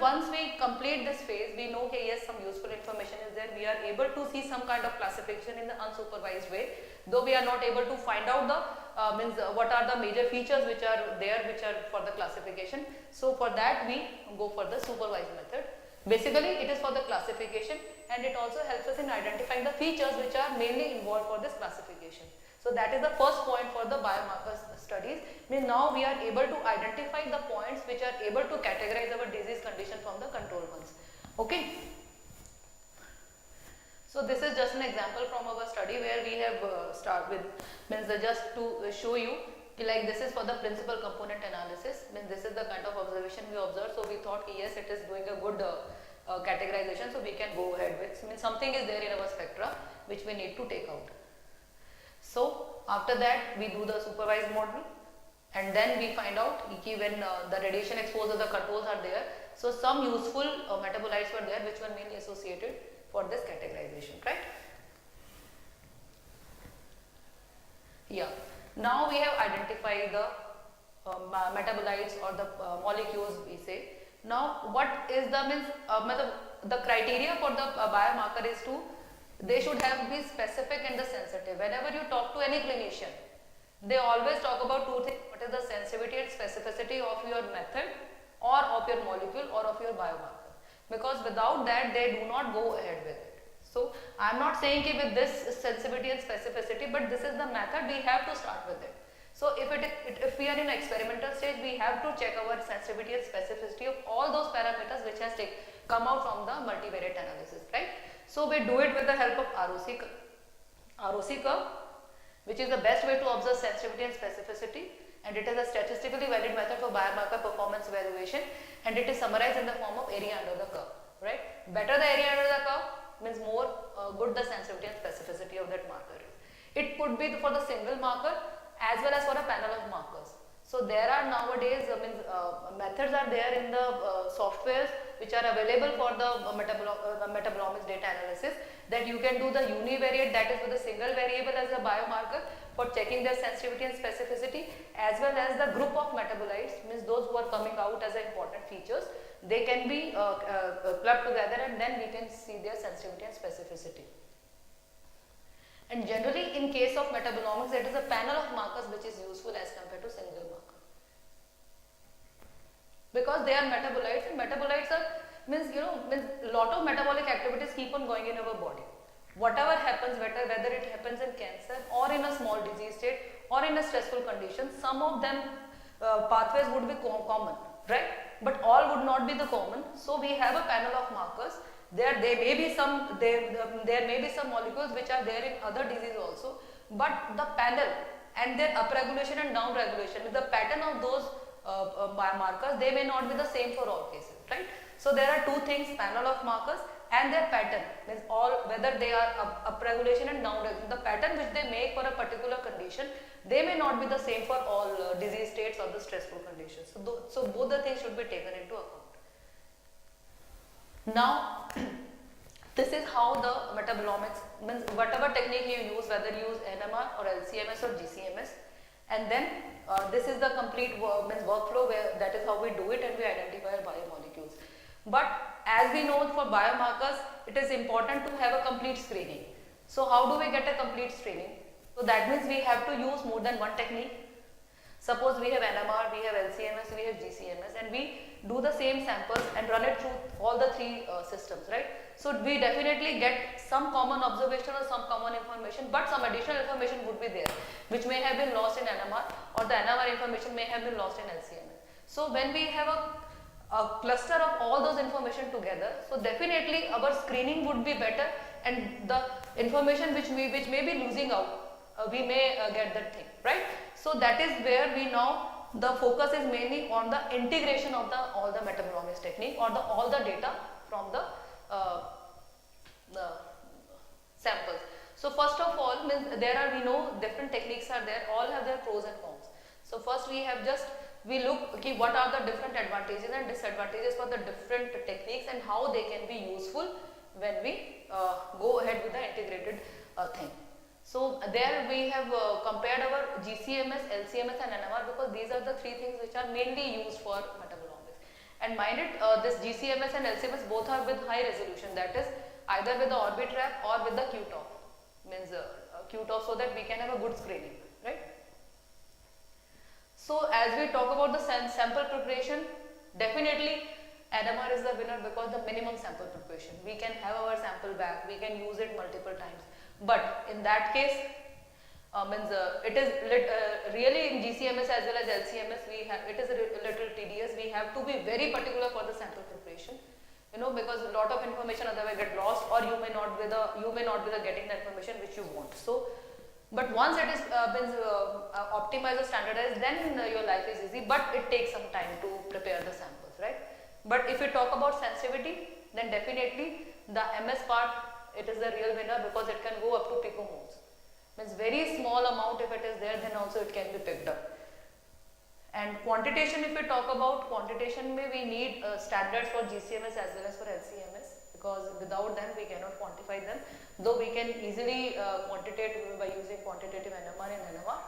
once we complete this phase, we know okay, yes, some useful information is there, we are able to see some kind of classification in the unsupervised way, though we are not able to find out the what are the major features which are there, which are for the classification. So for that we go for the supervised method. Basically, it is for the classification, and it also helps us in identifying the features which are mainly involved for this classification. So that is the first point for the biomarker studies. Means now we are able to identify the points which are able to categorize our disease condition from the control ones. Okay. So this is just an example from our study where we have start with, means just to show you, like this is for the principal component analysis. Means this is the kind of observation we observed. So we thought yes, it is doing a good categorization, so we can go ahead with. Means something is there in our spectra which we need to take out. So after that we do the supervised model, and then we find out when the radiation exposure, the controls are there. So some useful metabolites were there which were mainly associated for this categorization, right? Yeah. Now we have identified the metabolites or the molecules we say. Now what is the criteria for the biomarker is to, they should have be specific and the sensitive. Whenever you talk to any clinician, they always talk about two things: what is the sensitivity and specificity of your method or of your molecule or of your biomarker, because without that they do not go ahead with it. So I am not saying with this sensitivity and specificity, but this is the method, we have to start with it. So if we are in experimental stage, we have to check our sensitivity and specificity of all those parameters which has come out from the multivariate analysis, right? So we do it with the help of ROC curve, which is the best way to observe sensitivity and specificity, and it is a statistically valid method for biomarker performance evaluation, and it is summarized in the form of area under the curve, right? Better the area under the curve means more good the sensitivity and specificity of that marker is. It could be for the single marker as well as for a panel of markers. So there are nowadays methods are there in the softwares which are available for the metabolomics data analysis, that you can do the univariate, that is with a single variable as a biomarker for checking their sensitivity and specificity, as well as the group of metabolites, means those who are coming out as important features, they can be clubbed together, and then we can see their sensitivity and specificity. And generally in case of metabolomics, it is a panel of markers which is useful as compared to single marker, because they are metabolites, and metabolites are means lot of metabolic activities keep on going in our body. Whatever happens, whether it happens in cancer or in a small disease state or in a stressful condition, some of them pathways would be common, right? But all would not be the common. So we have a panel of markers. There may be some molecules which are there in other diseases also, but the panel and their upregulation and downregulation, the pattern of those biomarkers, they may not be the same for all cases, right? So there are two things: panel of markers and their pattern, means whether they are upregulation and downregulation. The pattern which they make for a particular condition, they may not be the same for all disease states or the stressful conditions. So both the things should be taken into account. Now, this is how the metabolomics, means whatever technique you use, whether you use NMR or LCMS or GCMS, and then this is the complete workflow where that is how we do it, and we identify our biomolecules. But as we know, for biomarkers, it is important to have a complete screening. So how do we get a complete screening? So that means we have to use more than one technique. Suppose we have NMR, we have LCMS, we have GCMS, and we do the same samples and run it through all the three systems, right? So we definitely get some common observation or some common information, but some additional information would be there, which may have been lost in NMR, or the NMR information may have been lost in LCMS. So when we have a cluster of all those information together, so definitely our screening would be better, and the information which may be losing out, we may get that thing, right? So that is where we now, the focus is mainly on the integration of all the metabolomics technique or all the data from the samples. So first of all, there are, we know different techniques are there, all have their pros and cons. So first we look, okay, what are the different advantages and disadvantages for the different techniques and how they can be useful when we go ahead with the integrated thing. So there we have compared our GCMS, LCMS and NMR, because these are the three things which are mainly used for metabolomics. And mind it, this GCMS and LCMS both are with high resolution, that is either with the orbit wrap or with the QTOF, means QTOF, so that we can have a good screening, right? So as we talk about the sample preparation, definitely NMR is the winner because the minimum sample preparation. We can have our sample back, we can use it multiple times. But in that case, it is really in GCMS as well as LCMS, it is a little tedious. We have to be very particular for the sample preparation. Because a lot of information otherwise get lost, or you may not be getting the information which you want. So, but once it is optimized or standardized, then your life is easy. But it takes some time to prepare the samples, right? But if we talk about sensitivity, then definitely the MS part, it is the real winner because it can go up to picomoles. Means very small amount if it is there, then also it can be picked up. And quantitation, if we talk about quantitation, we need standards for GCMS as well as for LCMS, because without them we cannot quantify them, though we can easily quantitate by using quantitative NMR and NMR.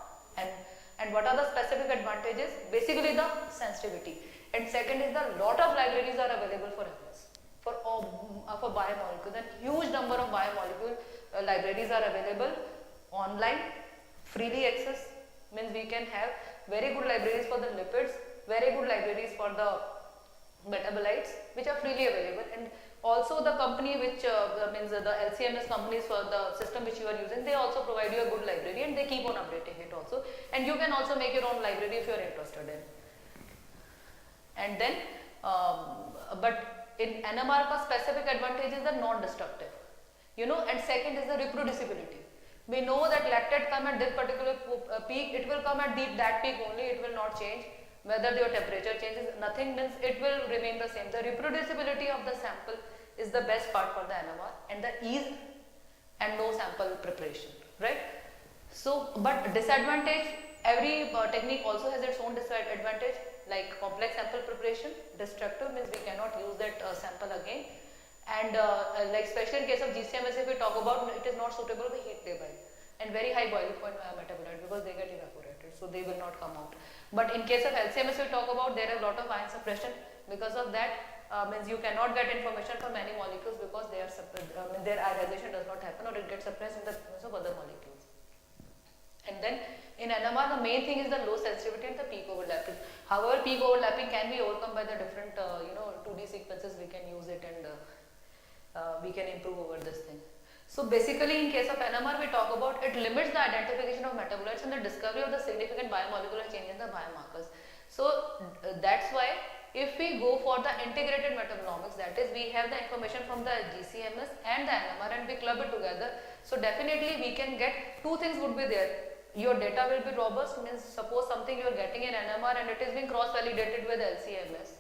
And what are the specific advantages? Basically the sensitivity, and second is the lot of libraries are available for MS, for biomolecules, and huge number of biomolecule libraries are available online, freely access. Means we can have very good libraries for the lipids, very good libraries for the metabolites, which are freely available. And also the company which means the LCMS companies for the system which you are using, they also provide you a good library and they keep on updating it also. And you can also make your own library if you are interested in. And then, but in NMR, the specific advantage is the non-destructive, and second is the reproducibility. We know that lactate come at this particular peak, it will come at that peak only, it will not change. Whether your temperature changes, nothing, means it will remain the same. The reproducibility of the sample is the best part for the NMR, and the ease and no sample preparation, right? So, but disadvantage, every technique also has its own disadvantage, like complex sample preparation. Destructive means we cannot use that sample again. And like especially in case of GCMS, if we talk about, it is not suitable for heat labile and very high boiling point metabolite because they get evaporated, so they will not come out. But in case of LCMS, we talk about, there are a lot of ion suppression. Because of that, means you cannot get information from many molecules because their ionization does not happen, or it gets suppressed in the presence of other molecules. And then in NMR, the main thing is the low sensitivity and the peak overlapping. However, peak overlapping can be overcome by the different 2D sequences. We can use it and we can improve over this thing. So basically in case of NMR, we talk about, it limits the identification of metabolites and the discovery of the significant biomolecular change in the biomarkers. So that's why if we go for the integrated metabolomics, that is we have the information from the GCMS and the NMR and we club it together. So definitely we can get two things would be there. Your data will be robust, means suppose something you are getting in NMR and it is being cross validated with LCMS.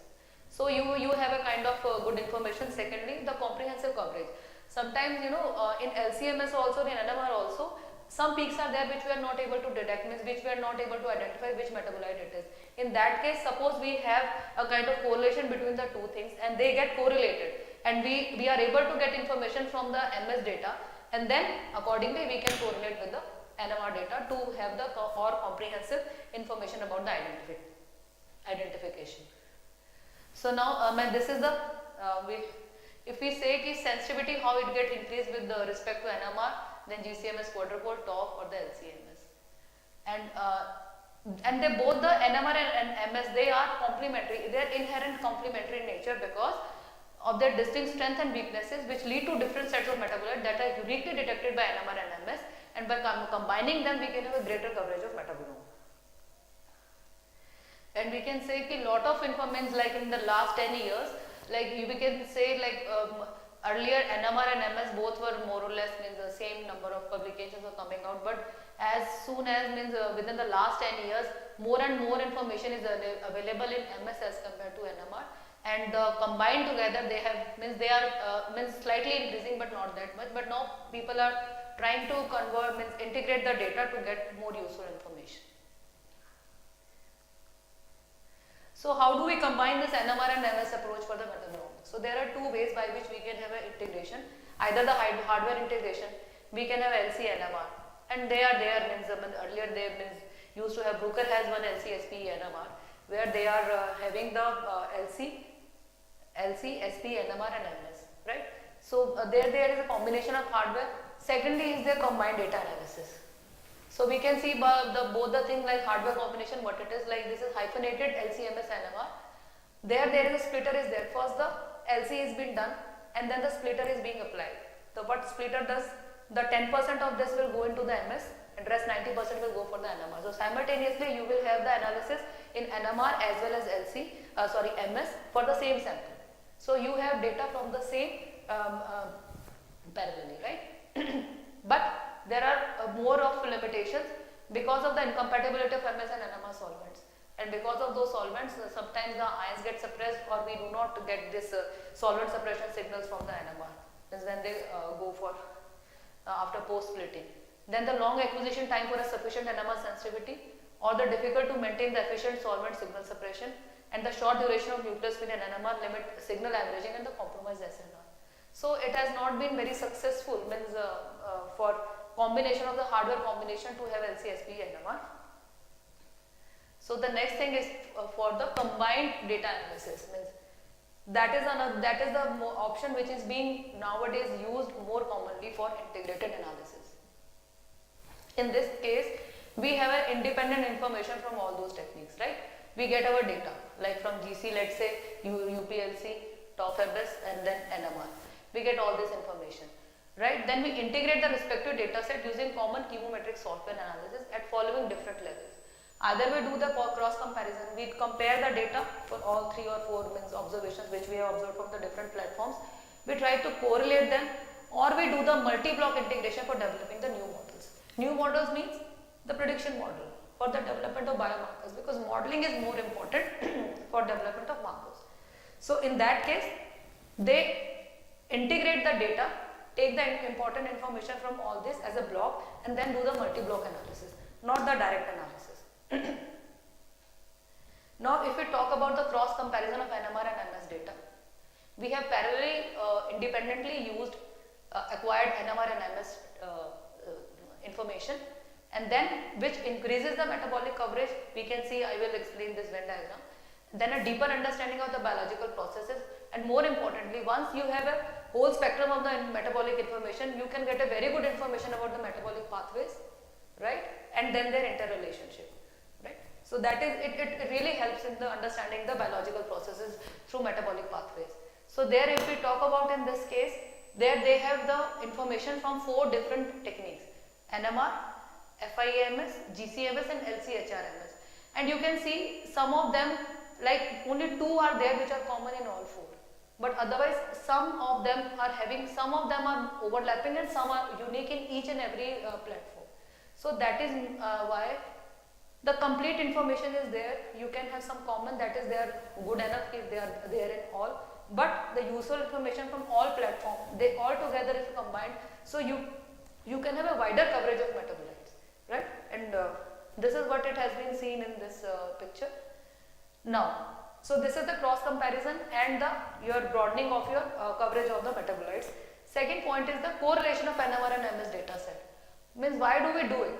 So you have a kind of good information. Secondly, the comprehensive coverage. Sometimes in LCMS also, in NMR also, some peaks are there which we are not able to detect, means which we are not able to identify which metabolite it is. In that case, suppose we have a kind of correlation between the two things and they get correlated, and we are able to get information from the MS data, and then accordingly we can correlate with the NMR data to have the more comprehensive information about the identification. So now this is the if we say ki sensitivity, how it get increased with respect to NMR, then GCMS quadrupole, TOF or the LCMS. And they both, the NMR and MS, they are complementary. They are inherent complementary in nature because of their distinct strengths and weaknesses, which lead to different sets of metabolites that are uniquely detected by NMR and MS, and by combining them we can have a greater coverage of metabolome. And we can say that a lot of information, like in the last 10 years, like we can say like earlier NMR and MS both were more or less means the same number of publications were coming out, but as soon as means within the last 10 years, more and more information is available in MS as compared to NMR, and combined together they have they are slightly increasing but not that much. But now people are trying to convert, integrate the data to get more useful information. So how do we combine this NMR and MS approach for the metabolomics? So there are two ways by which we can have an integration. Either the hardware integration, we can have LC NMR, and they are there, earlier they used to have, Bruker has one LC SP NMR, where they are having the LC, SP, NMR and MS, right? So there is a combination of hardware. Secondly is their combined data analysis. So we can see both the things like hardware combination, what it is like. This is hyphenated LCMS NMR, There is a splitter is there. First the LC is being done and then the splitter is being applied. So what splitter does, the 10% of this will go into the MS and rest 90% will go for the NMR. So simultaneously you will have the analysis in NMR as well as MS for the same sample. So you have data from the same parallelly, right? But there are more of limitations because of the incompatibility of MS and NMR solvents. And because of those solvents, sometimes the ions get suppressed or we do not get this solvent suppression signals from the NMR. That's when they go for after post splitting. Then the long acquisition time for a sufficient NMR sensitivity, or the difficult to maintain the efficient solvent signal suppression, and the short duration of nuclear spin and NMR limit signal averaging and the compromised SNR. So it has not been very successful for combination of the hardware combination to have LC-SP NMR. So the next thing is for the combined data analysis. That is the option which is being nowadays used more commonly for integrated analysis. In this case, we have an independent information from all those techniques, right? We get our data like from GC, let's say UPLC, TOF-MS and then NMR. We get all this information, right? Then we integrate the respective data set using common chemometric software analysis at following different levels. Either we do the cross comparison, we compare the data for all 3 or 4 observations which we have observed from the different platforms. We try to correlate them, or we do the multi-block integration for developing the new models. New models means the prediction model for the development of biomarkers, because modeling is more important for development of markers. So in that case, they integrate the data, take the important information from all this as a block and then do the multi-block analysis, not the direct analysis. Now if we talk about the cross comparison of NMR and MS data, we have parallelly independently used acquired NMR and MS information, and then which increases the metabolic coverage. We can see, I will explain this Venn diagram. Then a deeper understanding of the biological processes, and more importantly, once you have a whole spectrum of the metabolic information, you can get a very good information about the metabolic pathways, right? And then their interrelationship, right? So that is, it really helps in the understanding the biological processes through metabolic pathways. So there, if we talk about in this case, there they have the information from 4 different techniques: NMR, FIAMS, GCMS and LCHRMS. And you can see some of them, like only 2 are there which are common in all 4. But otherwise some of them are having, some of them are overlapping and some are unique in each and every platform. So that is why the complete information is there. You can have some common, that is they are good enough if they are there in all. But the useful information from all platforms, they all together if combined, so you can have a wider coverage of metabolites, right? And this is what it has been seen in this picture. Now, so this is the cross comparison and your broadening of your coverage of the metabolites. Second point is the correlation of NMR and MS data set. Means why do we do it?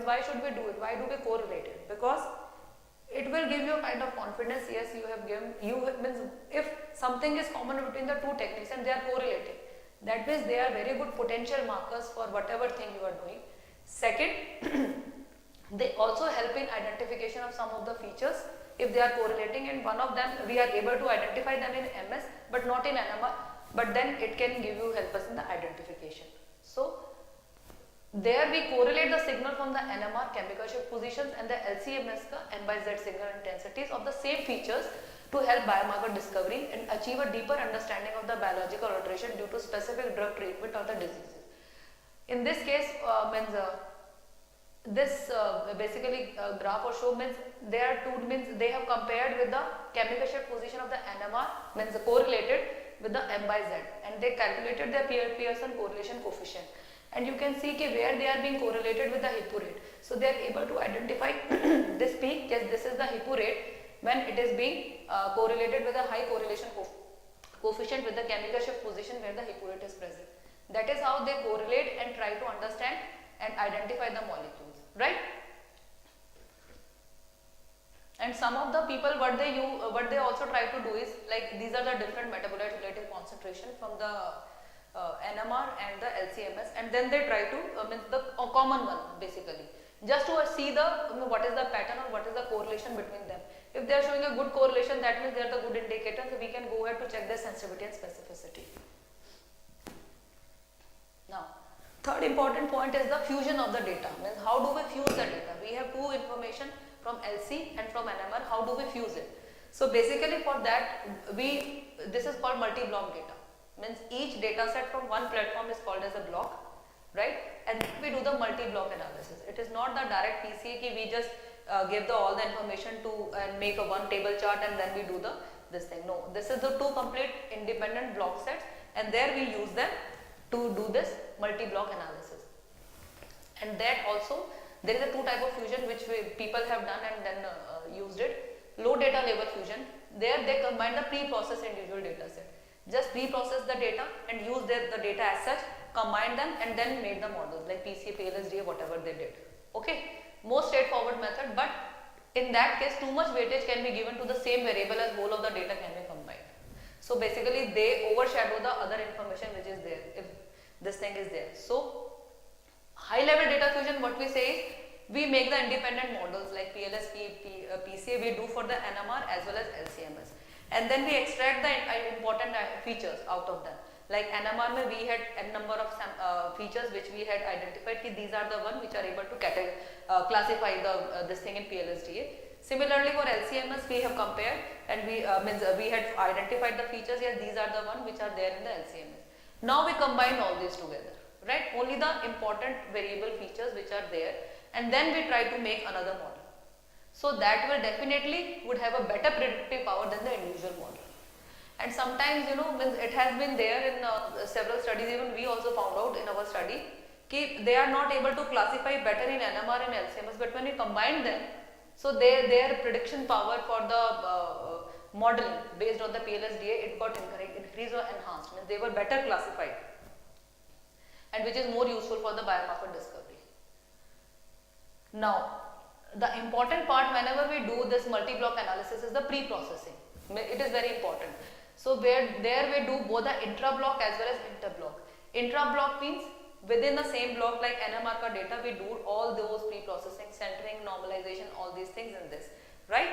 Why should we do it? Why do we correlate it? Because it will give you a kind of confidence. Yes, you have given, means if something is common between the 2 techniques and they are correlating, that means they are very good potential markers for whatever thing you are doing. Second, they also help in identification of some of the features if they are correlating, and one of them we are able to identify them in MS but not in NMR, but then it can help us in the identification. So there we correlate the signal from the NMR chemical shift positions and the LC-MS N by Z signal intensities of the same features to help biomarker discovery and achieve a deeper understanding of the biological alteration due to specific drug treatment of the diseases. In this case, this basically graph or show means there are 2 means they have compared with the chemical shift position of the NMR, means correlated with the M by Z, and they calculated the Pearson correlation coefficient. And you can see where they are being correlated with the Hippo rate. So they are able to identify this peak, yes, this is the Hippo rate when it is being correlated with a high correlation coefficient with the chemical shift position where the Hippo rate is present. That is how they correlate and try to understand and identify the molecules, right? And some of the people, what they also try to do is, like, these are the different metabolite relative concentration from the NMR and the LC-MS, and then they try to means the common one basically, just to see the what is the pattern or what is the correlation between them. If they are showing a good correlation, that means they are the good indicator, so we can go ahead to check their sensitivity and specificity. Now, third important point is the fusion of the data. Means how do we fuse the data? We have two information from LC and from NMR. How do we fuse it? So basically for that, this is called multi-block data. Means each data set from one platform is called as a block, right? And we do the multi-block analysis. It is not the direct PCA ki we just give all the information to and make a one table chart and then we do this thing. No, this is the two complete independent block sets, and there we use them to do this multi-block analysis. And that also there is a two type of fusion which people have done and then used it. Low data level fusion, there they combine the pre-processed individual data set. Just pre-process the data and use the data as such, combine them and then made the models like PCA, PLSDA, whatever they did. Okay, most straightforward method, but in that case too much weightage can be given to the same variable as whole of the data can be combined. So basically they overshadow the other information which is there if this thing is there. So high level data fusion, what we say is we make the independent models like PLS, PCA we do for the NMR as well as LCMS, and then we extract the important features out of them. Like NMR we had n number of features which we had identified ki these are the one which are able to classify this thing in PLSDA. Similarly for LCMS we have compared and we had identified the features, yes these are the one which are there in the LCMS. Now we combine all these together, right? Only the important variable features which are there, and then we try to make another model. So that will definitely would have a better predictive power than the individual model. And sometimes it has been there in several studies, even we also found out in our study that they are not able to classify better in NMR and LCMS, but when we combine them, so their prediction power for the modeling based on the PLSDA, it got increased or enhanced, means they were better classified, and which is more useful for the biomarker discovery. Now, the important part whenever we do this multi-block analysis is the pre-processing. It is very important. So there we do both the intra-block as well as inter-block. Intra-block means within the same block like NMR data, we do all those pre-processing, centering, normalization, all these things in this, right?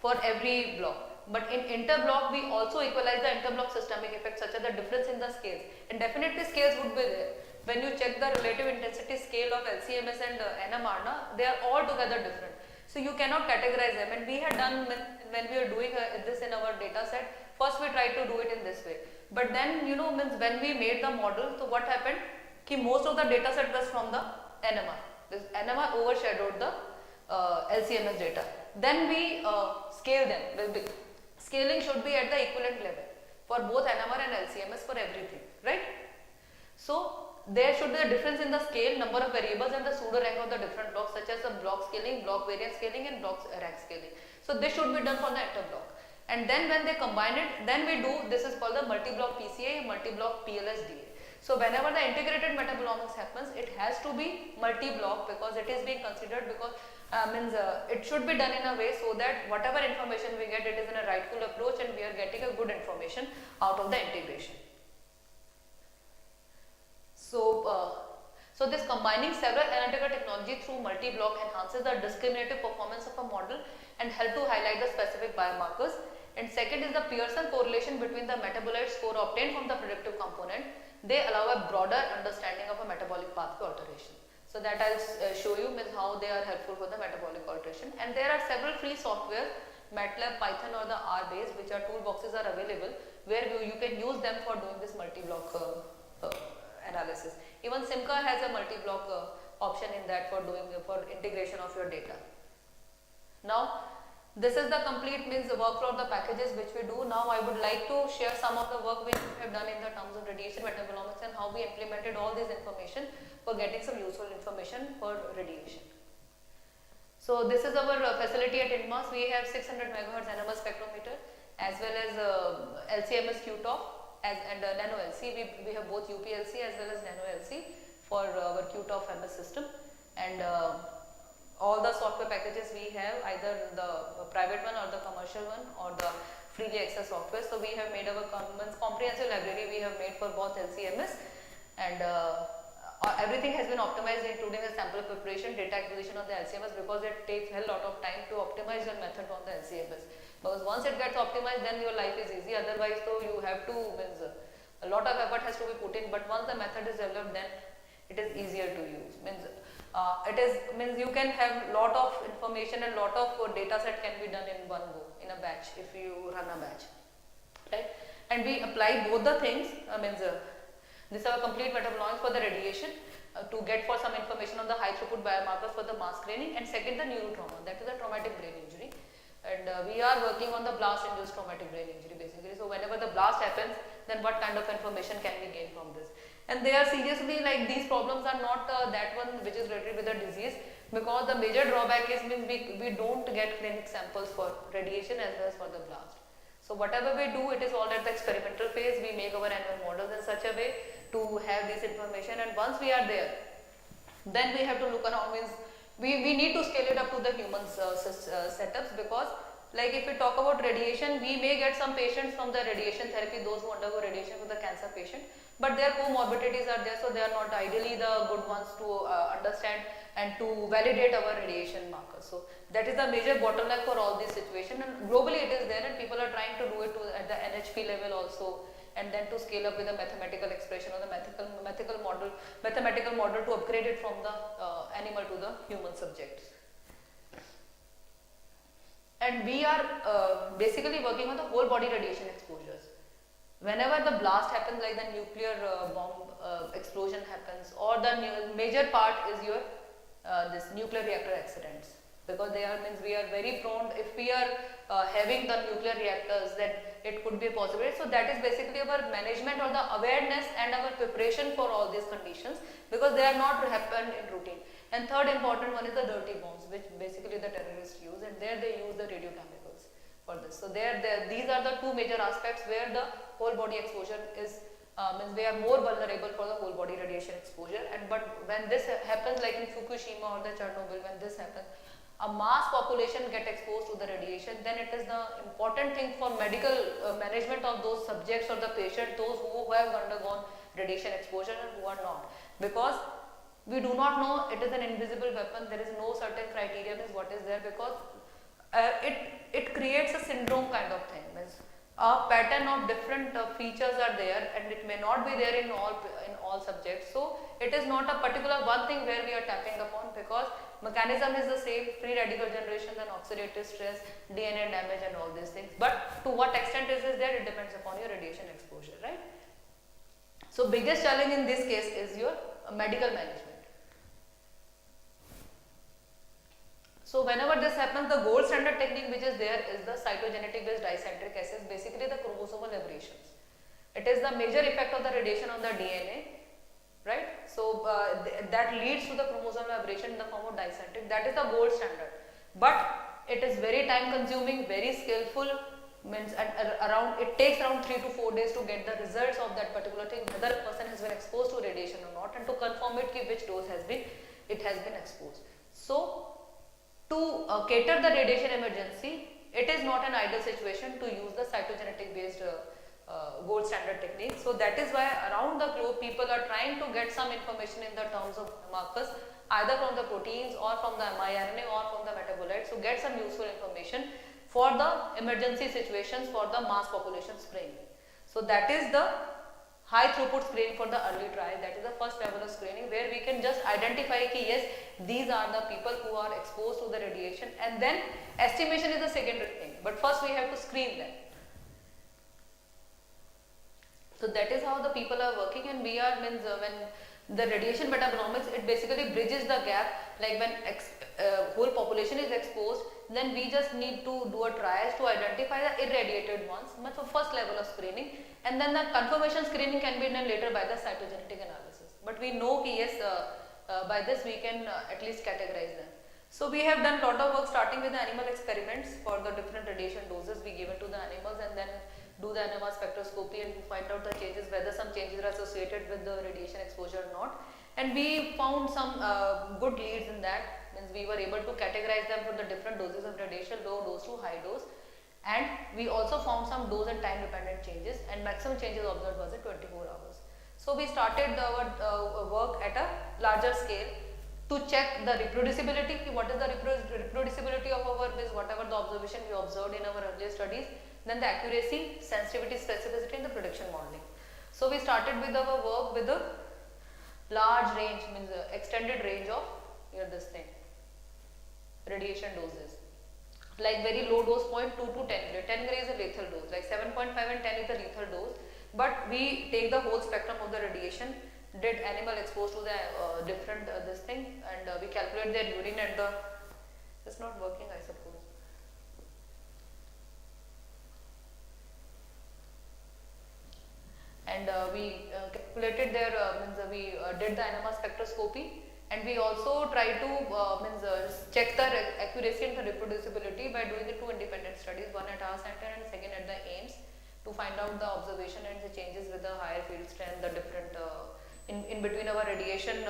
For every block. But in inter-block, we also equalize the inter-block systemic effects such as the difference in the scales. And definitely scales would be there. When you check the relative intensity scale of LCMS and NMR, they are all together different. So you cannot categorize them, and we had done when we were doing this in our data set, first we tried to do it in this way. But then when we made the model, so what happened? Most of the data set was from the NMR. This NMR overshadowed the LCMS data. Then we scale them. Scaling should be at the equivalent level for both NMR and LCMS for everything, right? So there should be a difference in the scale, number of variables and the pseudo rank of the different blocks such as the block scaling, block variance scaling and block rank scaling. So this should be done for the interblock. And then when they combine it, then we do, this is called the multi-block PCA, multi-block PLSDA. So whenever the integrated metabolomics happens, it has to be multi-block because it is being considered because it should be done in a way so that whatever information we get, it is in a rightful approach and we are getting a good information out of the integration. So this combining several analytical technology through multi-block enhances the discriminative performance of a model and help to highlight the specific biomarkers. And second is the Pearson correlation between the metabolite score obtained from the predictive component. They allow a broader understanding of a metabolic pathway alteration. So that I'll show you how they are helpful for the metabolic alteration. And there are several free software, MATLAB, Python or the R based, which are toolboxes are available where you can use them for doing this multi-block analysis. Even Simca has a multi-block option in that for integration of your data. Now this is the complete workflow of the packages which we do. Now I would like to share some of the work we have done in the terms of radiation metabolomics and how we implemented all this information for getting some useful information for radiation. So this is our facility at INMAS. We have 600 MHz NMR spectrometer as well as LCMS QTOF and Nano LC. We have both UPLC as well as Nano LC for our QTOF MS system, and all the software packages we have, either the private one or the commercial one or the freely access software. So we have made our comprehensive library we have made for both LCMS and everything has been optimized, including the sample preparation, data acquisition on the LCMS, because it takes a lot of time to optimize your method on the LCMS. Because once it gets optimized, then your life is easy. Otherwise, though, you have to a lot of effort has to be put in. But once the method is developed, then it is easier to use. Means you can have lot of information and lot of data set can be done in one go in a batch if you run a batch, right? And we apply both the things. This is our complete metabolomics for the radiation to get for some information on the high throughput biomarkers for the mass screening, and second the neurotrauma, that is a traumatic brain injury, and we are working on the blast induced traumatic brain injury basically. So whenever the blast happens, then what kind of information can we gain from this? And they are seriously like these problems are not that one which is related with the disease, because the major drawback is we don't get clinic samples for radiation as well as for the blast. So whatever we do, it is all at the experimental phase. We make our animal models in such a way to have this information, and once we are there, then we have to look around. We need to scale it up to the human setups, because like if we talk about radiation, we may get some patients from the radiation therapy, those who undergo radiation for the cancer patient, but their comorbidities are there, so they are not ideally the good ones to understand and to validate our radiation markers. So that is the major bottleneck for all these situations, and globally it is there, and people are trying to do it at the NHP level also, and then to scale up with a mathematical expression or the mathematical model to upgrade it from the animal to the human subjects. And we are basically working on the whole body radiation exposures. Whenever the blast happens, like the nuclear bomb explosion happens, or the major part is your this nuclear reactor accidents, because they are we are very prone if we are having the nuclear reactors, that it could be a possibility. So that is basically our management or the awareness and our preparation for all these conditions, because they are not happened in routine. And third important one is the dirty bombs, which basically the terrorists use, and there they use the radiochemicals for this. So these are the two major aspects where the whole body exposure is we are more vulnerable for the whole body radiation exposure. And but when this happens, like in Fukushima or the Chernobyl, when this happens, a mass population get exposed to the radiation, then it is the important thing for medical management of those subjects or the patient, those who have undergone radiation exposure and who are not, because we do not know, it is an invisible weapon, there is no certain criterion is what is there, because it creates a syndrome kind of thing. A pattern of different features are there, and it may not be there in all subjects. So it is not a particular one thing where we are tapping upon, because mechanism is the same: free radical generation, then oxidative stress, DNA damage, and all these things. But to what extent is this there, it depends upon your radiation exposure, right? So biggest challenge in this case is your medical management. So whenever this happens, the gold standard technique which is there is the cytogenetic based dicentric assays, basically the chromosomal aberrations. It is the major effect of the radiation on the DNA, right? So that leads to the chromosomal aberration in the form of dicentric. That is the gold standard. But it is very time consuming, very skillful, it takes around 3 to 4 days to get the results of that particular thing, whether a person has been exposed to radiation or not, and to confirm it which dose has been exposed. So to cater the radiation emergency, it is not an ideal situation to use the cytogenetic based gold standard technique. So that is why around the globe people are trying to get some information in the terms of markers, either from the proteins or from the miRNA or from the metabolites, to get some useful information for the emergency situations for the mass population screening. So that is the high throughput screening for the early trial. That is the first level of screening, where we can just identify ki yes, these are the people who are exposed to the radiation, and then estimation is the secondary thing, but first we have to screen them. So that is how the people are working, and we are when the radiation metabolomics, it basically bridges the gap, like when whole population is exposed, then we just need to do a triage to identify the irradiated ones, so first level of screening, and then the confirmation screening can be done later by the cytogenetic analysis. But we know ki yes, by this we can at least categorize them. So we have done lot of work starting with the animal experiments for the different radiation doses we give it to the animals, and then do the NMR spectroscopy and find out the changes, whether some changes are associated with the radiation exposure or not. And we found some good leads in that, means we were able to categorize them for the different doses of radiation, low dose to high dose, and we also found some dose and time dependent changes, and maximum changes observed was at 24 hours. So we started our work at a larger scale to check the reproducibility. What is the reproducibility of our whatever the observation we observed in our earlier studies, then the accuracy, sensitivity, specificity in the prediction modeling. So we started with our work with a large range, means extended range of this thing, radiation doses. Like very low dose 0.2 to 10 gray. 10 gray is a lethal dose, like 7.5 and 10 is a lethal dose. But we take the whole spectrum of the radiation, did animal exposed to the different this thing, and we calculate their urine and the, it's not working I suppose. And we calculated their, we did the NMR spectroscopy, and we also try to check the accuracy and the reproducibility by doing the two independent studies, one at our center and second at the AIMS, to find out the observation and the changes with the higher field strength, the different in between our radiation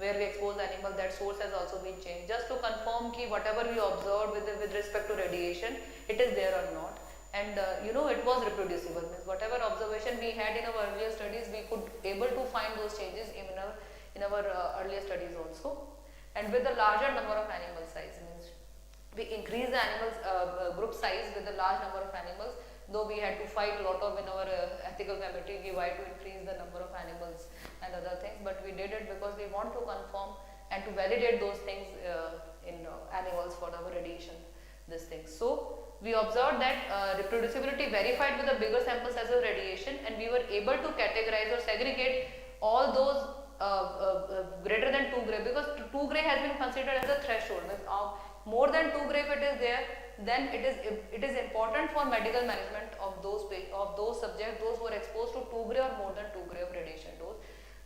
where we expose the animal, that source has also been changed, just to confirm ki whatever we observed with respect to radiation, it is there or not. And it was reproducible, means whatever observation we had in our earlier studies, we could able to find those changes in our earlier studies also. And with a larger number of animal size, means we increase the animals group size with a large number of animals, though we had to fight a lot of in our ethical committee why to increase the number of animals and other things, but we did it because we want to confirm and to validate those things in animals for our radiation, this thing. So we observed that reproducibility verified with the bigger sample size of radiation, and we were able to categorize or segregate all those greater than 2 gray, because 2 gray has been considered as a threshold. Means more than 2 gray if it is there, then it is important for medical management of those subjects, those who are exposed to 2 gray or more than 2 gray of radiation dose.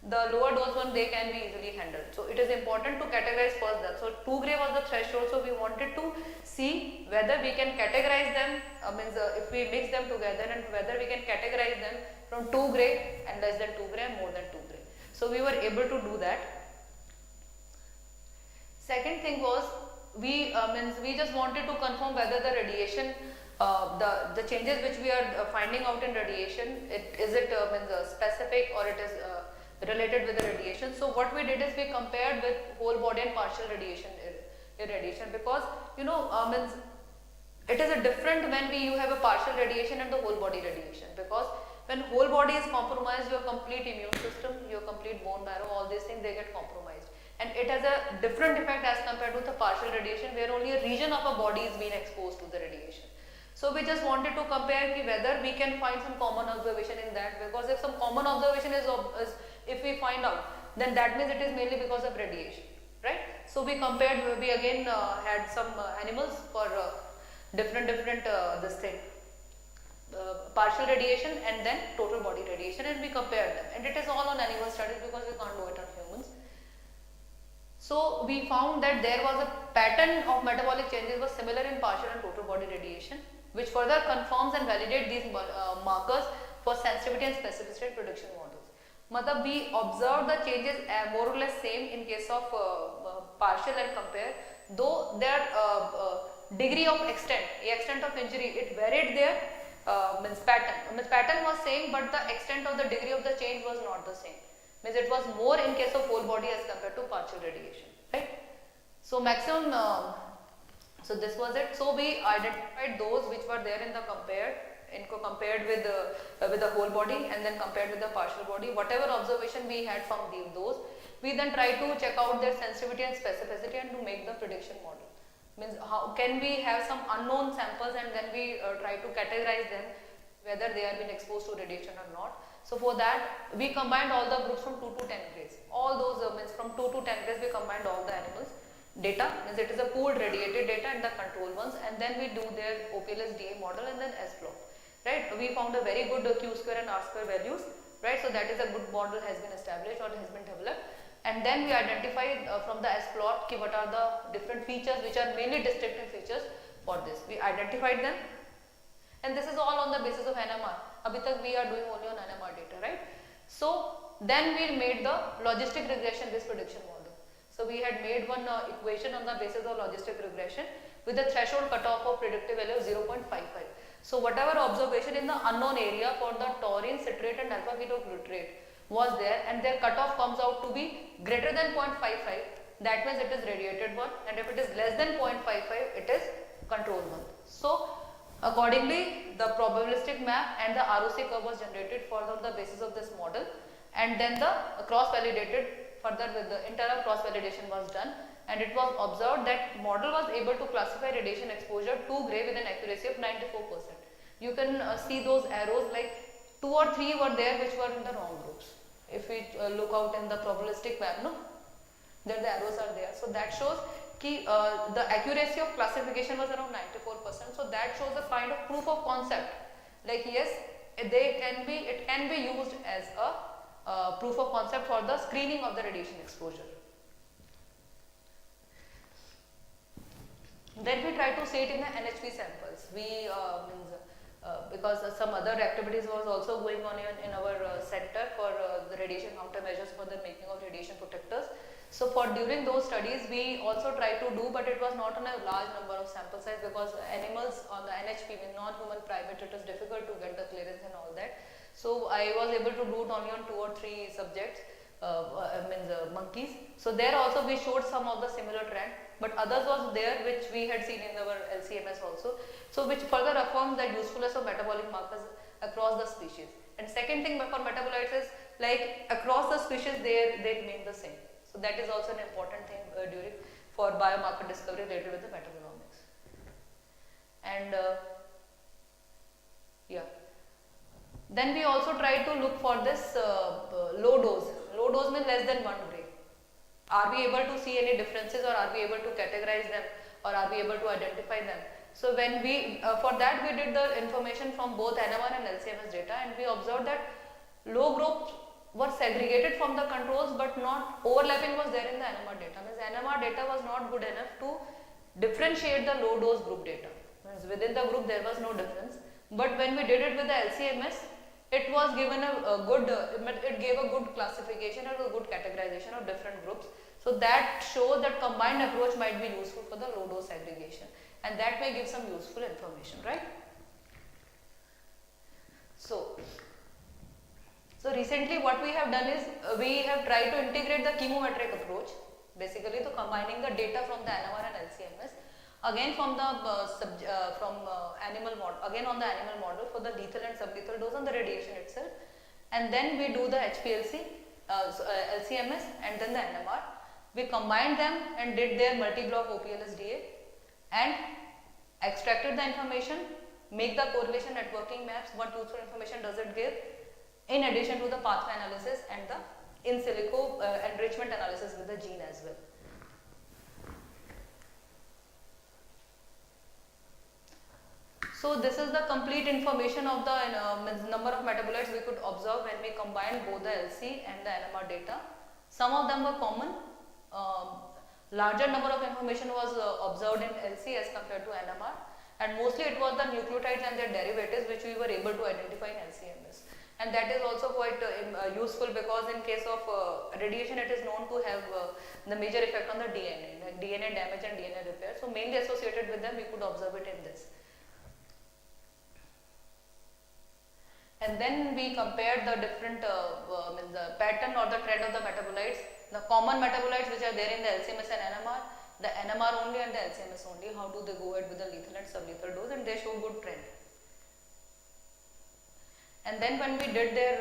The lower dose one, they can be easily handled. So it is important to categorize first that. So 2 gray was the threshold, so we wanted to see whether we can categorize them, if we mix them together, and whether we can categorize them from 2 gray and less than 2 gray and more than 2 gray. So we were able to do that. Second thing was, we just wanted to confirm whether the radiation, the changes which we are finding out in radiation, is it specific or it is related with the radiation. So what we did is we compared with whole body and partial radiation irradiation, because it is a different when you have a partial radiation and the whole body radiation, because when whole body is compromised, your complete immune system, your complete bone marrow, all these things, they get compromised, and it has a different effect as compared to the partial radiation where only a region of a body is being exposed to the radiation. So we just wanted to compare whether we can find some common observation in that, because if some common observation is if we find out, then that means it is mainly because of radiation, right? So we compared, we again had some animals for different this thing, partial radiation and then total body radiation, and we compared them, and it is all on animal studies because we can't do it on humans. So we found that there was a pattern of metabolic changes was similar in partial and total body radiation, which further confirms and validates these markers for sensitivity and specificity in prediction models. Matlab we observed the changes more or less same in case of partial and compare, though their degree of extent of injury, it varied there. Pattern was same, but the extent of the degree of the change was not the same. Means it was more in case of whole body as compared to partial radiation, right? So maximum, so this was it. So we identified those which were there in the compared with the whole body, and then compared with the partial body. Whatever observation we had from those, we then try to check out their sensitivity and specificity and to make the prediction model. Means how can we have some unknown samples and then we try to categorize them whether they have been exposed to radiation or not. So for that we combined all the groups from 2 to 10 grays. All those means from 2 to 10 grays we combined all the animals data, means it is a pooled radiated data and the control ones, and then we do their OPLS DA model and then S plot. Right, we found a very good Q square and R square values, right? So that is a good model has been established or has been developed, and then we identified from the S plot what are the different features which are mainly distinctive features for this. We identified them, and this is all on the basis of NMR. Abhi tak we are doing only on NMR data, right? So then we made the logistic regression based prediction model. So we had made one equation on the basis of logistic regression with the threshold cutoff of predictive value of 0.55. So whatever observation in the unknown area for the taurine, citrate and alpha ketoglutarate, was there, and their cutoff comes out to be greater than 0.55, that means it is radiated one, and if it is less than 0.55, it is control one. So accordingly, the probabilistic map and the ROC curve was generated on the basis of this model, and then the cross-validated further with the internal cross-validation was done, and it was observed that model was able to classify radiation exposure to gray with an accuracy of 94%. You can see those arrows, like 2 or 3 were there which were in the wrong groups. If we look out in the probabilistic map, no, then the arrows are there. So that shows ki, the accuracy of classification was around 94%. So that shows a kind of proof of concept. Like yes, it can be used as a proof of concept for the screening of the radiation exposure. Then we try to see it in the NHP samples. We because some other activities was also going on in our center for the radiation countermeasures for the making of radiation protectors. So for during those studies we also try to do, but it was not on a large number of sample size, because animals on the NHP, non-human primate, it is difficult to get the clearance and all that. So I was able to do it only on 2 or 3 subjects, monkeys. So there also we showed some of the similar trend, but others was there which we had seen in our LCMS also. So which further affirms the usefulness of metabolic markers across the species. And second thing for metabolites is, like across the species they remain the same. So that is also an important thing during for biomarker discovery related with the metabolomics. And yeah. Then we also try to look for this low dose. Low dose means less than 1 gray. Are we able to see any differences, or are we able to categorize them, or are we able to identify them? So when we, for that we did the information from both NMR and LCMS data, and we observed that low groups were segregated from the controls, but not overlapping was there in the NMR data. Means NMR data was not good enough to differentiate the low dose group data. Means within the group there was no difference. But when we did it with the LCMS, it was given a good, it gave a good classification or a good categorization of different groups. So that shows that combined approach might be useful for the low dose segregation, and that may give some useful information, right? So recently what we have done is, we have tried to integrate the chemometric approach, basically to combining the data from the NMR and LCMS, again from the animal model, again on the animal model for the lethal and sublethal dose on the radiation itself, and then we do the HPLC, LCMS and then the NMR. We combined them and did their multi-block OPLSDA and extracted the information, make the correlation networking maps, what useful information does it give, in addition to the pathway analysis and the in silico enrichment analysis with the gene as well. So this is the complete information of the number of metabolites we could observe when we combined both the LC and the NMR data. Some of them were common. Larger number of information was observed in LC as compared to NMR, and mostly it was the nucleotides and their derivatives which we were able to identify in LCMS. And that is also quite useful, because in case of radiation it is known to have the major effect on the DNA, like DNA damage and DNA repair. So mainly associated with them we could observe it in this. And then we compared the different the pattern or the trend of the metabolites, the common metabolites which are there in the LCMS and NMR, the NMR only and the LCMS only, how do they go ahead with the lethal and sublethal dose, and they show good trend. And then when we did their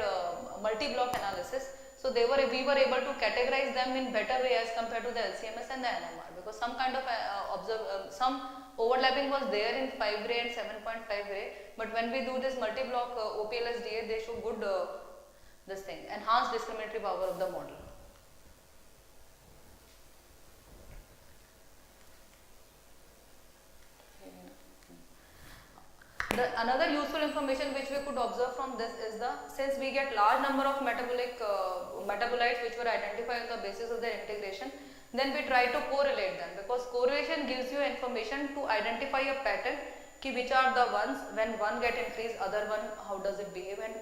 multi-block analysis, so we were able to categorize them in better way as compared to the LCMS and the NMR, because some kind of some overlapping was there in 5 gray and 7.5 gray, but when we do this multi-block OPLSDA, they show good enhanced discriminatory power of the model. Another useful information which we could observe from this is since we get large number of metabolites which were identified on the basis of their integration, then we try to correlate them, because correlation gives you information to identify a pattern, which are the ones when one get increased, other one how does it behave, and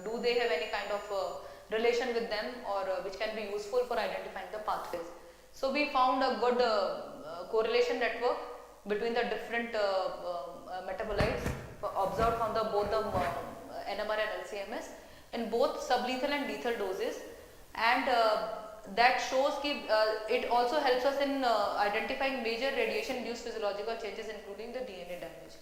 do they have any kind of relation with them, or which can be useful for identifying the pathways. So we found a good correlation network between the different metabolites observed from both the NMR and LCMS, in both sublethal and lethal doses, and that shows it also helps us in identifying major radiation-induced physiological changes, including the DNA damage.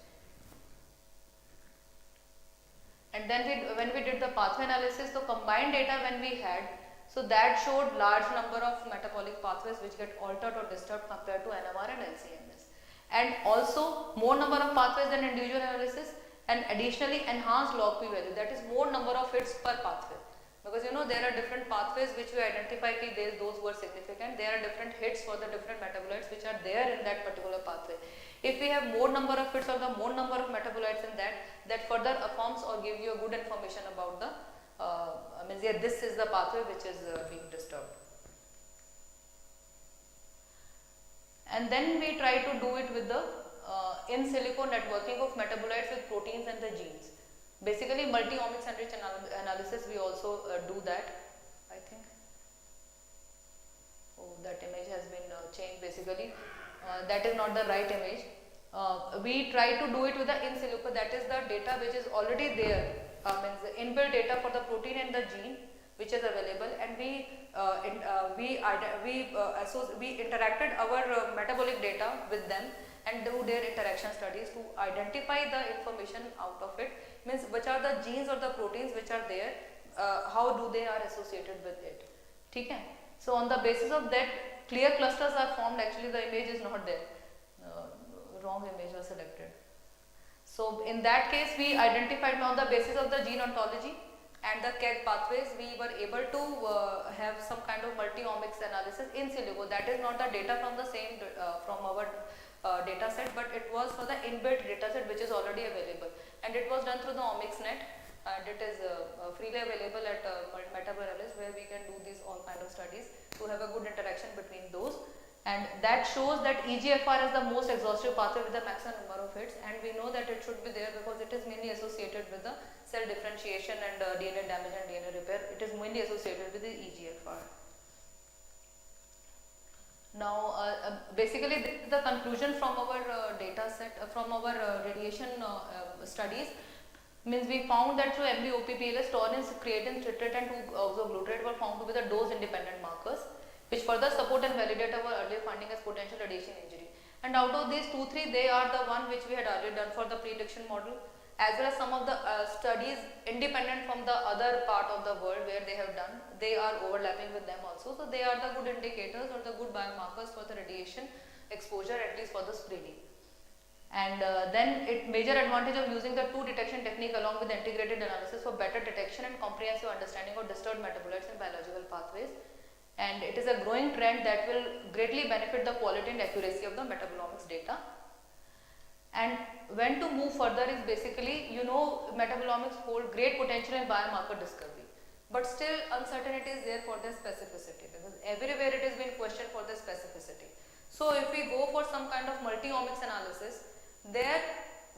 And then when we did the pathway analysis, the combined data when we had, so that showed large number of metabolic pathways which get altered or disturbed compared to NMR and LCMS. And also more number of pathways than individual analysis, and additionally enhanced log P value, that is more number of hits per pathway. Because you know there are different pathways which we identify those were significant. There are different hits for the different metabolites which are there in that particular pathway. If we have more number of hits or the more number of metabolites in that further affirms or give you a good information about the means yeah, this is the pathway which is being disturbed. And then we try to do it with the in silico networking of metabolites with proteins and the genes. Basically multi-omics enriched analysis, we also do that. I think that image has been changed. Basically that is not the right image. We try to do it with the in silico, that is the data which is already there, means the inbuilt data for the protein and the gene which is available, and we interacted our metabolic data with them and do their interaction studies to identify the information out of it, means which are the genes or the proteins which are there, how do they are associated with it. Okay? So on the basis of that, clear clusters are formed. Actually the image is not there, wrong image was selected. So in that case we identified on the basis of the gene ontology and the KEGG pathways, we were able to have some kind of multi-omics analysis in silico. That is not the data from the same from our data set, but it was for the inbuilt data set which is already available, and it was done through the omicsnet, and it is freely available at Metaboralis, where we can do these all kind of studies to have a good interaction between those. And that shows that EGFR is the most exhaustive pathway with the maximum number of hits, and we know that it should be there because it is mainly associated with the cell differentiation and DNA damage and DNA repair. It is mainly associated with the EGFR. Now basically this is the conclusion from our data set, from our radiation studies. Means we found that through MB-OPPLS, taurine, creatine, citrate and 2-oxoglutarate were found to be the dose independent markers, which further support and validate our earlier finding as potential radiation injury. And out of these 2-3, they are the one which we had earlier done for the prediction model, as well as some of the studies independent from the other part of the world where they have done. They are overlapping with them also. So they are the good indicators or the good biomarkers for the radiation exposure, at least for the screening. And then major advantage of using the two detection technique along with the integrated analysis for better detection and comprehensive understanding of disturbed metabolites and biological pathways. And it is a growing trend that will greatly benefit the quality and accuracy of the metabolomics data. And when to move further is basically, you know, metabolomics hold great potential in biomarker discovery, but still uncertainty is there for their specificity, because everywhere it has been questioned for the specificity. So if we go for some kind of multi-omics analysis, there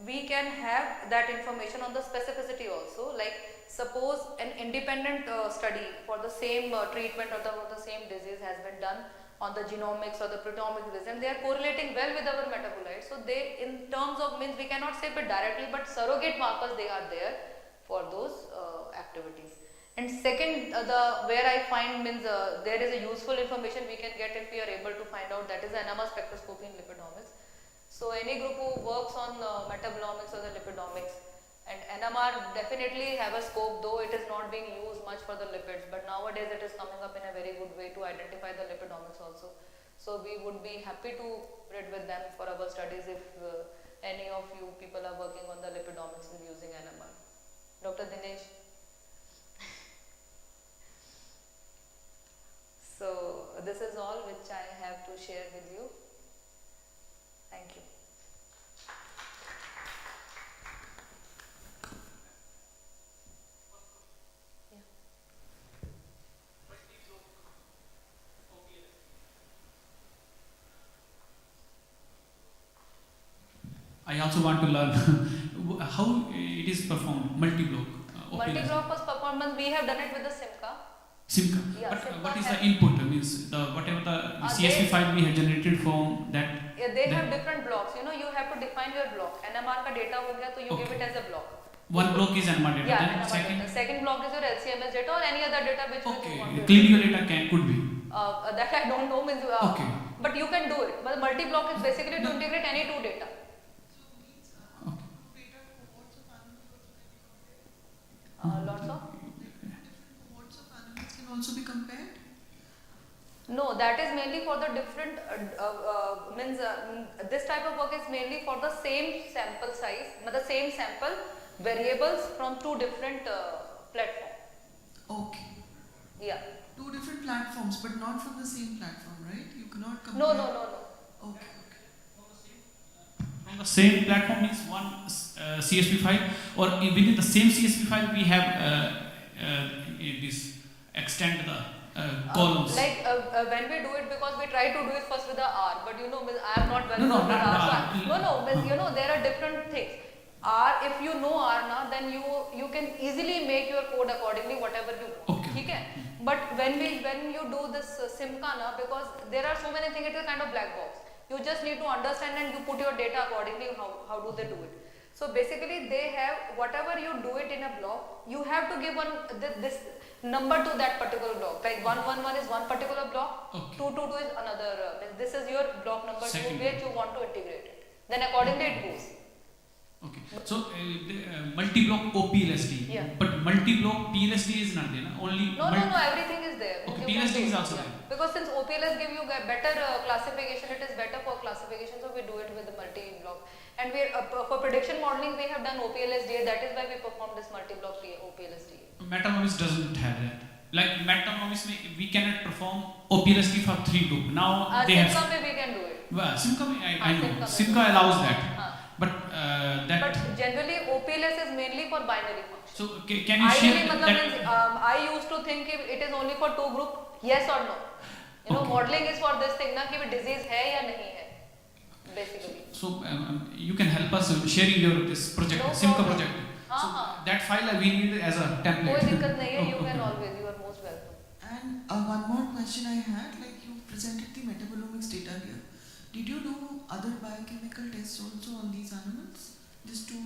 we can have that information on the specificity also. Like suppose an independent study for the same treatment or the same disease has been done on the genomics or the proteomics, and they are correlating well with our metabolites. So they, in terms of, means we cannot say it directly, but surrogate markers they are there for those activities. And second, where I find means there is a useful information we can get if we are able to find out, that is the NMR spectroscopy in lipidomics. So any group who works on metabolomics or the lipidomics, and NMR definitely have a scope, though it is not being used much for the lipids, but nowadays it is coming up in a very good way to identify the lipidomics also. So we would be happy to read with them for our studies if any of you people are working on the lipidomics and using NMR. Dr. Dinesh. So this is all which I have to share with you. Thank you. I also want to learn how it is performed, multi-block. Multi-block was performance, we have done it with the SIMCA. SIMCA. Yeah, but SIMCA what is the input? Means whatever the CSV file we have generated from that. Yeah, they have different blocks. You know, you have to define your block. NMR ka data ho gaya, so you give it as a block. One block is NMR data. Yeah, Then NMR second. data. Second block is your LCMS data or any other data which you want Okay. to Clinical data could be. that I don't know means Okay. but you can do it. But multi-block is basically to integrate any two data. Lots of? Cohorts of animals can also be compared? No, that is mainly for the different, this type of work is mainly for the same sample size, but the same sample variables from two different platforms. Okay. Yeah. Two different platforms, but not from the same platform, right? You cannot compare. No. Okay. From the same platform means one CSV file, or within the same CSV file we have this extend the columns. When we do it, because we try to do it first with the R, but I am not well No, versed with not R. No, there are different things. R, if you know R now, then you can easily make your code accordingly, whatever you want. Okay. Okay? But when you do this Simca now, because there are so many things, it is kind of black box. You just need to understand and you put your data accordingly, how do they do it. So basically they have, whatever you do it in a block, you have to give this number to that particular block. Like 111 is one particular block, Okay. 222 is another, this is your block number 2 Second. which you want to integrate it. Then accordingly it goes. Okay. So multi-block OPLSD. Yeah. But multi-block PLSD is not there. Na? Only. No, everything is there. Okay, You can PLSD do is it, also yeah. there. Because since OPLS give you better classification, it is better for classification, so we do it with the multi-block. And we for prediction modeling, we have done OPLSDA. That is why we perform this multi-block OPLSDA. Metanomics doesn't have that. Like Metanomics, we cannot perform OPLSD for 3 group. Now they have. Simca we can do it. Well, Simca, I know. Simca Simca allows that. But But generally OPLS is mainly for binary functions. So can you share Ideally, I used to think it is only for 2 group, yes or no. Okay. Modeling is for this thing, na कि disease है या नहीं है, basically. So you can help us sharing your this project, No Simca problem. project. So that file we need as a template. कोई दिक्कत नहीं है, you can always, you are most welcome. And one more question I had, like you presented the metabolomics data here. Did you do other biochemical tests also on these animals? Just to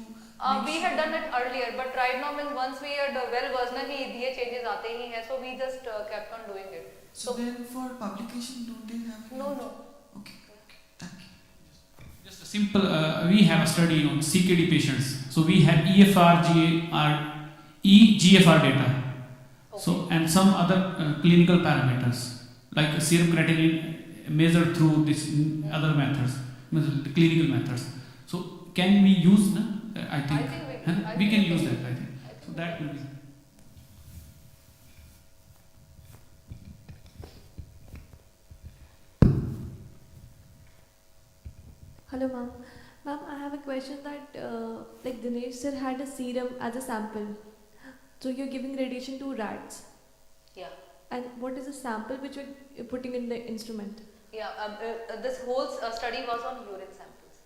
we had done it earlier, but right now once we had well versed na कि ये changes आते ही हैं, so we just kept on doing it. So then for publication, don't they have? No. Okay. Thank you. Just a simple, we have a study on CKD patients. So we have EGFR data. Okay. So and some other clinical parameters like serum creatinine measured through this other methods, the clinical methods. So can we use? I think we can use that. I think so. That will be. Hello, ma'am. Ma'am, I have a question that, like Dinesh sir had a serum as a sample. So you're giving radiation to rats. Yeah. And what is the sample which you're putting in the instrument? Yeah. This whole study was on urine samples.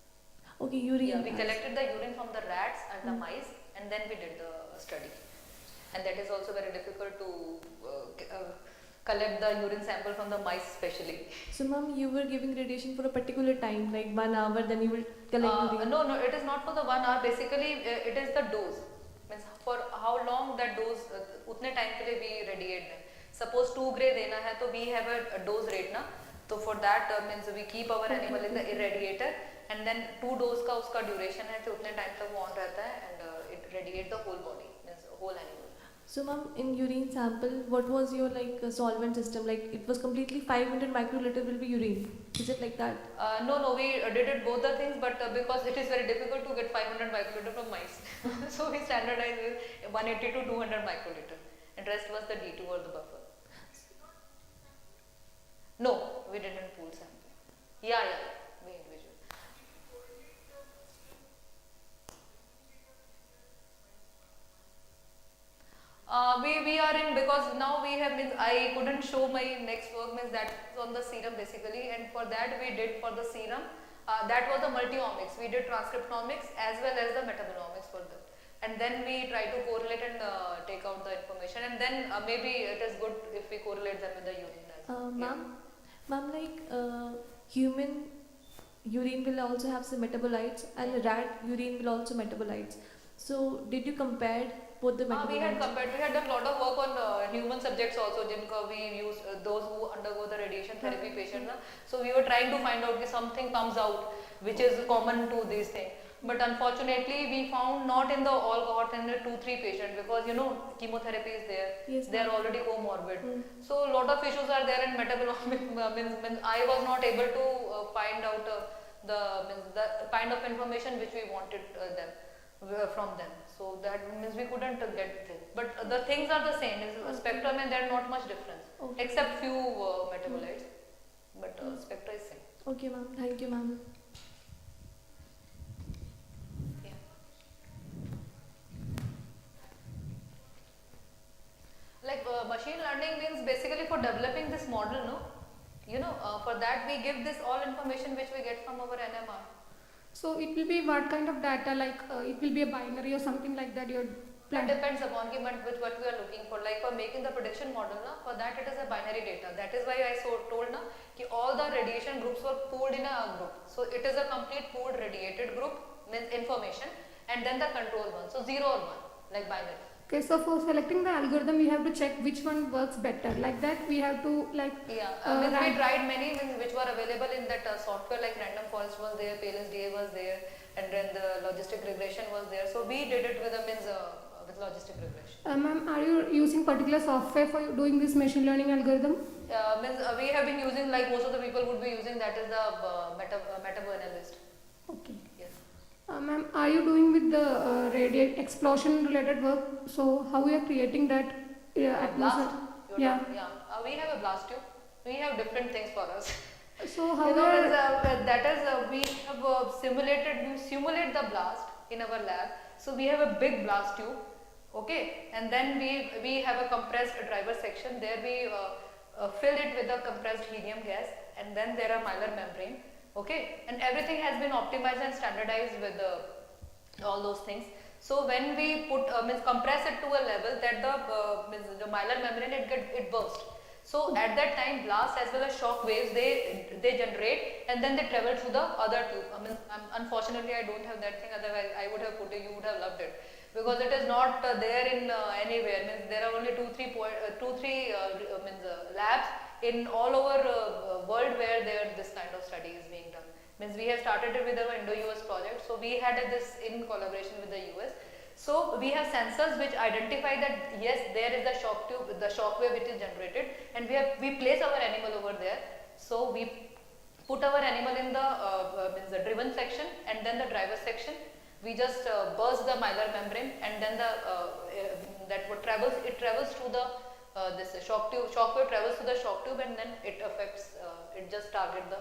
Okay, urine. Yeah, we collected the urine from the rats and the mice, and then we did the study. And that is also very difficult to collect the urine sample from the mice, especially. So, ma'am, you were giving radiation for a particular time, like 1 hour, then you will collect urine. No, it is not for the 1 hour. Basically, it is the dose. Means for how long that dose, utne time ke liye we radiate them. Suppose 2 gray dena hai, so we have a dose rate na. So for that means we keep our animal in the irradiator, and then 2 dose का उसका duration है, तो उतने time तक वो on रहता है, and it radiate the whole body, means whole animal. So, ma'am, in urine sample, what was your solvent system? Like it was completely 500 microliter will be urine. Is it like that? No, we did it both the things, but because it is very difficult to get 500 microliter from mice, so we standardized with 180 to 200 microliter, and rest was the D2 or the buffer. No, we didn't pool sample. Yeah, we individual. We are in, because now we have, means I couldn't show my next work, means that on the serum basically, and for that we did for the serum, that was the multi-omics. We did transcriptomics as well as the metabolomics for that. And then we try to correlate and take out the information, and then maybe it is good if we correlate them with the urine as well. Ma'am, human urine will also have some metabolites, and rat urine will also metabolites. So did you compare both the We had metabolomics? compared, we had done a lot of work on human subjects also, jinka we use those who undergo the radiation therapy patient. So we were trying to find out if something comes out which is common to these things. But unfortunately we found not in the all cohort in the 2-3 patients, because you know chemotherapy is there, Yes, they are ma'am. already comorbid. Mm. So a lot of issues are there in metabolomic means I was not able to find out the kind of information which we wanted from them. So that means we couldn't get this. But the things are the same. It's spectrum and there are not much difference, Okay. except few metabolites. But spectra is same. Okay, ma'am. Thank you, ma'am. Yeah. Like machine learning means basically for developing this model, no? You know, for that we give this all information which we get from our NMR. So it will be what kind of data, like it will be a binary or something like that you're That planning? depends upon with what we are looking for. Like for making the prediction model, na, for that it is a binary data. That is why I told na, ki all the radiation groups were pooled in a group. So it is a complete pooled radiated group, means information, and then the control one. So 0 or 1, like binary. Okay, so for selecting the algorithm, we have to check which one works better. Like that, we have to like. Means we tried many which were available in that software, like random forest was there, Palins DA was there, and then the logistic regression was there. So we did it with with logistic regression. Ma'am, are you using particular software for doing this machine learning algorithm? We have been using, like most of the people would be using, that is the Metabo analyst. Okay. Yes. Ma'am, are you doing with the radiation explosion related work? So how we are creating that atmosphere? Blast? Yeah. We have a blast tube. We have different things for us. So how You we know, are, that is we have we simulate the blast in our lab. So we have a big blast tube, okay, and then we have a compressed driver section. There we fill it with a compressed helium gas, and then there are mylar membrane, okay, and everything has been optimized and standardized with all those things. So when we put compress it to a level that the mylar membrane it burst. So at that time, blast as well as shock waves they generate, and then they travel through the other tube. Unfortunately I don't have that thing. Otherwise I would have put it. You would have loved it, because it is not there in anywhere. Means there are only 2-3 labs in all over world where this kind of study is being done. Means we have started it with our Indo-US project. So we had this in collaboration with the US. So we have sensors which identify that yes, there is the shock tube, the shock wave which is generated, and we place our animal over there. So we put our animal in the driven section and then the driver section. We just burst the mylar membrane, and then it travels through the this shock tube. Shock wave travels through the shock tube, and then it affects. It just target the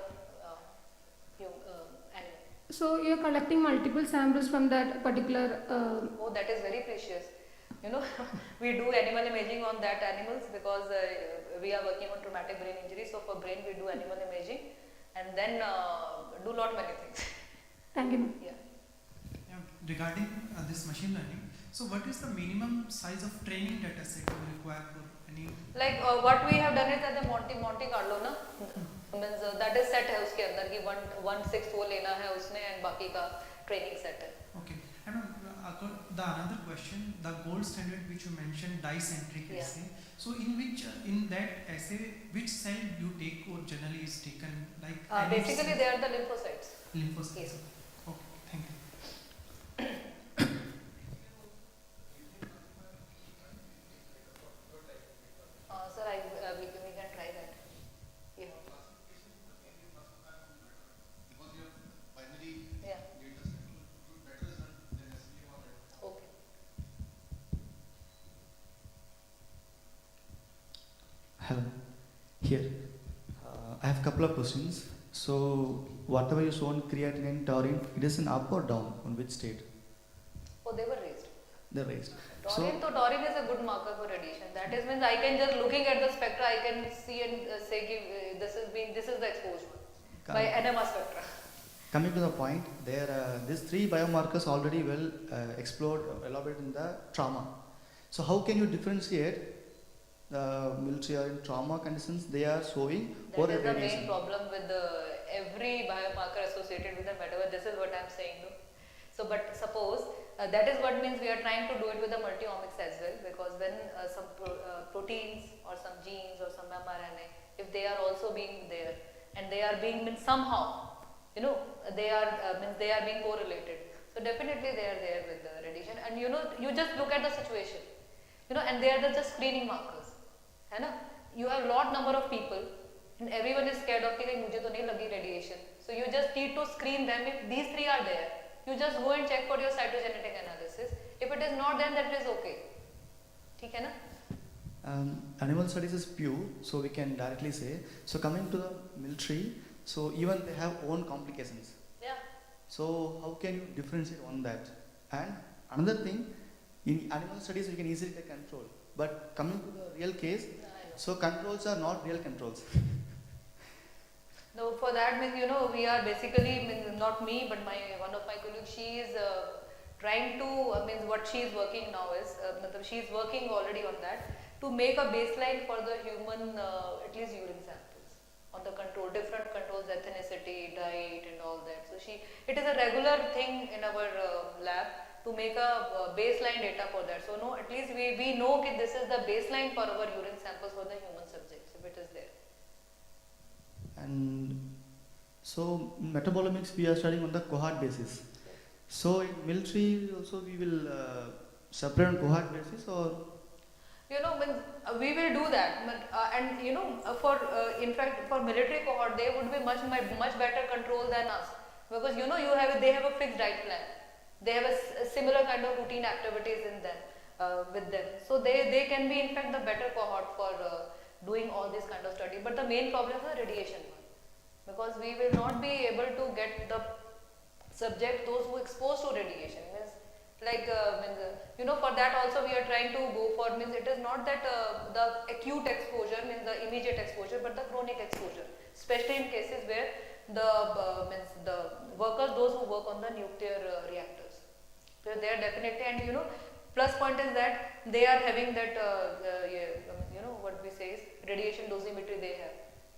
animal. so you're collecting multiple samples from that particular. Oh, that is very precious. You know, we do animal imaging on that animals, because we are working on traumatic brain injury. So for brain we do animal imaging, and then do lot many things. Thank you. Yeah. Yeah, regarding this machine learning, so what is the minimum size of training data set you require for any? Like what we have done is at the Monte Carlo, na, means that is set है उसके अंदर कि 1/6 वो लेना है उसने, and बाकी का training set है. Okay. And the another question, the gold standard which you mentioned, dye-centric Yeah. assay. So in that assay, which cell you take or generally is taken, like Basically they are the lymphocytes. lymphocytes. Yes. Okay, thank you. Sir, we can try that. Yeah. Yeah. Okay. Hello. Here. I have a couple of questions. So, whatever you shown creatinine and taurine, it is in up or down? On which state? Oh, they were raised. They're raised. Taurine is a good marker for radiation. That is means I can just looking at the spectra, I can see and say this is the exposure by NMR spectra. Coming to the point, these 3 biomarkers already well explored, elaborated in the trauma. So how can you differentiate military or in trauma conditions they are showing or That is the radiation? main problem with every biomarker associated with the metaverse. This is what I am saying. No? So, but suppose that is what means we are trying to do it with the multi-omics as well, because when some proteins or some genes or some mRNA, if they are also being there and they are being means somehow, they are means they are being correlated. So definitely they are there with the radiation, and you just look at the situation, and they are just screening markers, है ना? You have lot number of people, and everyone is scared of कि मुझे तो नहीं लगी radiation. So you just need to screen them. If these three are there, you just go and check for your cytogenetic analysis. If it is not there, that is okay. ठीक है ना? Animal studies is pure, so we can directly say. So coming to the military, so even they have own complications. Yeah. So how can you differentiate on that? And another thing, in animal studies you can easily take control, but coming to the real case, so controls are not real controls. No, for that means we are basically not me, but one of my colleagues. She is trying to means what she is working now is she is working already on that to make a baseline for the human at least urine samples on the different controls, ethnicity, diet, and all that. So it is a regular thing in our lab to make a baseline data for that. So at least we know that this is the baseline for our urine samples for the human subjects if it is there. And so in metabolomics we are studying on the cohort basis. So in military also we will separate on cohort basis, or we will do that, and for in fact for military cohort they would be much better control than us, because they have a fixed diet plan, they have a similar kind of routine activities in them with them, so they can be in fact the better cohort for doing all this kind of study. But the main problem is the radiation one, because we will not be able to get the subject those who exposed to radiation. For that also we are trying to go for it is not that the acute exposure means the immediate exposure, but the chronic exposure, especially in cases where the workers, those who work on the nuclear reactors. So they are definitely, and plus point is that they are having that what we say is radiation dosimetry they have,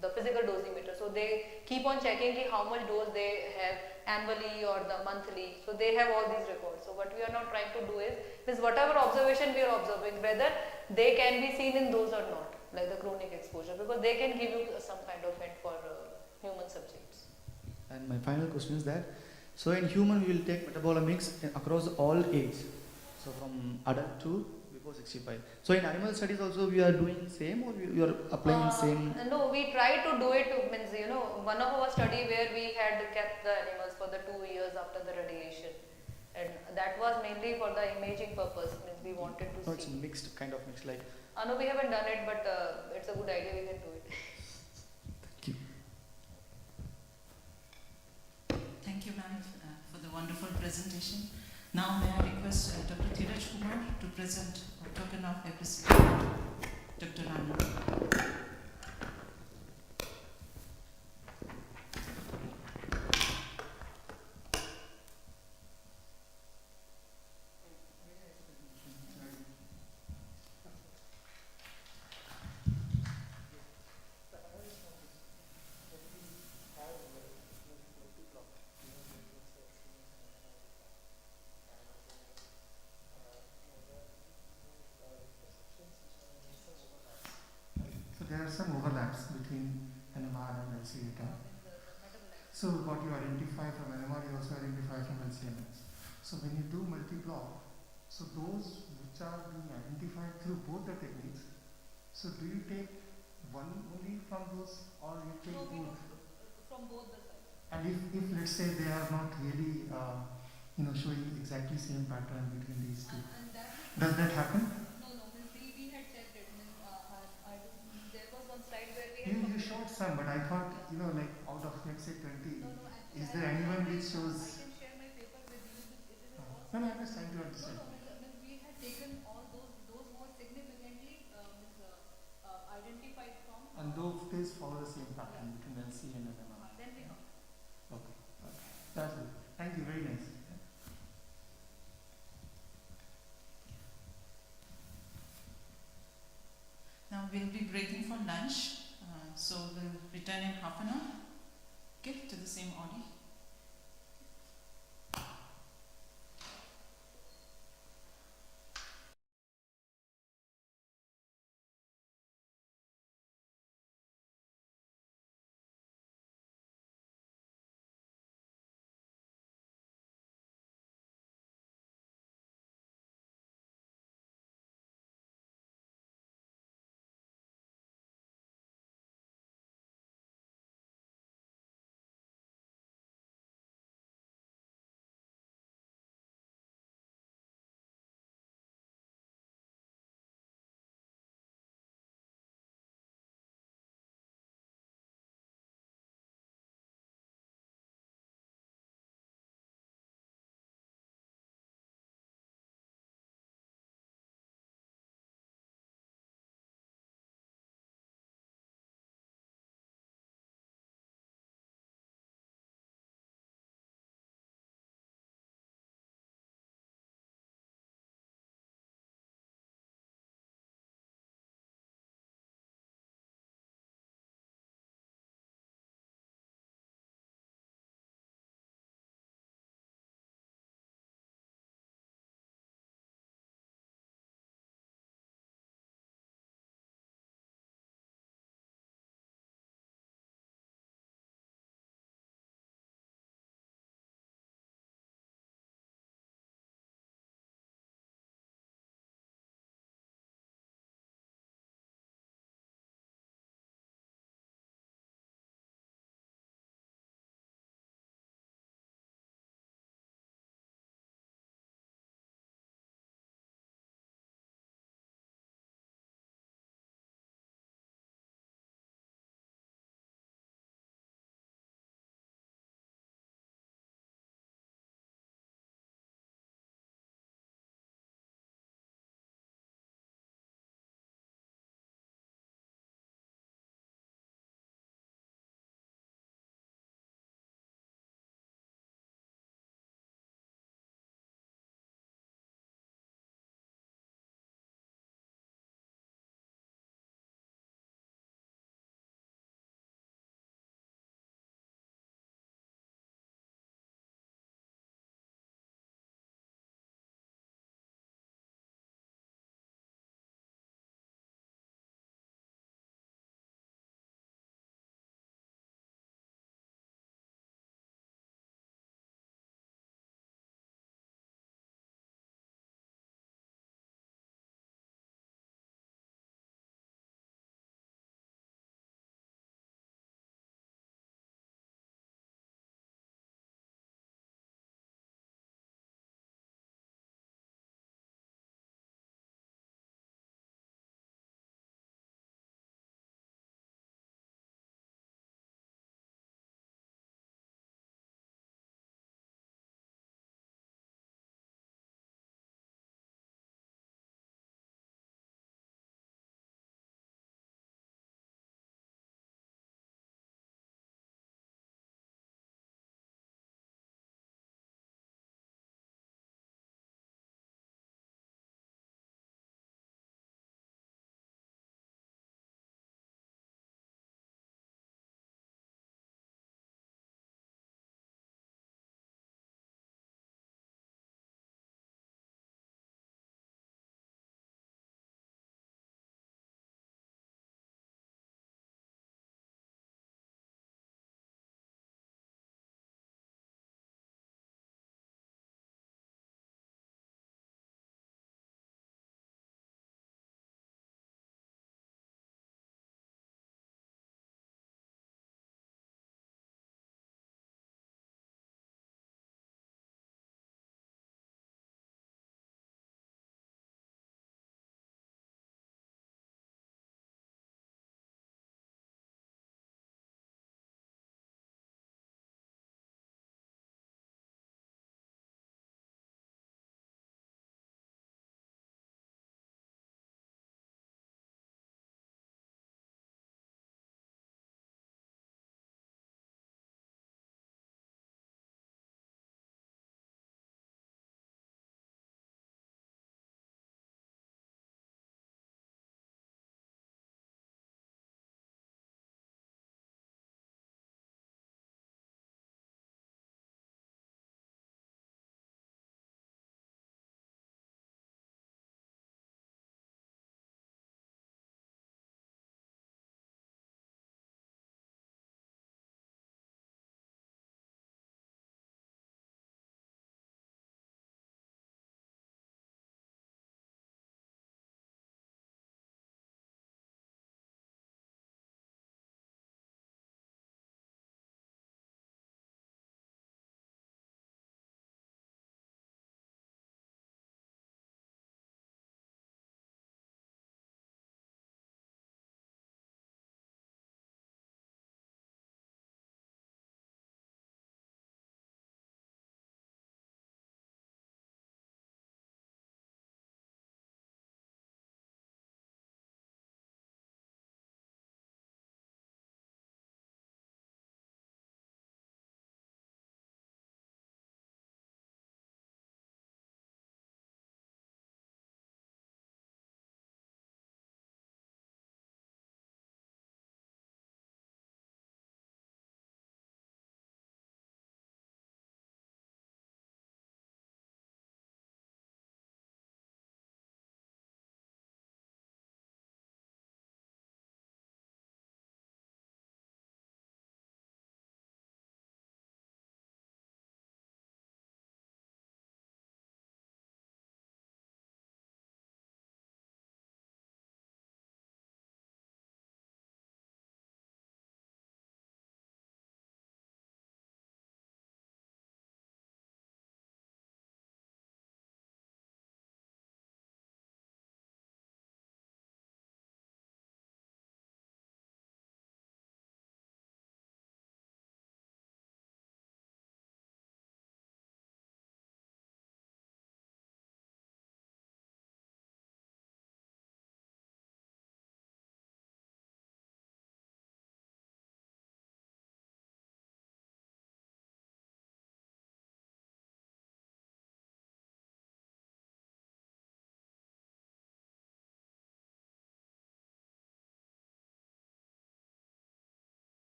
the physical dosimeter. So they keep on checking how much dose they have annually or the monthly. So they have all these records. So what we are now trying to do is whatever observation we are observing, whether they can be seen in those or not, like the chronic exposure, because they can give you some kind of hint for human subjects. And my final question is that, so in human we will take metabolomics across all age, so from adult to before 65. So in animal studies also we are doing same, or you are applying same? No, we try to do it, one of our study where we had kept the animals for the 2 years after the radiation, and that was mainly for the imaging purpose, we wanted to see. It's mixed, kind of mixed, like. No, we haven't done it, but it's a good idea, we can do it. Thank you. Thank you, ma'am, for the wonderful presentation. Now may I request Dr. Dinesh Kumar to present a token of appreciation to Dr. Rana. There are some overlaps between NMR and LC data. So what you identify from NMR, you also identify from LCMS. So when you do multi-block, so those which are being identified through both the techniques, so do you take one only from those, or you take both? From both the sides. And if let's say they are not really showing exactly same pattern between these two, does that happen? We had checked it. There was one slide where we You showed some, but I thought, like out of let's say 20, is there anyone which shows? I can share my paper with you. No, I'm just trying to understand. We had taken all those more significantly identified from. And those follow the same pattern between LC and NMR. Then we know. Okay. That's good. Thank you. Very nice. Now we'll be breaking for lunch, so we'll return in half an hour, okay, to the same audience.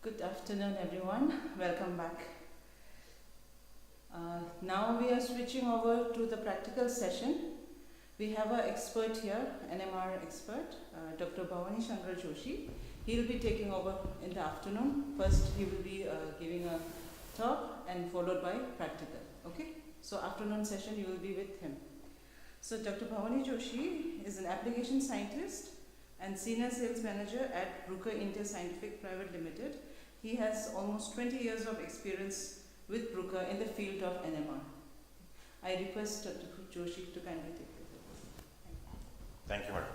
Good afternoon, everyone. Welcome back. Now we are switching over to the practical session. We have our expert here, NMR expert, Dr. Bhawani Shankar Joshi. He will be taking over in the afternoon. First, he will be giving a talk and followed by practical. Okay? So afternoon session, you will be with him. So Dr. Bhawani Joshi is an application scientist and senior sales manager at Bruker India Scientific Private Limited. He has almost 20 years of experience with Bruker in the field of NMR. I request Dr. Joshi to kindly take the floor. Thank you, madam.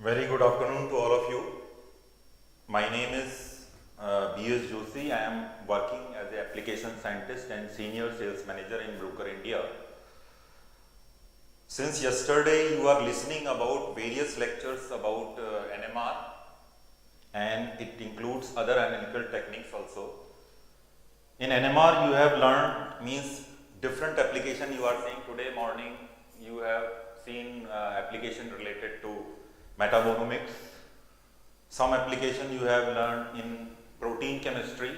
Very good afternoon to all of you. My name is B.S. Joshi. I am working as an application scientist and senior sales manager in Bruker India. Since yesterday you are listening about various lectures about NMR, and it includes other analytical techniques also. In NMR you have learned means different application you are seeing today morning. You have seen application related to metabolomics. Some application you have learned in protein chemistry.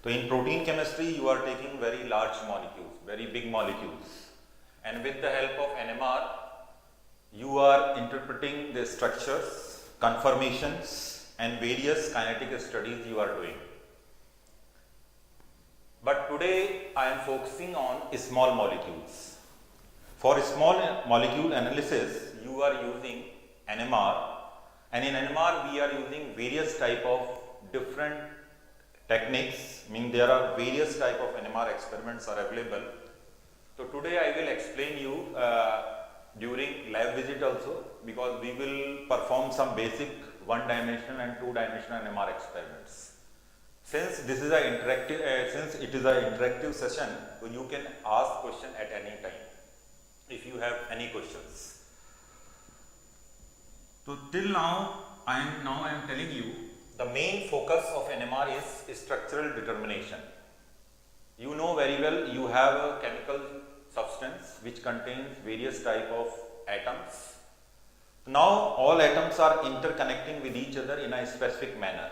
So in protein chemistry you are taking very large molecules, very big molecules, and with the help of NMR you are interpreting the structures, conformations and various kinetic studies you are doing. But today I am focusing on small molecules. For small molecule analysis you are using NMR, and in NMR we are using various type of different techniques. I mean there are various type of NMR experiments are available. So today I will explain you during lab visit also, because we will perform some basic one-dimensional and two-dimensional NMR experiments. Since this is an interactive session, so you can ask question at any time if you have any questions. So till now I am telling you the main focus of NMR is structural determination. You know very well you have a chemical substance which contains various type of atoms. Now all atoms are interconnecting with each other in a specific manner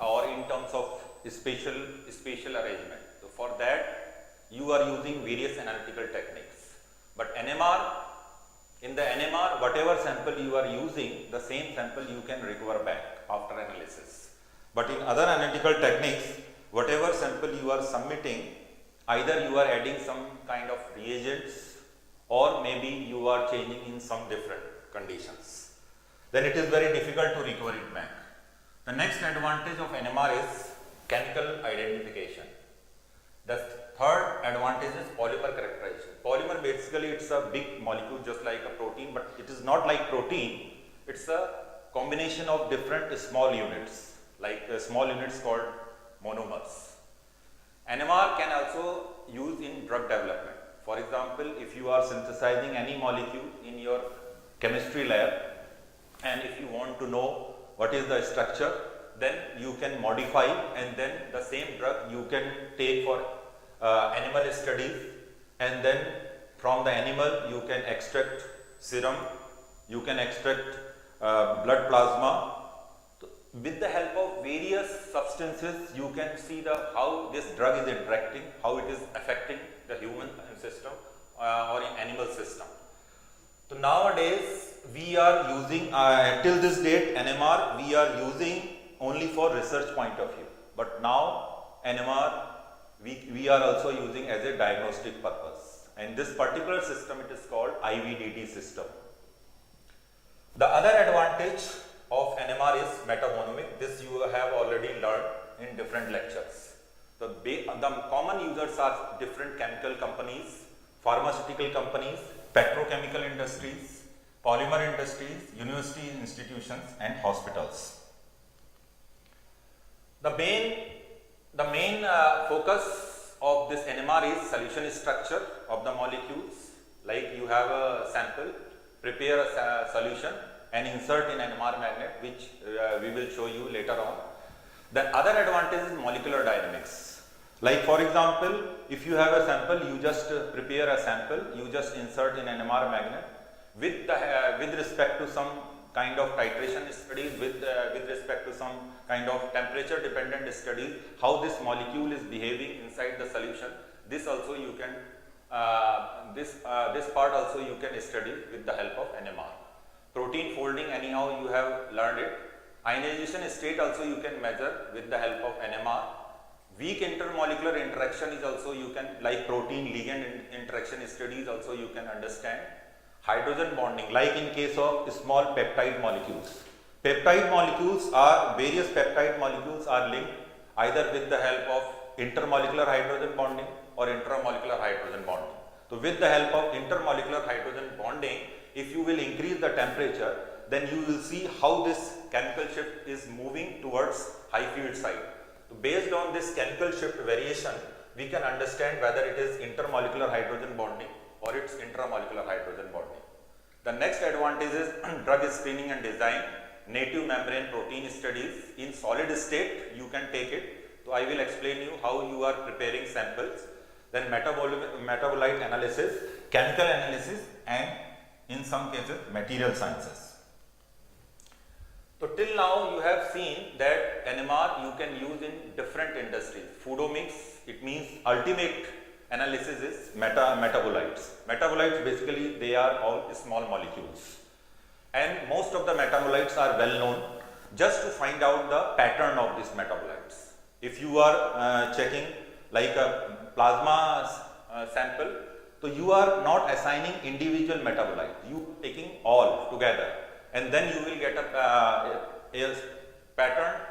or in terms of spatial arrangement. So for that you are using various analytical techniques. But in the NMR, whatever sample you are using, the same sample you can recover back after analysis. But in other analytical techniques, whatever sample you are submitting, either you are adding some kind of reagents or maybe you are changing in some different conditions. Then it is very difficult to recover it back. The next advantage of NMR is chemical identification. The third advantage is polymer characterization. Polymer basically it's a big molecule just like a protein, but it is not like protein. It's a combination of different small units, like small units called monomers. NMR can also use in drug development. For example, if you are synthesizing any molecule in your chemistry lab and if you want to know what is the structure, then you can modify and then the same drug you can take for animal studies, and then from the animal you can extract serum, you can extract blood plasma. With the help of various substances you can see how this drug is interacting, how it is affecting the human system or animal system. So nowadays we are using till this date NMR we are using only for research point of view, but now NMR we are also using as a diagnostic purpose, and this particular system it is called IVDT system. The other advantage of NMR is metabolomic. This you have already learned in different lectures. The common users are different chemical companies, pharmaceutical companies, petrochemical industries, polymer industries, university institutions and hospitals. The main focus of this NMR is solution structure of the molecules. Like you have a sample, prepare a solution and insert in NMR magnet, which we will show you later on. The other advantage is molecular dynamics. Like for example, if you have a sample, you just prepare a sample, you just insert in NMR magnet with respect to some kind of titration studies, with respect to some kind of temperature dependent studies, how this molecule is behaving inside the solution. This also you can this part also you can study with the help of NMR. Protein folding, anyhow you have learned it. Ionization state also you can measure with the help of NMR. Weak intermolecular interaction is also you can, like protein ligand interaction studies also you can understand. Hydrogen bonding, like in case of small peptide molecules. Peptide molecules are, various peptide molecules are linked either with the help of intermolecular hydrogen bonding or intramolecular hydrogen bonding. So with the help of intermolecular hydrogen bonding, if you will increase the temperature, then you will see how this chemical shift is moving towards high field side. So based on this chemical shift variation, we can understand whether it is intermolecular hydrogen bonding or it's intramolecular hydrogen bonding. The next advantage is drug screening and design, native membrane protein studies. In solid state, you can take it. So I will explain you how you are preparing samples. Then metabolite analysis, chemical analysis, and in some cases material sciences. So till now you have seen that NMR you can use in different industries. Foodomics, it means ultimate analysis is metabolites. Metabolites basically they are all small molecules, and most of the metabolites are well known. Just to find out the pattern of these metabolites, if you are checking like a plasma sample, so you are not assigning individual metabolite, you are taking all together, and then you will get a pattern.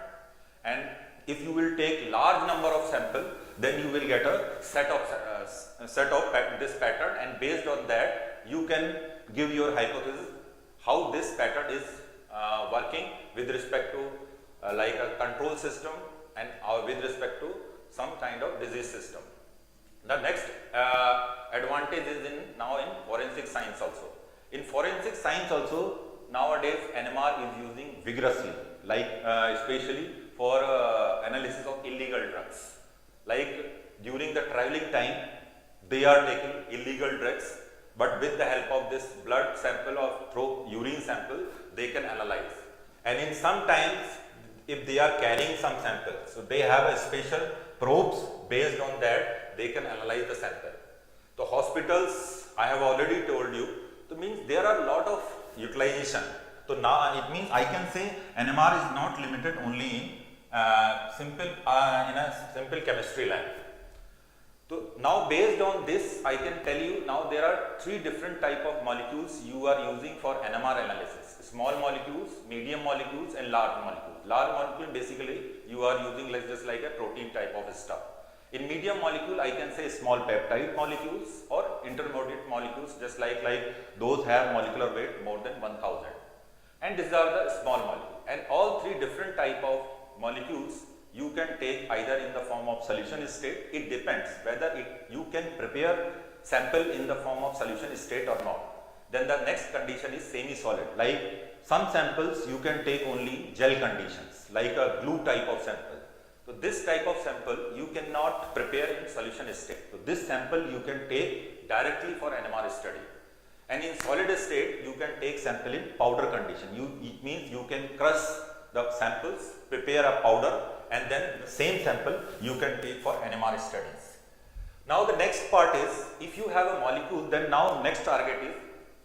And if you will take large number of sample, then you will get a set of this pattern, and based on that you can give your hypothesis how this pattern is working with respect to like a control system and with respect to some kind of disease system. The next advantage is now in forensic science also. In forensic science also nowadays NMR is using vigorously, like especially for analysis of illegal drugs. Like during the traveling time, they are taking illegal drugs, but with the help of this blood sample or through urine sample, they can analyze. And in some times, if they are carrying some samples, so they have a special probes, based on that they can analyze the sample. So hospitals, I have already told you, so means there are a lot of utilization. So now it means I can say NMR is not limited only in in a simple chemistry lab. So now based on this, I can tell you now there are three different type of molecules you are using for NMR analysis: small molecules, medium molecules, and large molecules. Large molecule basically you are using like just like a protein type of stuff. In medium molecule, I can say small peptide molecules or intermediate molecules, just like those have molecular weight more than 1000. And these are the small molecules. And all three different type of molecules you can take either in the form of solution state. It depends whether you can prepare sample in the form of solution state or not. Then the next condition is semi-solid. Like some samples you can take only gel conditions, like a glue type of sample. So this type of sample you cannot prepare in solution state. So this sample you can take directly for NMR study. And in solid state you can take sample in powder condition. It means you can crush the samples, prepare a powder, and then the same sample you can take for NMR studies. Now the next part is, if you have a molecule, then now next target is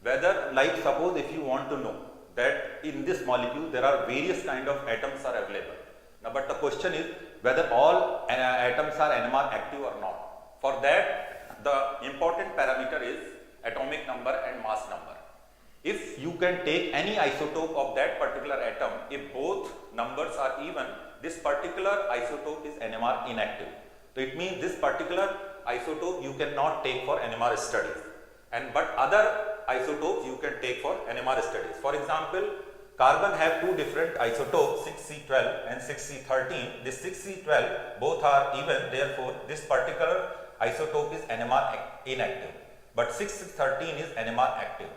whether, like suppose if you want to know that in this molecule there are various kind of atoms are available. Now but the question is whether all atoms are NMR active or not. For that the important parameter is atomic number and mass number. If you can take any isotope of that particular atom, if both numbers are even, this particular isotope is NMR inactive. So it means this particular isotope you cannot take for NMR studies, but other isotopes you can take for NMR studies. For example, carbon have two different isotopes, 6C12 and 6C13. This 6C12 both are even, therefore this particular isotope is NMR inactive, but 6C13 is NMR active.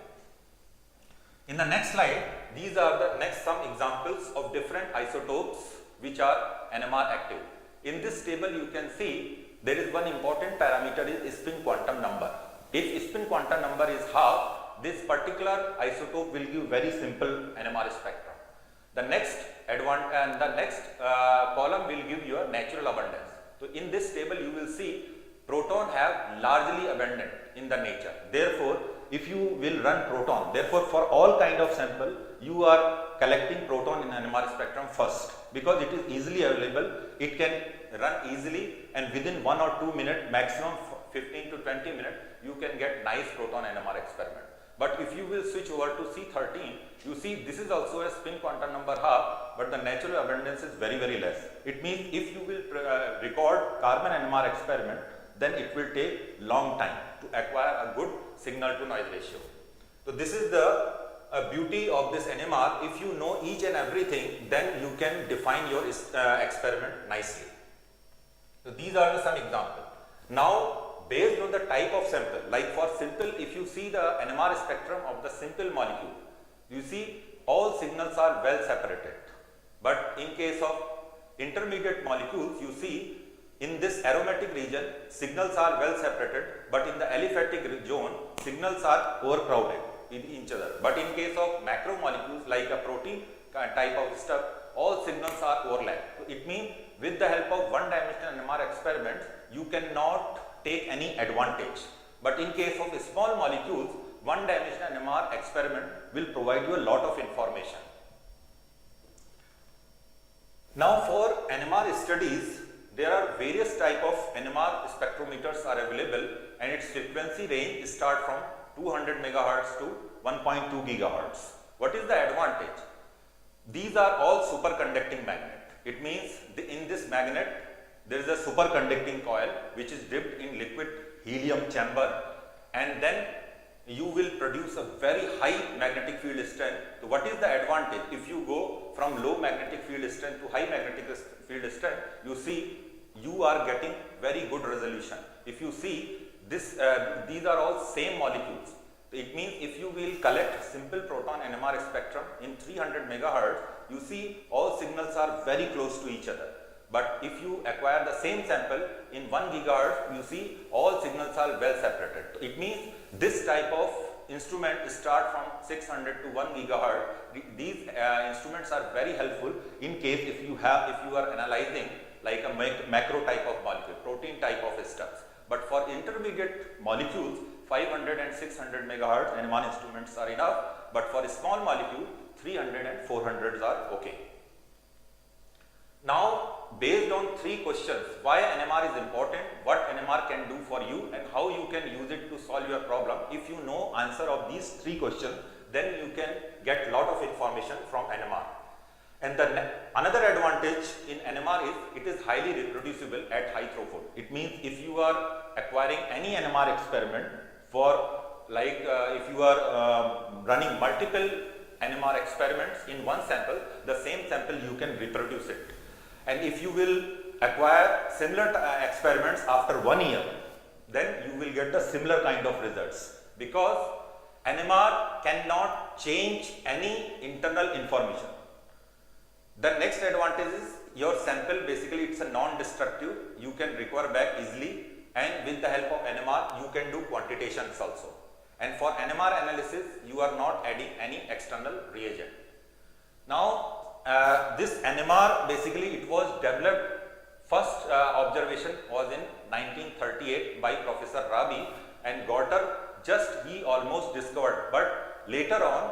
In the next slide, these are the next some examples of different isotopes which are NMR active. In this table you can see there is one important parameter is spin quantum number. If spin quantum number is half, this particular isotope will give very simple NMR spectrum. The next column will give you a natural abundance. So in this table you will see proton have largely abundant in the nature. Therefore, if you will run proton, therefore for all kind of sample you are collecting proton in NMR spectrum first, because it is easily available, it can run easily, and within 1 or 2 minutes, maximum 15 to 20 minutes, you can get nice proton NMR experiment. But if you will switch over to C13, you see this is also a spin quantum number half, but the natural abundance is very less. It means if you will record carbon NMR experiment, then it will take long time to acquire a good signal to noise ratio. So this is the beauty of this NMR. If you know each and everything, then you can define your experiment nicely. So these are some examples. Now, based on the type of sample, like for simple, if you see the NMR spectrum of the simple molecule, you see all signals are well separated. But in case of intermediate molecules, you see in this aromatic region, signals are well separated, but in the aliphatic zone, signals are overcrowded with each other. But in case of macromolecules like a protein type of stuff, all signals are overlapped. So it means with the help of one-dimensional NMR experiment, you cannot take any advantage. But in case of small molecules, one-dimensional NMR experiment will provide you a lot of information. Now for NMR studies, there are various type of NMR spectrometers are available, and its frequency range start from 200 MHz to 1.2 GHz. What is the advantage? These are all superconducting magnet. It means in this magnet there is a superconducting coil which is dipped in liquid helium chamber, and then you will produce a very high magnetic field strength. So what is the advantage? If you go from low magnetic field strength to high magnetic field strength, you see you are getting very good resolution. If you see this, these are all same molecules. It means if you will collect simple proton NMR spectrum in 300 MHz, you see all signals are very close to each other. But if you acquire the same sample in 1 GHz, you see all signals are well separated. It means this type of instrument start from 600 to 1 GHz. These instruments are very helpful in case if you are analyzing like a macro type of molecule, protein type of stuff. But for intermediate molecules, 500 and 600 MHz NMR instruments are enough. But for a small molecule, 300 and 400s are okay. Now, based on 3 questions, why NMR is important, what NMR can do for you, and how you can use it to solve your problem. If you know answer of these 3 questions, then you can get lot of information from NMR. And another advantage in NMR is it is highly reproducible at high throughput. It means if you are acquiring any NMR experiment for like if you are running multiple NMR experiments in one sample, the same sample you can reproduce it. And if you will acquire similar experiments after 1 year, then you will get the similar kind of results, because NMR cannot change any internal information. The next advantage is your sample basically it's a non-destructive, you can recover back easily, and with the help of NMR you can do quantitations also. And for NMR analysis you are not adding any external reagent. Now this NMR basically it was developed, first observation was in 1938 by Professor Rabi, and Gorter he almost discovered, but later on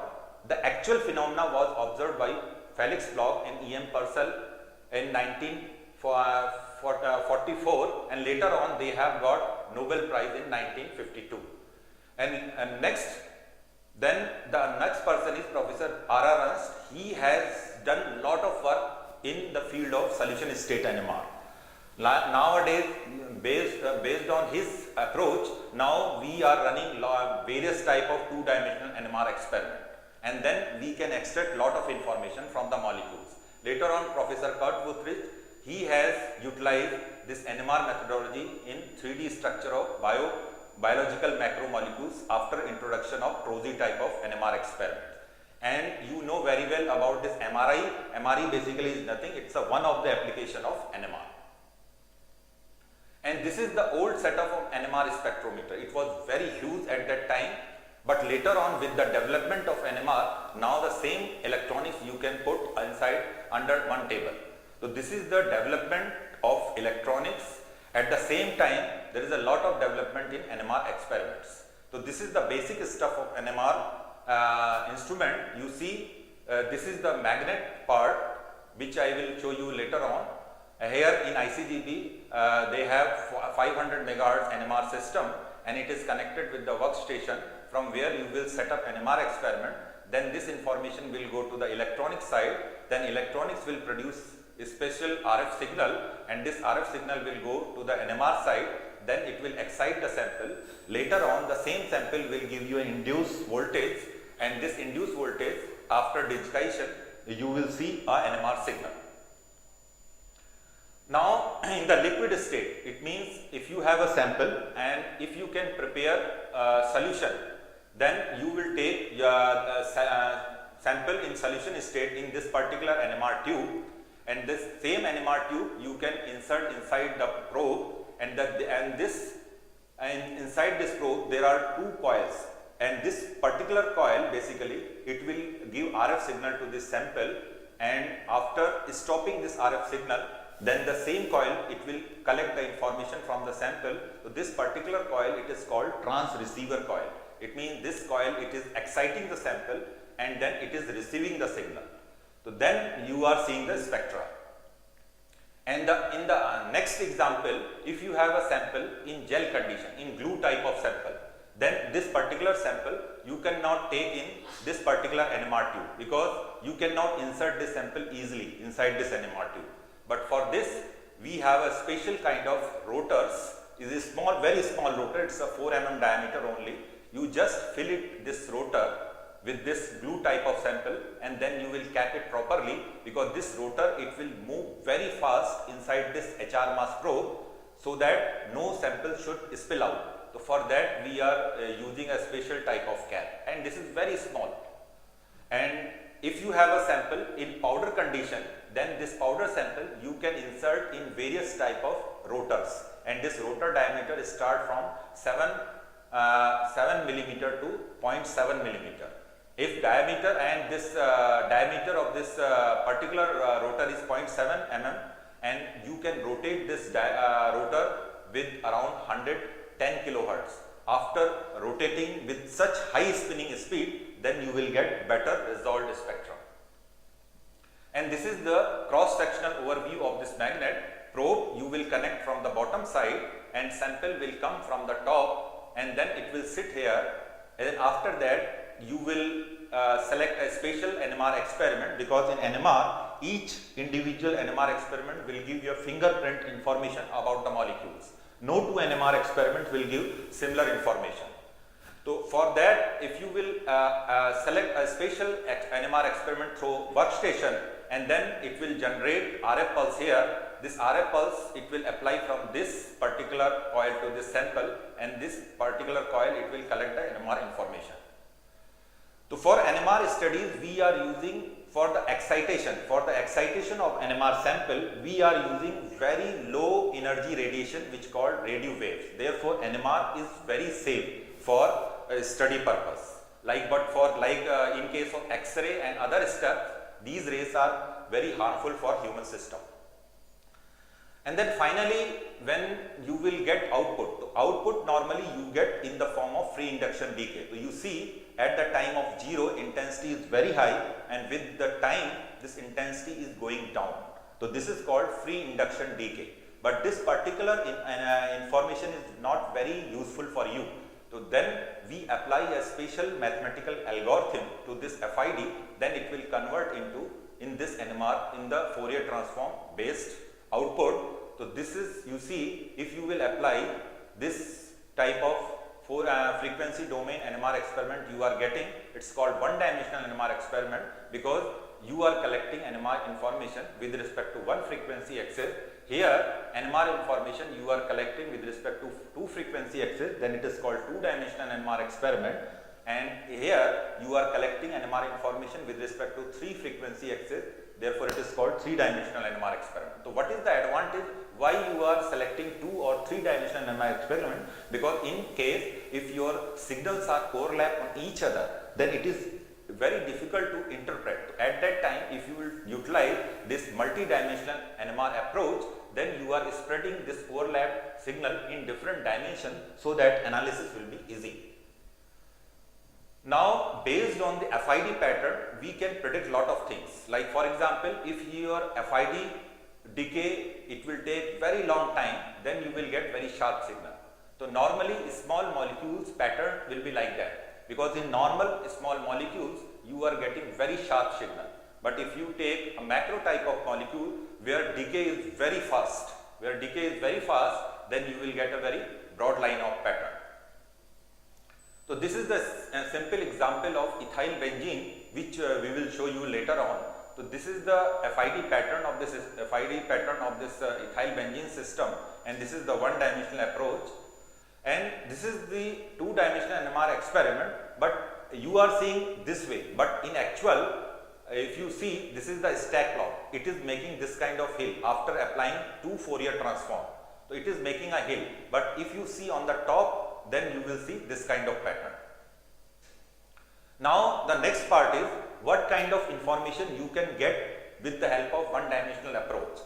the actual phenomena was observed by Felix Bloch and E.M. Purcell in 1944, and later on they have got Nobel Prize in 1952. And then the next person is Professor R.R. Ernst. He has done lot of work in the field of solution state NMR. Nowadays, based on his approach, now we are running various type of 2-dimensional NMR experiment, and then we can extract lot of information from the molecules. Later on, Professor Kurt Wuthrich, he has utilized this NMR methodology in 3D structure of biological macromolecules after introduction of TROSY type of NMR experiment. And you know very well about this MRI. MRI basically is nothing, it's a one of the application of NMR. And this is the old setup of NMR spectrometer. It was very huge at that time, but later on with the development of NMR, now the same electronics you can put inside under one table. So this is the development of electronics. At the same time, there is a lot of development in NMR experiments. So this is the basic stuff of NMR instrument. You see, this is the magnet part, which I will show you later on. Here in ICGEB, they have 500 megahertz NMR system, and it is connected with the workstation from where you will set up NMR experiment. Then this information will go to the electronic side. Then electronics will produce a special RF signal, and this RF signal will go to the NMR side. Then it will excite the sample. Later on, the same sample will give you an induced voltage, and this induced voltage, after digitization, you will see a NMR signal. Now, in the liquid state, it means if you have a sample and if you can prepare a solution, then you will take your sample in solution state in this particular NMR tube, and this same NMR tube you can insert inside the probe, and inside this probe there are two coils, and this particular coil basically it will give RF signal to this sample, and after stopping this RF signal, then the same coil it will collect the information from the sample. So this particular coil, it is called transceiver coil. It means this coil, it is exciting the sample and then it is receiving the signal. So then you are seeing the spectra. And in the next example, if you have a sample in gel condition, in glue type of sample, then this particular sample you cannot take in this particular NMR tube, because you cannot insert this sample easily inside this NMR tube. But for this, we have a special kind of rotors. It is a small, very small rotor. It's a 4 mm diameter only. You just fill it, this rotor, with this glue type of sample, and then you will cap it properly, because this rotor, it will move very fast inside this HR mass probe, so that no sample should spill out. So for that, we are using a special type of cap, and this is very small. And if you have a sample in powder condition, then this powder sample you can insert in various type of rotors, and this rotor diameter start from 7 millimeter to 0.7 millimeter. If diameter and this diameter of this particular rotor is 0.7 mm, and you can rotate this rotor with around 110 kilohertz. After rotating with such high spinning speed, then you will get better resolved spectrum. And this is the cross-sectional overview of this magnet. Probe you will connect from the bottom side, and sample will come from the top, and then it will sit here, and then after that you will select a special NMR experiment, because in NMR each individual NMR experiment will give you a fingerprint information about the molecules. No two NMR experiments will give similar information. So for that, if you will select a special NMR experiment through workstation, and then it will generate RF pulse here. This RF pulse, it will apply from this particular coil to this sample, and this particular coil, it will collect the NMR information. So for NMR studies, we are using for the excitation of NMR sample, we are using very low energy radiation, which called radio waves. Therefore, NMR is very safe for study purpose. In case of X-ray and other stuff, these rays are very harmful for human system. And then finally, when you will get output normally you get in the form of free induction decay. So you see at the time of 0, intensity is very high, and with the time this intensity is going down. So this is called free induction decay. But this particular information is not very useful for you. So then we apply a special mathematical algorithm to this FID, then it will convert into in this NMR in the Fourier transform based output. So this is, you see, if you will apply this type of frequency domain NMR experiment you are getting, it's called one-dimensional NMR experiment, because you are collecting NMR information with respect to one frequency axis. Here NMR information you are collecting with respect to two frequency axis, then it is called two-dimensional NMR experiment. and here you are collecting NMR information with respect to 3 frequency axes, therefore it is called 3-dimensional NMR experiment. So what is the advantage why you are selecting 2 or 3-dimensional NMR experiment? Because in case if your signals are overlap on each other, then it is very difficult to interpret. At that time, if you will utilize this multi-dimensional NMR approach, then you are spreading this overlap signal in different dimensions so that analysis will be easy. Now, based on the FID pattern, we can predict lot of things. Like for example, if your FID decay, it will take very long time, then you will get very sharp signal. So normally small molecules pattern will be like that, because in normal small molecules you are getting very sharp signal. But if you take a macro type of molecule where decay is very fast, then you will get a very broad line of pattern. So this is the simple example of ethyl benzene, which we will show you later on. So this is the FID pattern of this ethyl benzene system, and this is the 1-dimensional approach, and this is the 2-dimensional NMR experiment. But you are seeing this way, but in actual, if you see, this is the stack plot. It is making this kind of hill after applying 2 Fourier transform. So it is making a hill, but if you see on the top, then you will see this kind of pattern. Now the next part is what kind of information you can get with the help of 1-dimensional approach.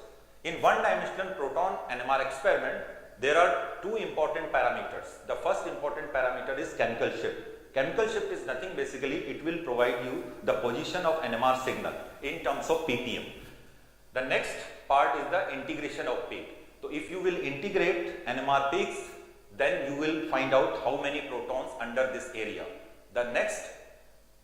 In 1-dimensional proton NMR experiment, there are 2 important parameters. The first important parameter is chemical shift. Chemical shift is nothing, basically it will provide you the position of NMR signal in terms of ppm. The next part is the integration of peak. So if you will integrate NMR peaks, then you will find out how many protons under this area. The next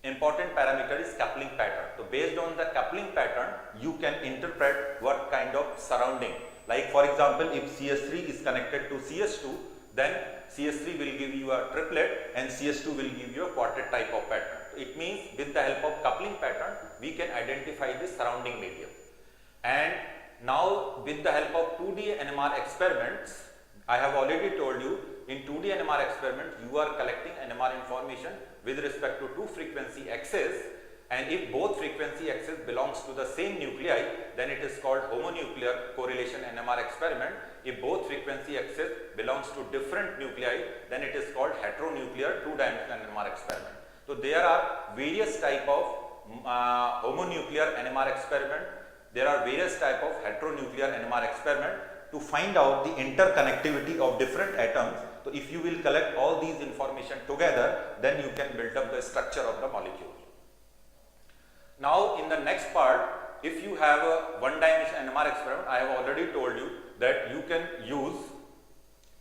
important parameter is coupling pattern. So based on the coupling pattern, you can interpret what kind of surrounding. Like for example, if CS3 is connected to CS2, then CS3 will give you a triplet and CS2 will give you a quartet type of pattern. It means with the help of coupling pattern, we can identify the surrounding medium. And now with the help of 2D NMR experiments, I have already told you, in 2D NMR experiment, you are collecting NMR information with respect to 2 frequency axes, and if both frequency axes belongs to the same nuclei, then it is called homonuclear correlation NMR experiment. If both frequency axes belongs to different nuclei, then it is called heteronuclear 2-dimensional NMR experiment. So there are various type of homonuclear NMR experiment. There are various type of heteronuclear NMR experiment to find out the interconnectivity of different atoms. So if you will collect all these information together, then you can build up the structure of the molecule. Now in the next part, if you have a 1-dimensional NMR experiment, I have already told you that you can use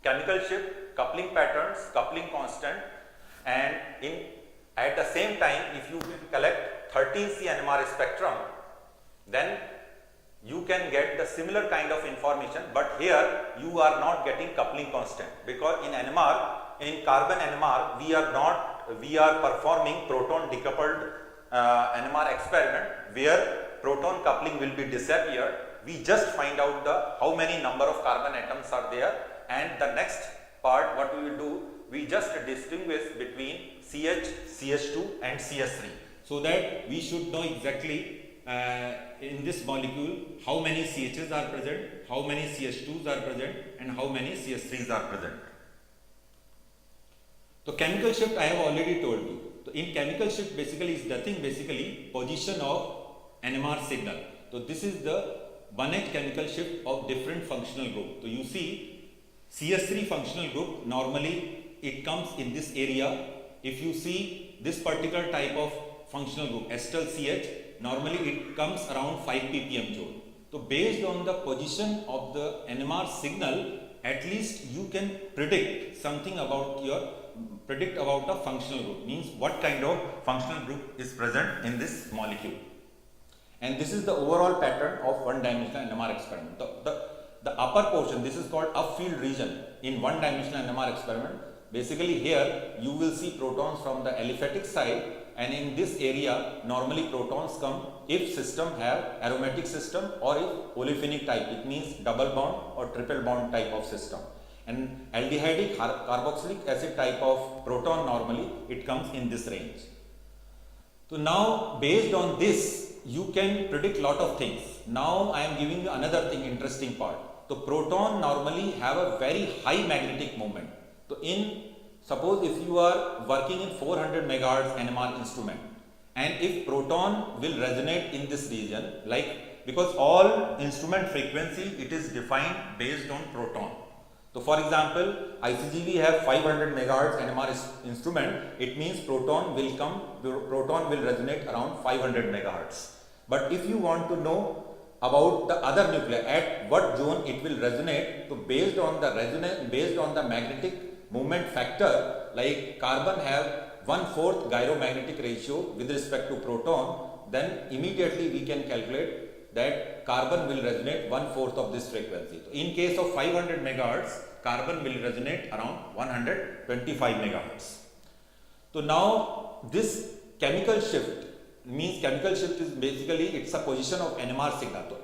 chemical shift, coupling patterns, coupling constant, and at the same time, if you will collect 13C NMR spectrum, then you can get the similar kind of information, but here you are not getting coupling constant, because in NMR, in carbon NMR, we are performing proton decoupled NMR experiment where proton coupling will be disappeared. We just find out how many number of carbon atoms are there, and the next part what we will do, we just distinguish between CH, CH2 and CS3, so that we should know exactly in this molecule how many CHs are present, how many CH2s are present, and how many CS3s are present. So chemical shift I have already told you. So in chemical shift basically is nothing, basically position of NMR signal. So this is the 1H chemical shift of different functional group. So you see CS3 functional group, normally it comes in this area. If you see this particular type of functional group, acetyl CH, normally it comes around 5 ppm joule. So based on the position of the NMR signal, at least you can predict something about the functional group, means what kind of functional group is present in this molecule. And this is the overall pattern of 1-dimensional NMR experiment. The upper portion, this is called upfield region in 1-dimensional NMR experiment. Basically here you will see protons from the aliphatic side, and in this area normally protons come if system have aromatic system or if olefinic type, it means double bond or triple bond type of system. and aldehydic carboxylic acid type of proton normally it comes in this range. So now based on this you can predict lot of things. Now I am giving you another thing, interesting part. So proton normally have a very high magnetic moment. So suppose if you are working in 400 megahertz NMR instrument, and if proton will resonate in this region, like because all instrument frequency it is defined based on proton. So for example, ICGEB have 500 megahertz NMR instrument, it means proton will resonate around 500 megahertz. But if you want to know about the other nuclei, at what zone it will resonate, so based on the magnetic moment factor, like carbon have 1/4 gyromagnetic ratio with respect to proton, then immediately we can calculate that carbon will resonate 1/4 of this frequency. So in case of 500 megahertz, carbon will resonate around 125 megahertz. So now this chemical shift is basically it's a position of NMR signal. So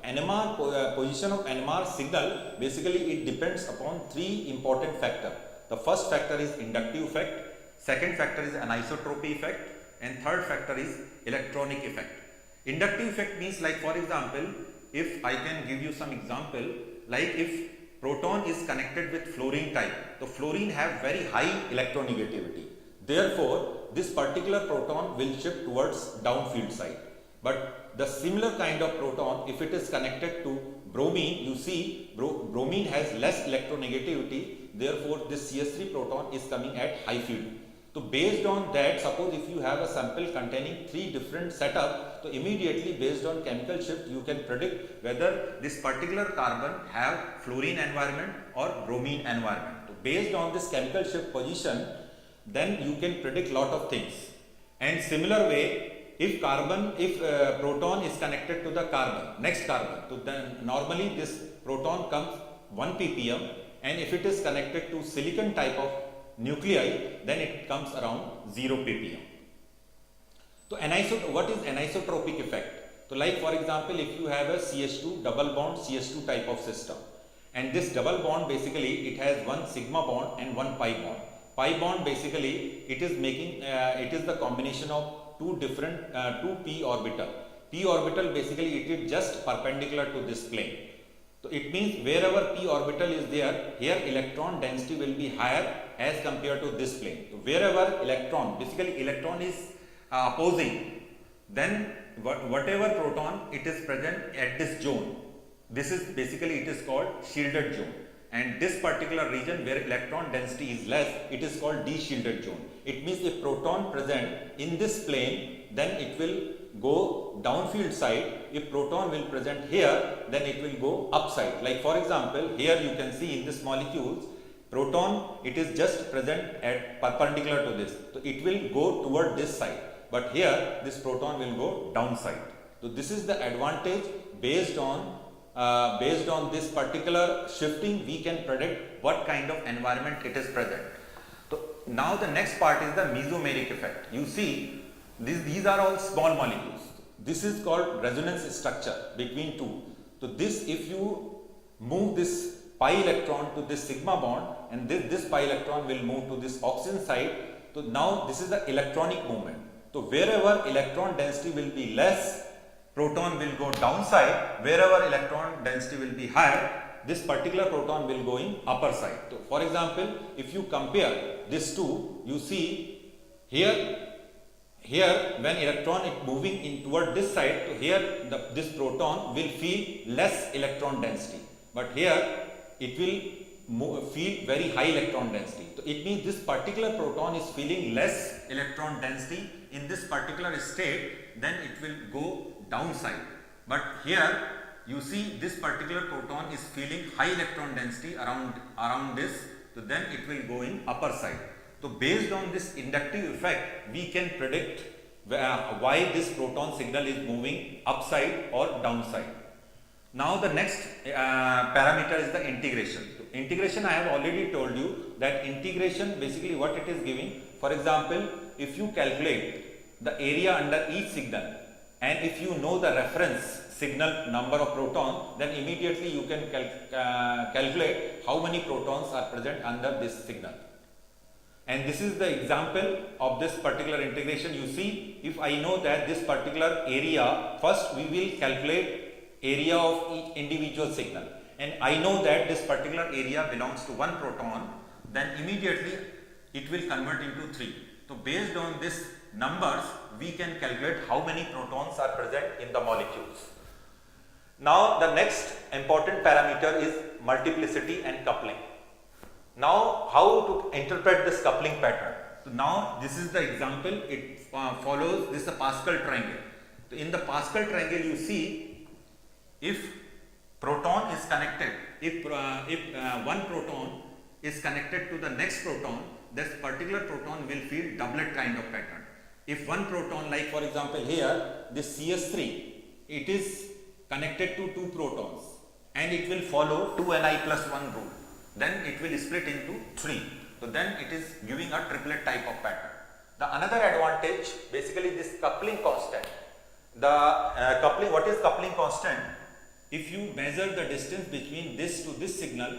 position of NMR signal basically it depends upon three important factors. The first factor is inductive effect, second factor is anisotropy effect, and third factor is electronic effect. Inductive effect means, like for example, if I can give you some example, like if proton is connected with fluorine type, so fluorine have very high electronegativity. Therefore, this particular proton will shift towards downfield side. But the similar kind of proton, if it is connected to bromine, you see bromine has less electronegativity. Therefore, this CS3 proton is coming at high field. So based on that, suppose if you have a sample containing three different setups, so immediately based on chemical shift you can predict whether this particular carbon have fluorine environment or bromine environment. So based on this chemical shift position, then you can predict lot of things. And similar way, if proton is connected to the next carbon, so then normally this proton comes 1 ppm, and if it is connected to silicon type of nuclei, then it comes around 0 ppm. So what is anisotropic effect? So like for example, if you have a CH2 double bond CH2 type of system, and this double bond basically it has one sigma bond and one pi bond. Pi bond basically it is making it is the combination of two p orbital. P orbital basically it is just perpendicular to this plane. So it means wherever p orbital is there, here electron density will be higher as compared to this plane. So wherever electron is opposing, then whatever proton it is present at this zone, this is basically it is called shielded zone. And this particular region where electron density is less, it is called de-shielded zone. It means if proton present in this plane, then it will go downfield side. If proton will present here, then it will go upside. Like for example, here you can see in this molecules, proton it is just present at perpendicular to this. So it will go toward this side. But here this proton will go downside. So this is the advantage based on this particular shifting, we can predict what kind of environment it is present. So now the next part is the mesomeric effect. You see, these are all small molecules. This is called resonance structure between two. So this, if you move this pi electron to this sigma bond, and this pi electron will move to this oxygen side. So now this is the electronic movement. So wherever electron density will be less, proton will go downside. Wherever electron density will be higher, this particular proton will go in upper side. So for example, if you compare these two, you see here when electron is moving in toward this side, so here this proton will feel less electron density, but here it will feel very high electron density. So it means this particular proton is feeling less electron density in this particular state, then it will go downside. But here you see this particular proton is feeling high electron density around this, so then it will go in upper side. So based on this inductive effect, we can predict why this proton signal is moving upside or downside. Now the next parameter is the integration. So integration, I have already told you that integration basically what it is giving. For example, if you calculate the area under each signal, and if you know the reference signal number of proton, then immediately you can calculate how many protons are present under this signal. And this is the example of this particular integration. You see, if I know that this particular area, first we will calculate area of each individual signal, and I know that this particular area belongs to 1 proton, then immediately it will convert into 3. So based on this numbers, we can calculate how many protons are present in the molecules. Now the next important parameter is multiplicity and coupling. Now how to interpret this coupling pattern? So now this is the example. It follows this Pascal triangle. So in the Pascal triangle, you see, if proton is connected, if one proton is connected to the next proton, this particular proton will feel doublet kind of pattern. If one proton, like for example here, this CS3, it is connected to 2 protons and it will follow 2Ni+1 rule. Then it will split into 3. So then it is giving a triplet type of pattern. The another advantage, basically this coupling constant. The coupling, what is coupling constant? If you measure the distance between this to this signal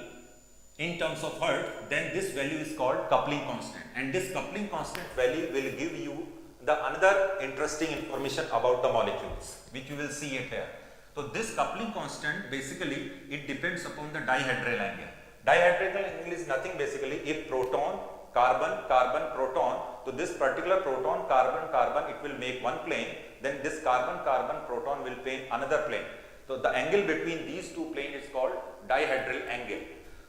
in terms of Hertz, then this value is called coupling constant, and this coupling constant value will give you the another interesting information about the molecules, which you will see it here. So this coupling constant, basically it depends upon the dihedral angle. Dihedral angle is nothing basically, if proton, carbon, carbon, proton, so this particular proton, carbon, carbon, it will make one plane, then this carbon, carbon, proton will plane another plane. So the angle between these two planes is called dihedral angle.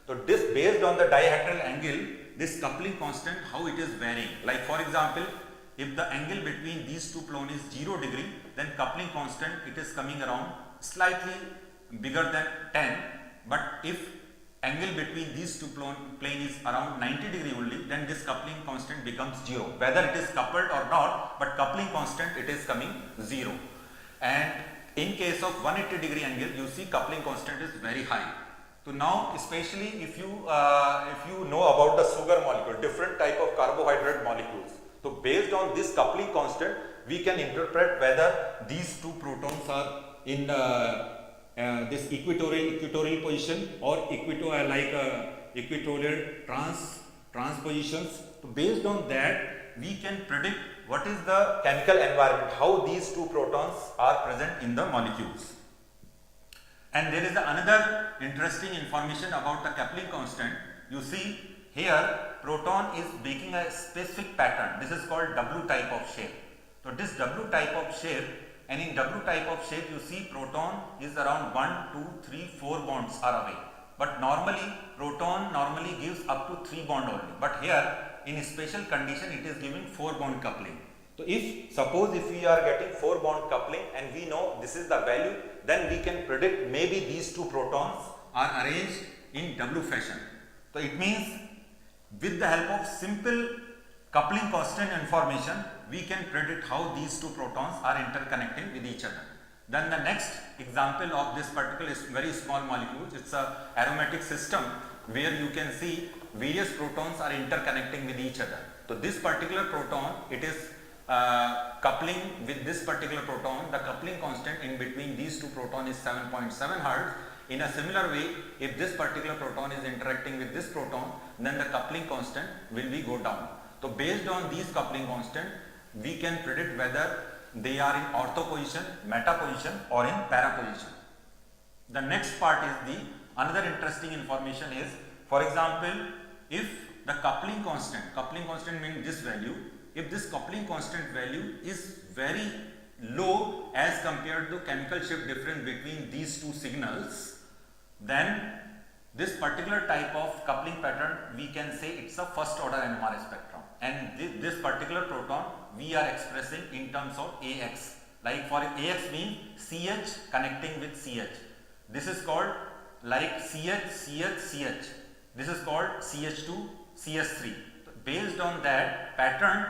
So this based on the dihedral angle, this coupling constant, how it is varying. Like for example, if the angle between these two planes is 0 degree, then coupling constant, it is coming around slightly bigger than 10. But if angle between these two plane is around 90 degree only, then this coupling constant becomes 0. Whether it is coupled or not, but coupling constant, it is coming 0. And in case of 180 degree angle, you see coupling constant is very high. So now, especially if you know about the sugar molecule, different type of carbohydrate molecules. So based on this coupling constant, we can interpret whether these two protons are in this equatorial position or equatorial transpositions. So based on that, we can predict what is the chemical environment, how these two protons are present in the molecules. And there is another interesting information about the coupling constant. You see here, proton is making a specific pattern. This is called W type of shape. So this W type of shape, and in W type of shape, you see proton is around 1, 2, 3, 4 bonds are away. But normally, proton normally gives up to 3 bond only. But here, in a special condition, it is giving 4 bond coupling. So suppose if we are getting 4 bond coupling and we know this is the value, then we can predict maybe these two protons are arranged in W fashion. So it means with the help of simple coupling constant information, we can predict how these two protons are interconnecting with each other. Then the next example of this particular is very small molecules. It's a aromatic system where you can see various protons are interconnecting with each other. So this particular proton, it is coupling with this particular proton. The coupling constant in between these two protons is 7.7 Hertz. In a similar way, if this particular proton is interacting with this proton, then the coupling constant will be go down. So based on these coupling constant, we can predict whether they are in ortho position, meta position or in para position. The next part is another interesting information is, for example, if the coupling constant means this value, if this coupling constant value is very low as compared to chemical shift difference between these two signals, then this particular type of coupling pattern, we can say it's a first order NMR spectrum, and this particular proton we are expressing in terms of AX. Like for AX means CH connecting with CH. This is called like CH, CH, CH. This is called CH2, CH3. Based on that pattern,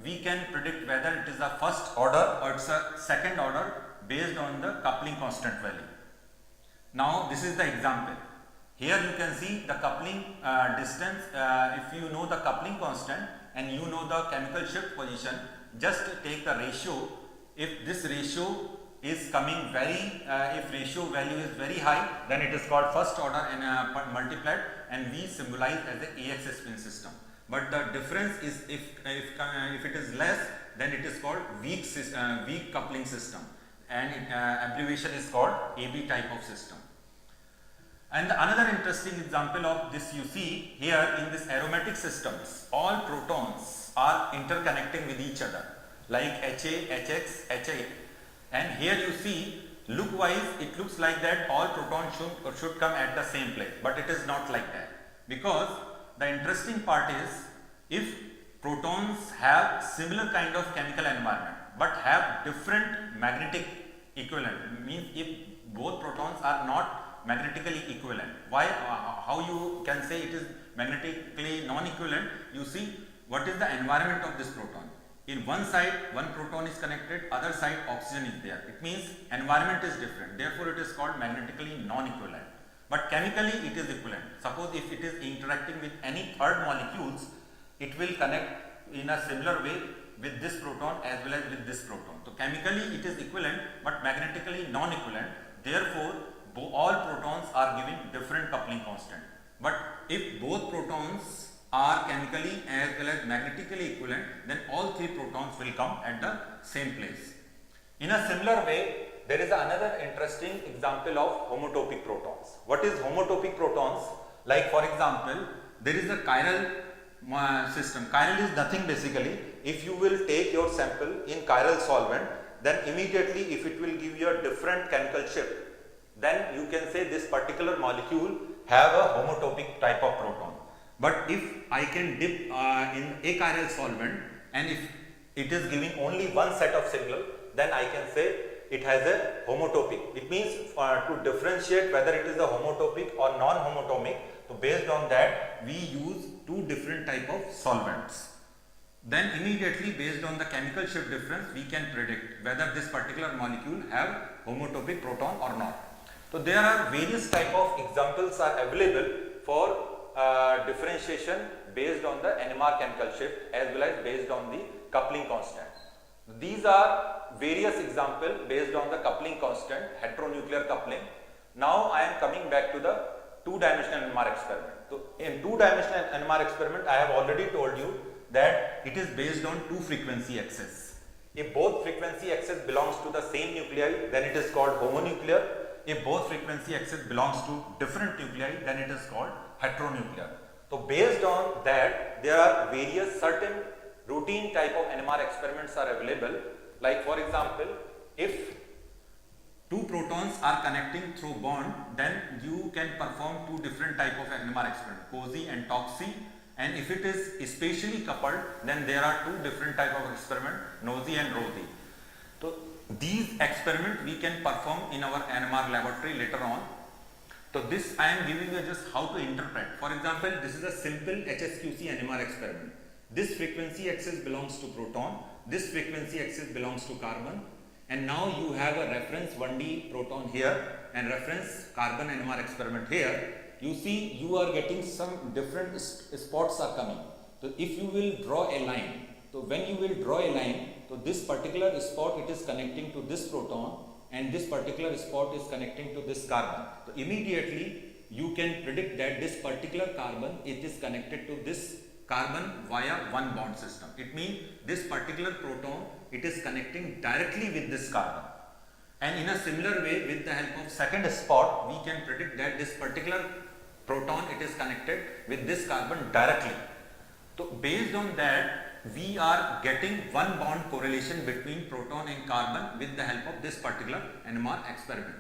we can predict whether it is a first order or it's a second order based on the coupling constant value. Now this is the example. Here you can see the coupling distance. If you know the coupling constant and you know the chemical shift position, just take the ratio. If this ratio is coming if ratio value is very high, then it is called first order and multiplied, and we symbolize as the AX spin system. But the difference is if it is less, then it is called weak coupling system, and abbreviation is called AB type of system. And another interesting example of this you see here in this aromatic systems, all protons are interconnecting with each other like HA, HX, HA, and here you see look wise it looks like that all protons should come at the same place, but it is not like that, because the interesting part is if protons have similar kind of chemical environment but have different magnetic equivalent, means if both protons are not magnetically equivalent. Why? How you can say it is magnetically non-equivalent? You see what is the environment of this proton. In one side one proton is connected, other side oxygen is there. It means environment is different. Therefore, it is called magnetically non-equivalent. But chemically it is equivalent. Suppose if it is interacting with any third molecules, it will connect in a similar way with this proton as well as with this proton. So chemically it is equivalent but magnetically non-equivalent. Therefore, all protons are giving different coupling constant. But if both protons are chemically as well as magnetically equivalent, then all three protons will come at the same place. In a similar way, there is another interesting example of homotopic protons. What is homotopic protons? Like for example, there is a chiral system. Chiral is nothing basically. If you will take your sample in chiral solvent, then immediately if it will give you a different chemical shift, then you can say this particular molecule have a homotopic type of proton. But if I can dip in achiral solvent and if it is giving only one set of signal, then I can say it has a homotopic. It means to differentiate whether it is a homotopic or non-homotopic, so based on that we use two different type of solvents. Then immediately based on the chemical shift difference we can predict whether this particular molecule have homotopic proton or not. So there are various type of examples are available for differentiation based on the NMR chemical shift as well as based on the coupling constant. These are various examples based on the coupling constant, heteronuclear coupling. Now I am coming back to the two-dimensional NMR experiment. So in two-dimensional NMR experiment I have already told you that it is based on two frequency axes. If both frequency axes belongs to the same nuclei, then it is called homonuclear. If both frequency axis belongs to different nuclei, then it is called heteronuclear. So based on that, there are various certain routine type of NMR experiments are available. Like for example, if two protons are connecting through bond, then you can perform two different type of NMR experiment, cozy and toxy. And if it is spatially coupled, then there are two different type of experiment, nosy and rosy. So these experiments we can perform in our NMR laboratory later on. So this I am giving you just how to interpret. For example, this is a simple HSQC NMR experiment. This frequency axis belongs to proton, this frequency axis belongs to carbon, and now you have a reference 1D proton here and reference carbon NMR experiment here. You see you are getting some different spots are coming. So if you will draw a line, so when you will draw a line, so this particular spot it is connecting to this proton and this particular spot is connecting to this carbon. So immediately you can predict that this particular carbon it is connected to this carbon via one bond system. It means this particular proton it is connecting directly with this carbon. And in a similar way, with the help of second spot, we can predict that this particular proton it is connected with this carbon directly. So based on that, we are getting one bond correlation between proton and carbon with the help of this particular NMR experiment.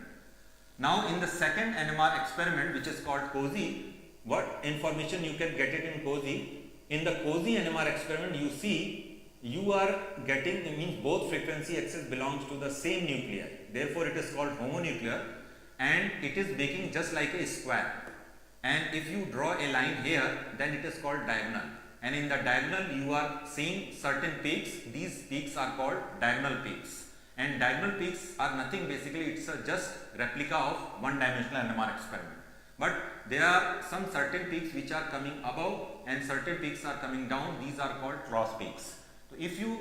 Now in the second NMR experiment, which is called COSY, what information you can get it in COSY? In the COSY NMR experiment, you see you are getting, it means both frequency axis belongs to the same nuclei. Therefore, it is called homonuclear and it is making just like a square. And if you draw a line here, then it is called diagonal. And in the diagonal, you are seeing certain peaks. These peaks are called diagonal peaks. And diagonal peaks are nothing basically, it's a just replica of one-dimensional NMR experiment. But there are some certain peaks which are coming above and certain peaks are coming down. These are called cross peaks. So if you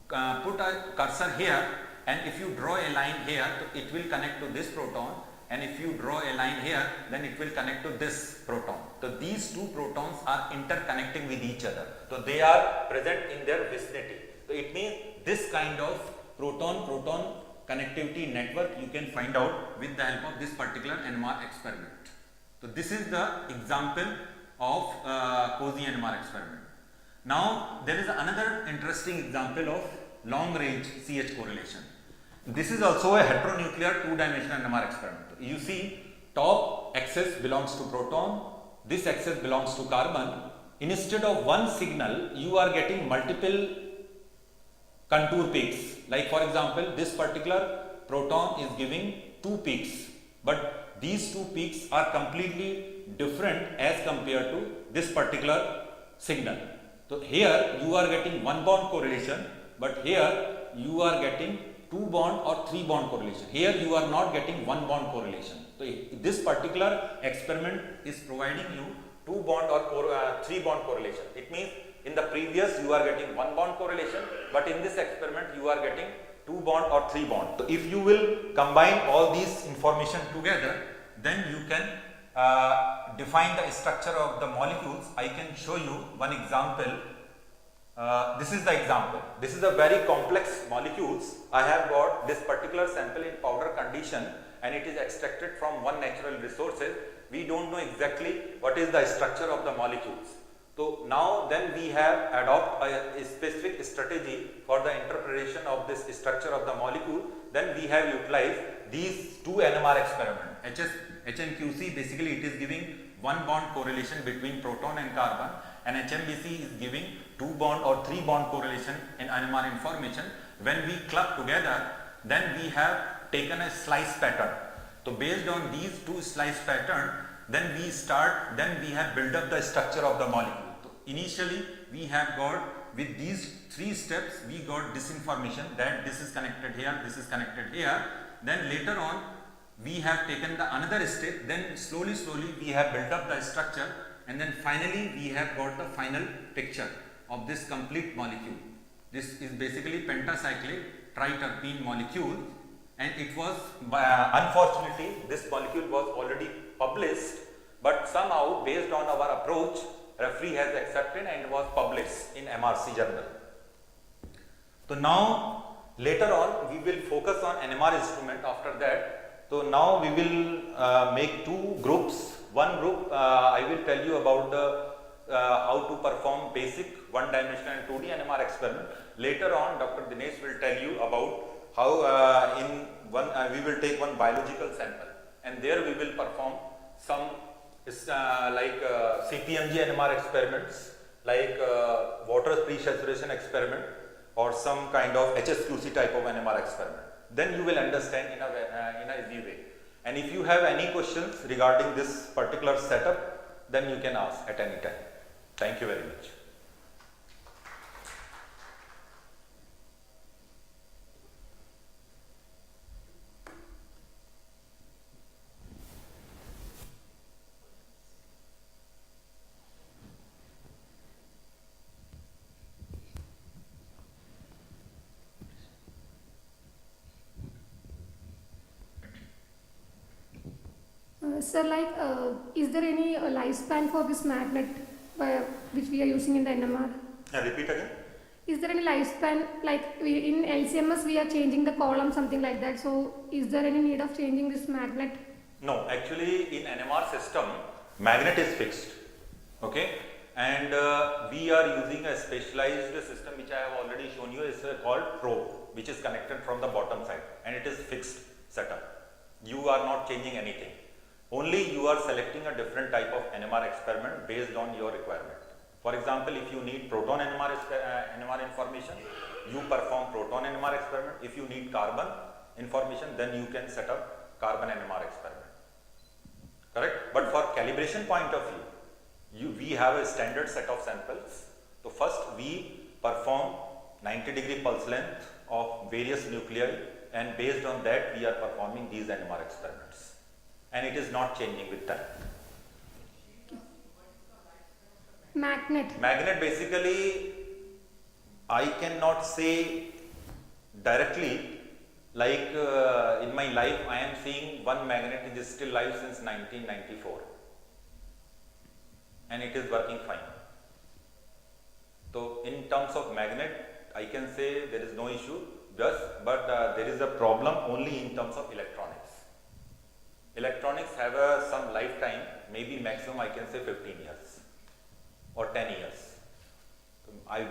put a cursor here and if you draw a line here, it will connect to this proton, and if you draw a line here, then it will connect to this proton. So these two protons are interconnecting with each other. So they are present in their vicinity. So it means this kind of proton-proton connectivity network you can find out with the help of this particular NMR experiment. So this is the example of cozy NMR experiment. Now there is another interesting example of long range CH correlation. This is also a heteronuclear two-dimensional NMR experiment. You see, top axis belongs to proton, this axis belongs to carbon. Instead of one signal, you are getting multiple contour peaks. Like for example, this particular proton is giving 2 peaks, but these 2 peaks are completely different as compared to this particular signal. So here you are getting 1 bond correlation, but here you are getting 2 bond or 3 bond correlation. Here you are not getting 1 bond correlation. So this particular experiment is providing you 2 bond or 3 bond correlation. It means in the previous you are getting 1 bond correlation, but in this experiment you are getting 2 bond or 3 bond. So if you will combine all these information together, then you can define the structure of the molecules. I can show you one example. This is the example. This is a very complex molecules. I have got this particular sample in powder condition, and it is extracted from one natural resources. We don't know exactly what is the structure of the molecules. So now then we have adopt a specific strategy for the interpretation of this structure of the molecule. Then we have utilized these two NMR experiments. HNQC basically it is giving 1 bond correlation between proton and carbon, and HMBC is giving 2 bond or 3 bond correlation in NMR information. When we club together, then we have taken a slice pattern. So based on these 2 slice pattern, then we have built up the structure of the molecule. So initially we have got with these 3 steps, we got this information that this is connected here, this is connected here. Then later on we have taken the another step, then slowly we have built up the structure, and then finally we have got the final picture of this complete molecule. This is basically pentacyclic triterpene molecule, and it was unfortunately this molecule was already published, but somehow based on our approach, referee has accepted and was published in MRC journal. So now later on we will focus on NMR instrument after that. So now we will make 2 groups. One group I will tell you about the how to perform basic 1-dimensional and 2D NMR experiment. Later on Dr. Dinesh will tell you about how we will take one biological sample, and there we will perform some like CPMG NMR experiments, like water pre-saturation experiment, or some kind of HSQC type of NMR experiment. Then you will understand in a easy way. And if you have any questions regarding this particular setup, then you can ask at any time. Thank you very much. Sir, is there any lifespan for this magnet which we are using in the NMR? Repeat again. Is there any lifespan, in LCMS we are changing the column, something like that, so is there any need of changing this magnet? No, actually in NMR system, magnet is fixed, okay, and we are using a specialized system which I have already shown you, is called probe, which is connected from the bottom side, and it is fixed setup. You are not changing anything. Only you are selecting a different type of NMR experiment based on your requirement. For example, if you need proton NMR information, you perform proton NMR experiment. If you need carbon information, then you can set up carbon NMR experiment. Correct? But for calibration point of view, we have a standard set of samples. So first we perform 90-degree pulse length of various nuclei, and based on that we are performing these NMR experiments. And it is not changing with time. Magnet basically, I cannot say directly, Like in my life, I am seeing one magnet is still live since 1994 and it is working fine. So in terms of magnet, I can say there is no issue, but there is a problem only in terms of electronics. Electronics have some lifetime, maybe maximum I can say 15 years or 10 years.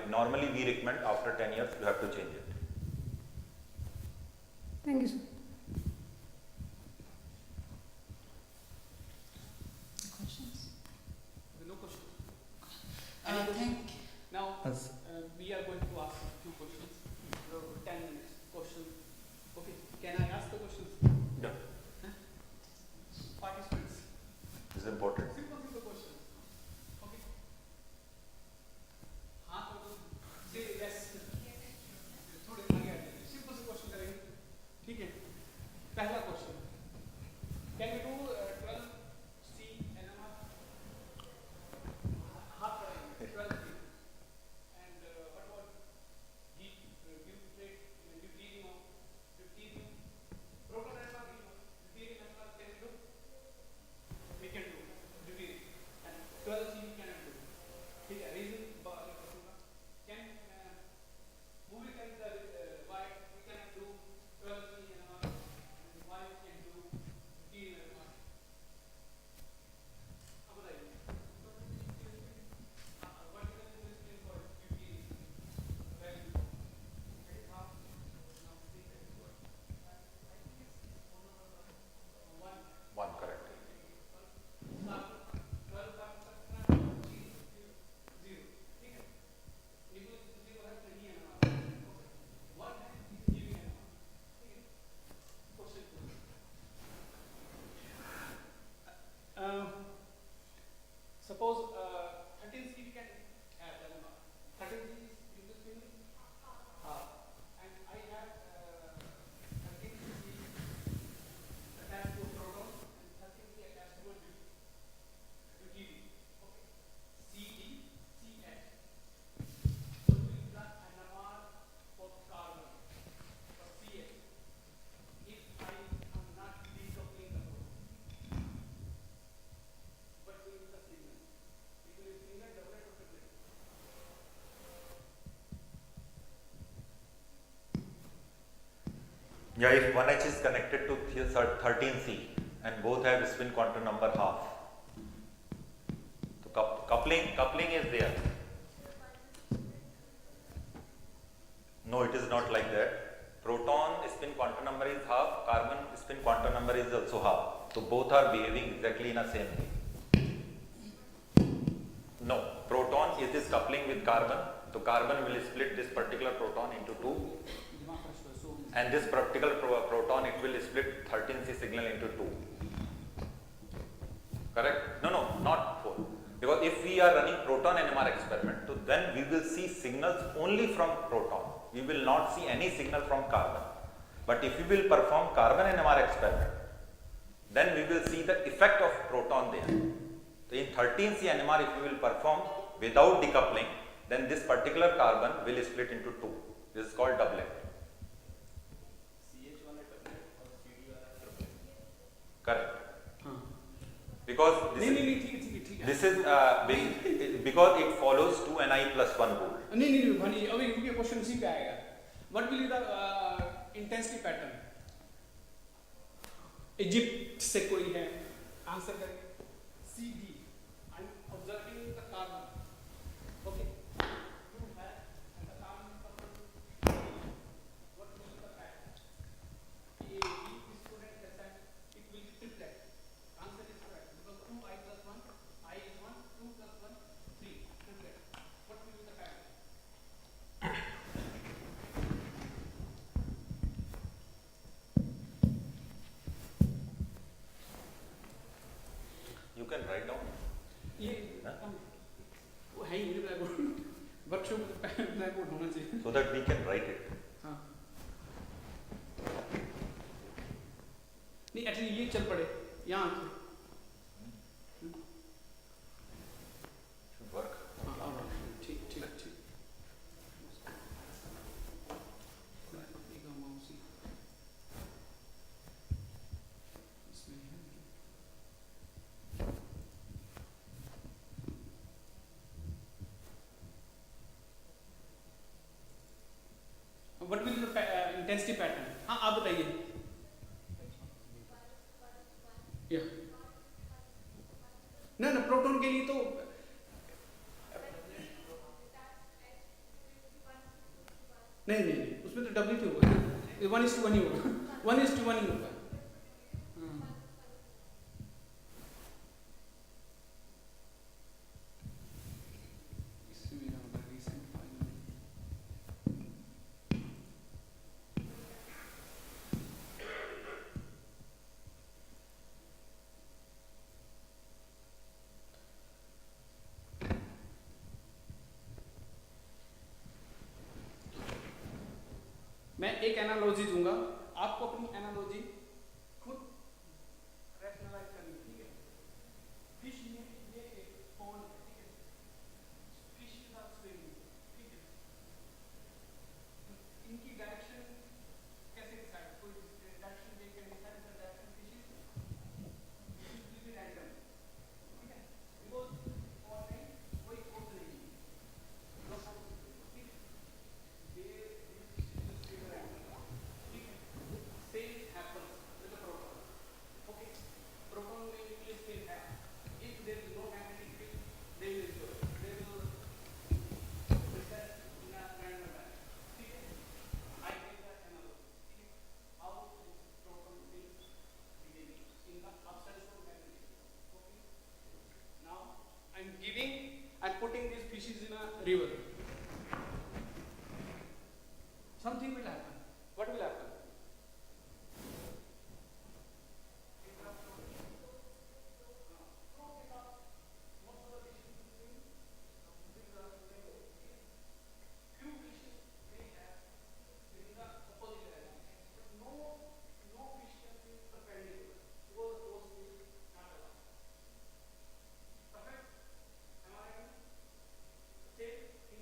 Normally we recommend after 10 years you have to change it. Thank you, sir. Questions? No questions. Thank Now, As- we are going to ask a few questions. 10 minutes question. Okay, can I ask the questions? Yeah. Participants. This is important. Simple questions. Okay. हाँ तो say yes. थोड़े आगे आ जाइए. Simple से question करेंगे. ठीक है. पहला question. Can we do 12C NMR? हाँ करेंगे. 12C. And what about deuterium? Proton NMR, deuterium NMR can we do? We can do deuterium. And 12C we cannot do. ठीक है. Reason can who we can why we cannot do 12C NMR and why we can do deuterium NMR? अब बताइए. What is the reason for deuterium value? One, correct. Suppose 13C we can have NMR. 13C is useful. And I have 13C attached to a proton and 13C attached to a deuterium. Okay. CH. So this is the NMR for carbon for CH. If I am not decoupling the proton, what will be the signal? It will be single, doublet, or triplet. Yeah, if 1H is connected to 13C and both have spin quantum number half. So coupling is there. No, it is not like that. Proton spin quantum number is half, carbon spin quantum number is also half. So both are behaving exactly in the same way. No, proton is this coupling with carbon. So carbon will split this particular proton into two. And this particular proton, it will split 13C signal into two. Correct? No, not 4. Because if we are running proton NMR experiment, so then we will see signals only from proton. We will not see any signal from carbon. But if we will perform carbon NMR experiment, then we will see the effect of proton there. So in 13C NMR, if we will perform without decoupling, then this particular carbon will split into two. This is called doublet. Correct. Because this is because it follows 2Ni plus 1 rule. नहीं भानी अभी ये question इसी पे आएगा. What will be the intensity pattern? Egypt से कोई है answer करेंगे. CD. I'm observing the carbon. Okay. You have and the carbon is coupled to what will be the pattern? A B student has said it will be triplet. Answer is correct because 2I plus 1, I is 1, 2 plus 1, 3, triplet. What will be the pattern? You can write down. ये वो है ही नहीं black board. Workshop black board होना चाहिए. So that we can write it. हाँ. नहीं actually ये चल पड़े यहाँ से. Should work. हाँ ठीक. लिए तो नहीं, उसमें तो WT होगा, 1:1 ही होगा, 1:1 ही होगा। मैं एक एनालॉजी दूंगा, आपको अपनी एनालॉजी खुद रैशनलाइज करनी है, ठीक है। फिश में ये एक पॉन्ड है, ठीक है, फिश इज आर स्विमिंग, ठीक है। इनकी डायरेक्शन कैसे डिसाइड, कोई डायरेक्शन दे के decide the direction fish is will be random, ठीक है, बिकॉज पॉन्ड में कोई कोर्स नहीं है, नो कोर्स, ठीक है। Same happens with the proton. Okay, proton में nucleus spin है. If there is no magnetic field, they will recess in a random manner. ठीक है? I give the analogy. ठीक है? How this proton will behave in the absence of magnetic field. Okay. Now I'm putting these fishes in a river. Something will happen. What will happen? Same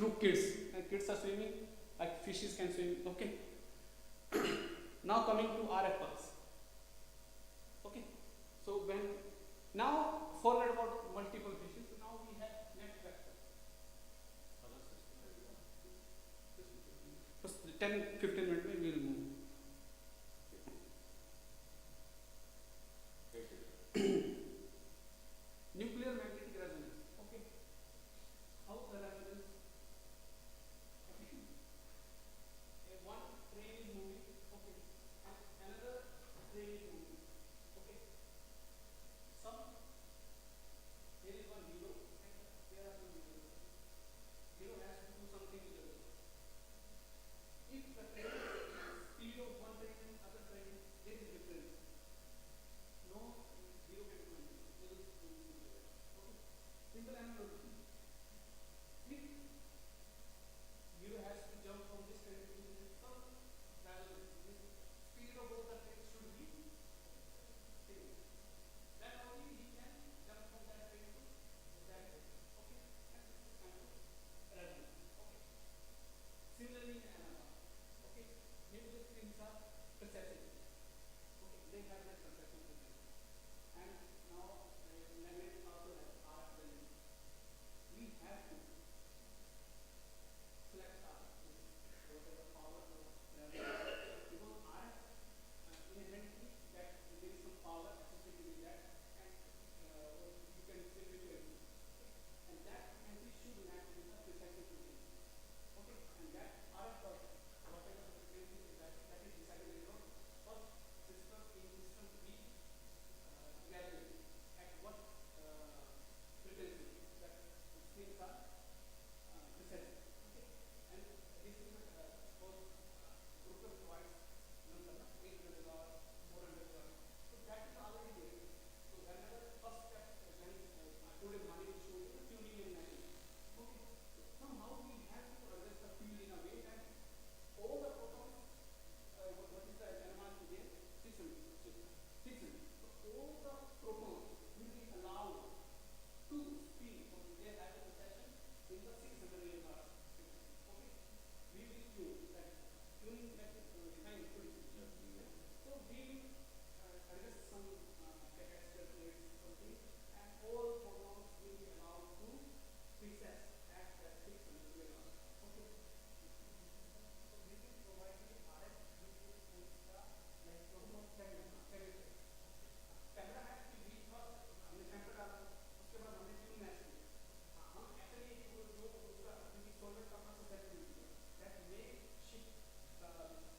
through kids, and kids are swimming like fishes can swim. Okay. Now coming to RF pulse. Okay. So when now forget about multiple fishes. So now we have net vector. Just 10-15 minutes we will move. Nuclear magnetic resonance. Okay. How the resonance? Okay. One train is moving. Okay. And another train is moving. Okay. Here is one zero and there are two zeros. Zero has to do something with the zero. If the train speed of one train and other train, there is difference. No zero can do anything. There is okay. Simple analogy. If zero has to jump from this train to this, some resonance. Speed of both the trains should be same. Then only we can jump from that train to that train. Okay? And this is kind of resonance. Okay? Similarly in NMR. Okay? Nuclear things are processing. Okay? They have that processing process. And now magnet also has RF values. We have to select RF. What is the power of resonance? Because RF inherently that there is some power associated with that, and you can say frequency. And that frequency should match with the processing frequency. Okay? And that RF pulse, whatever the frequency is that is decided in your first system we evaluate at what frequency that things are processed. Okay? And this is for group provides number 800 or 400 or so that is already there. So whenever first step when today Bhawani will show you the tuning and matching. Okay? So somehow we have to adjust the field in a way that all the protons, what is the NMR again? 600. So all the protons will be allowed to spin from their atom procession in the 600 NMR. Okay? We will tune that tuning method define frequency. So we will adjust some capacitor plates, something, and all protons will be allowed to precess at that 600 NMR. Okay? So this is providing RF which will put the like proton camera. Camera है कि बीच पर हमने sample डाला उसके बाद हमने tune match किया हम एक्चुअली जो दूसरा क्योंकि सॉल्वेंट का अपना प्रोसेस यूज किया that may shift the procession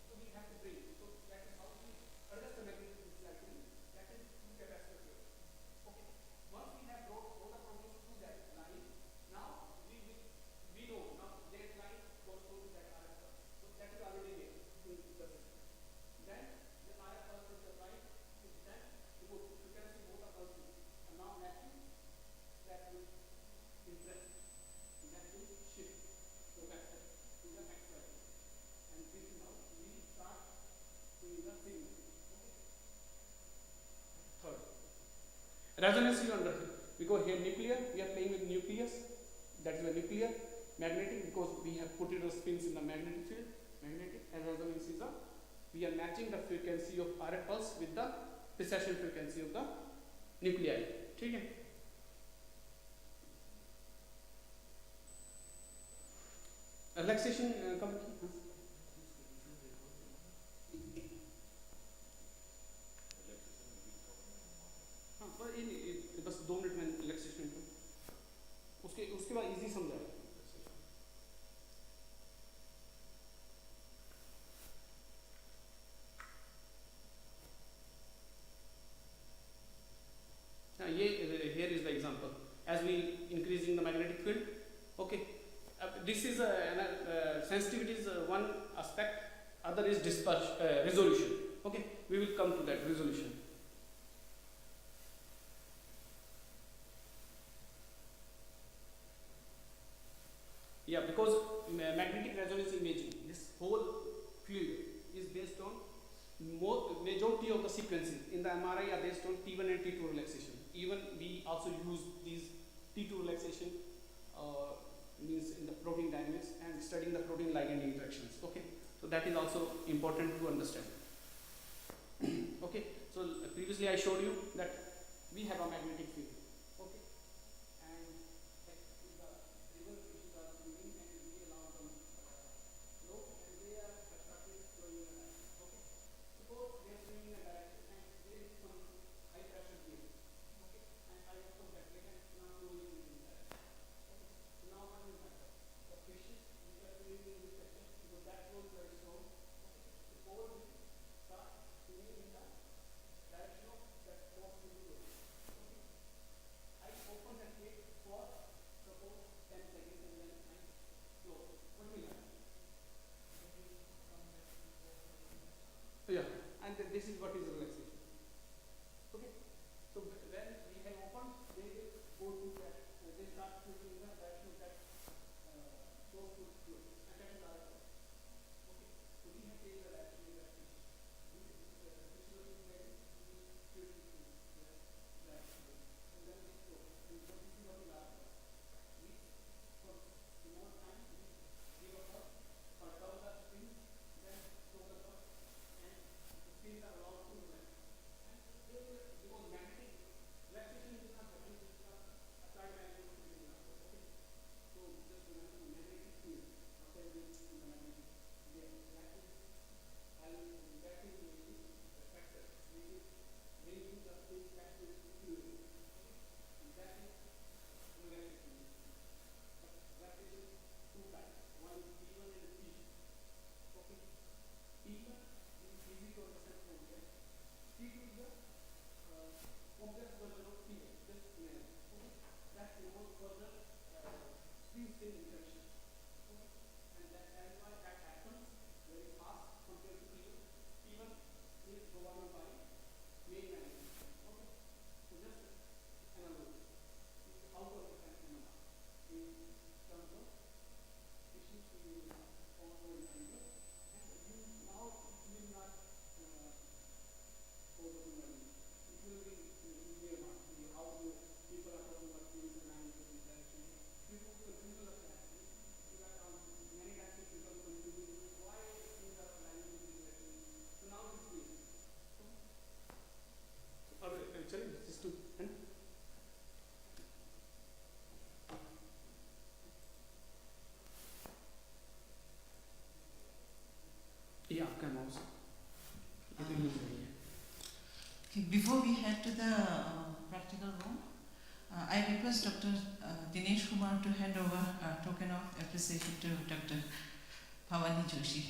so we have to bring so that is how we adjust the magnetic cycle that is two capacitor here. Okay, once we have brought all the protons to that line, now we know now that line goes through that RF pulse, so that is already there in the system. Then the RF pulse is applied. Then you can see both are pulses. And now matching that will interest. That will shift the vector to the X value. And this is how we start doing the signal. Okay. Third. Resonance you understand. We go here nuclear, we are playing with nucleus. That is the nuclear. Magnetic because we have put it as spins in the magnetic field. Magnetic and resonance is we are matching the frequency of RF pulse with the precession frequency of the nuclei. ठीक है? Relaxation कब हाँ पर बस 2 minute में relaxation उसके बाद easy समझा here is the example as we increasing the magnetic field. Okay, this is sensitivity is one aspect, other is resolution. Okay, we will come to that resolution. Yeah, because magnetic resonance imaging, this whole field is based on majority of the sequences in the MRI are based on T1 and T2 relaxation. Even we also use these T2 relaxation studying the protein ligand interactions. Okay, so that is also important to understand. Okay, so previously I showed you that we have a magnetic field. Okay, and the river fishes are swimming and we allow them flow, and they are started flowing in a direction. Okay, suppose they are swimming in a direction and there is some high pressure here. Okay, and I have some bacteria and now flowing in this direction. Okay, so now what will happen? The fishes which are swimming in this direction, because that flow is very strong. Okay, so all will start swimming in the direction of that force will be low. Okay, I open that gate for suppose 10 seconds and then I close. What will happen? Yeah, and this is what is relaxation. Okay, so when we have opened, they will go to that, they start swimming in the direction of that source to flow, and that is our flow. Okay, so we have taken the direction of that fish. This is looking very, we should be that flow, and then we flow. And so this is what is our flow. We, for more time, we give a puff, control the spin, then throw the puff, and the spins are allowed to relax. And they will, because magnetic relaxation is not happening, it is not applied magnetic field in our body. Okay, so just remember the magnetic field, whatever is in the magnetic field, that is, that is really the factor which is bringing the spin back to its equilibrium. Okay, and that is relaxation. But relaxation is two types. One is P1 and P2. Okay, P1 is easy to understand from here. P2 is the complex version of P1. Just imagine. Okay, that involves further spin interaction. Okay, and that is why that happens very fast compared to P1. P1 is governed by main magnetism. Okay, so just analogy. How to understand NMR in terms of tissues we will have or in river, and you now will not focus on learning. It will be easier now. How do people are talking about things and analysis in direction? People confuse us that. You got many times people become confused. Why things are aligning in this direction? So now it is clear. Actually, just to yeah, come also. Okay, before we head to the practical room, I request Dr. Dinesh Kumar to hand over a token of appreciation to Dr. Bhawani Joshi.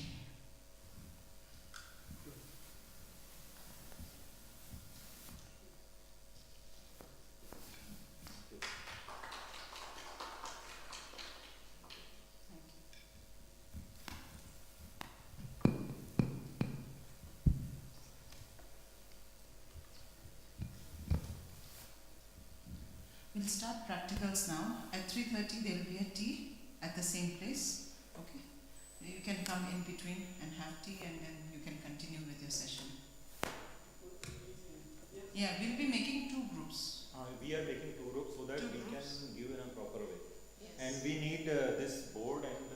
We'll start practicals now. At 3:30 there will be a tea at the same place. Okay, you can come in between and have tea, and then you can continue with your session. Yeah, we'll be making two groups. We are making two groups so that we can give in a proper way. Yes. And we need this board and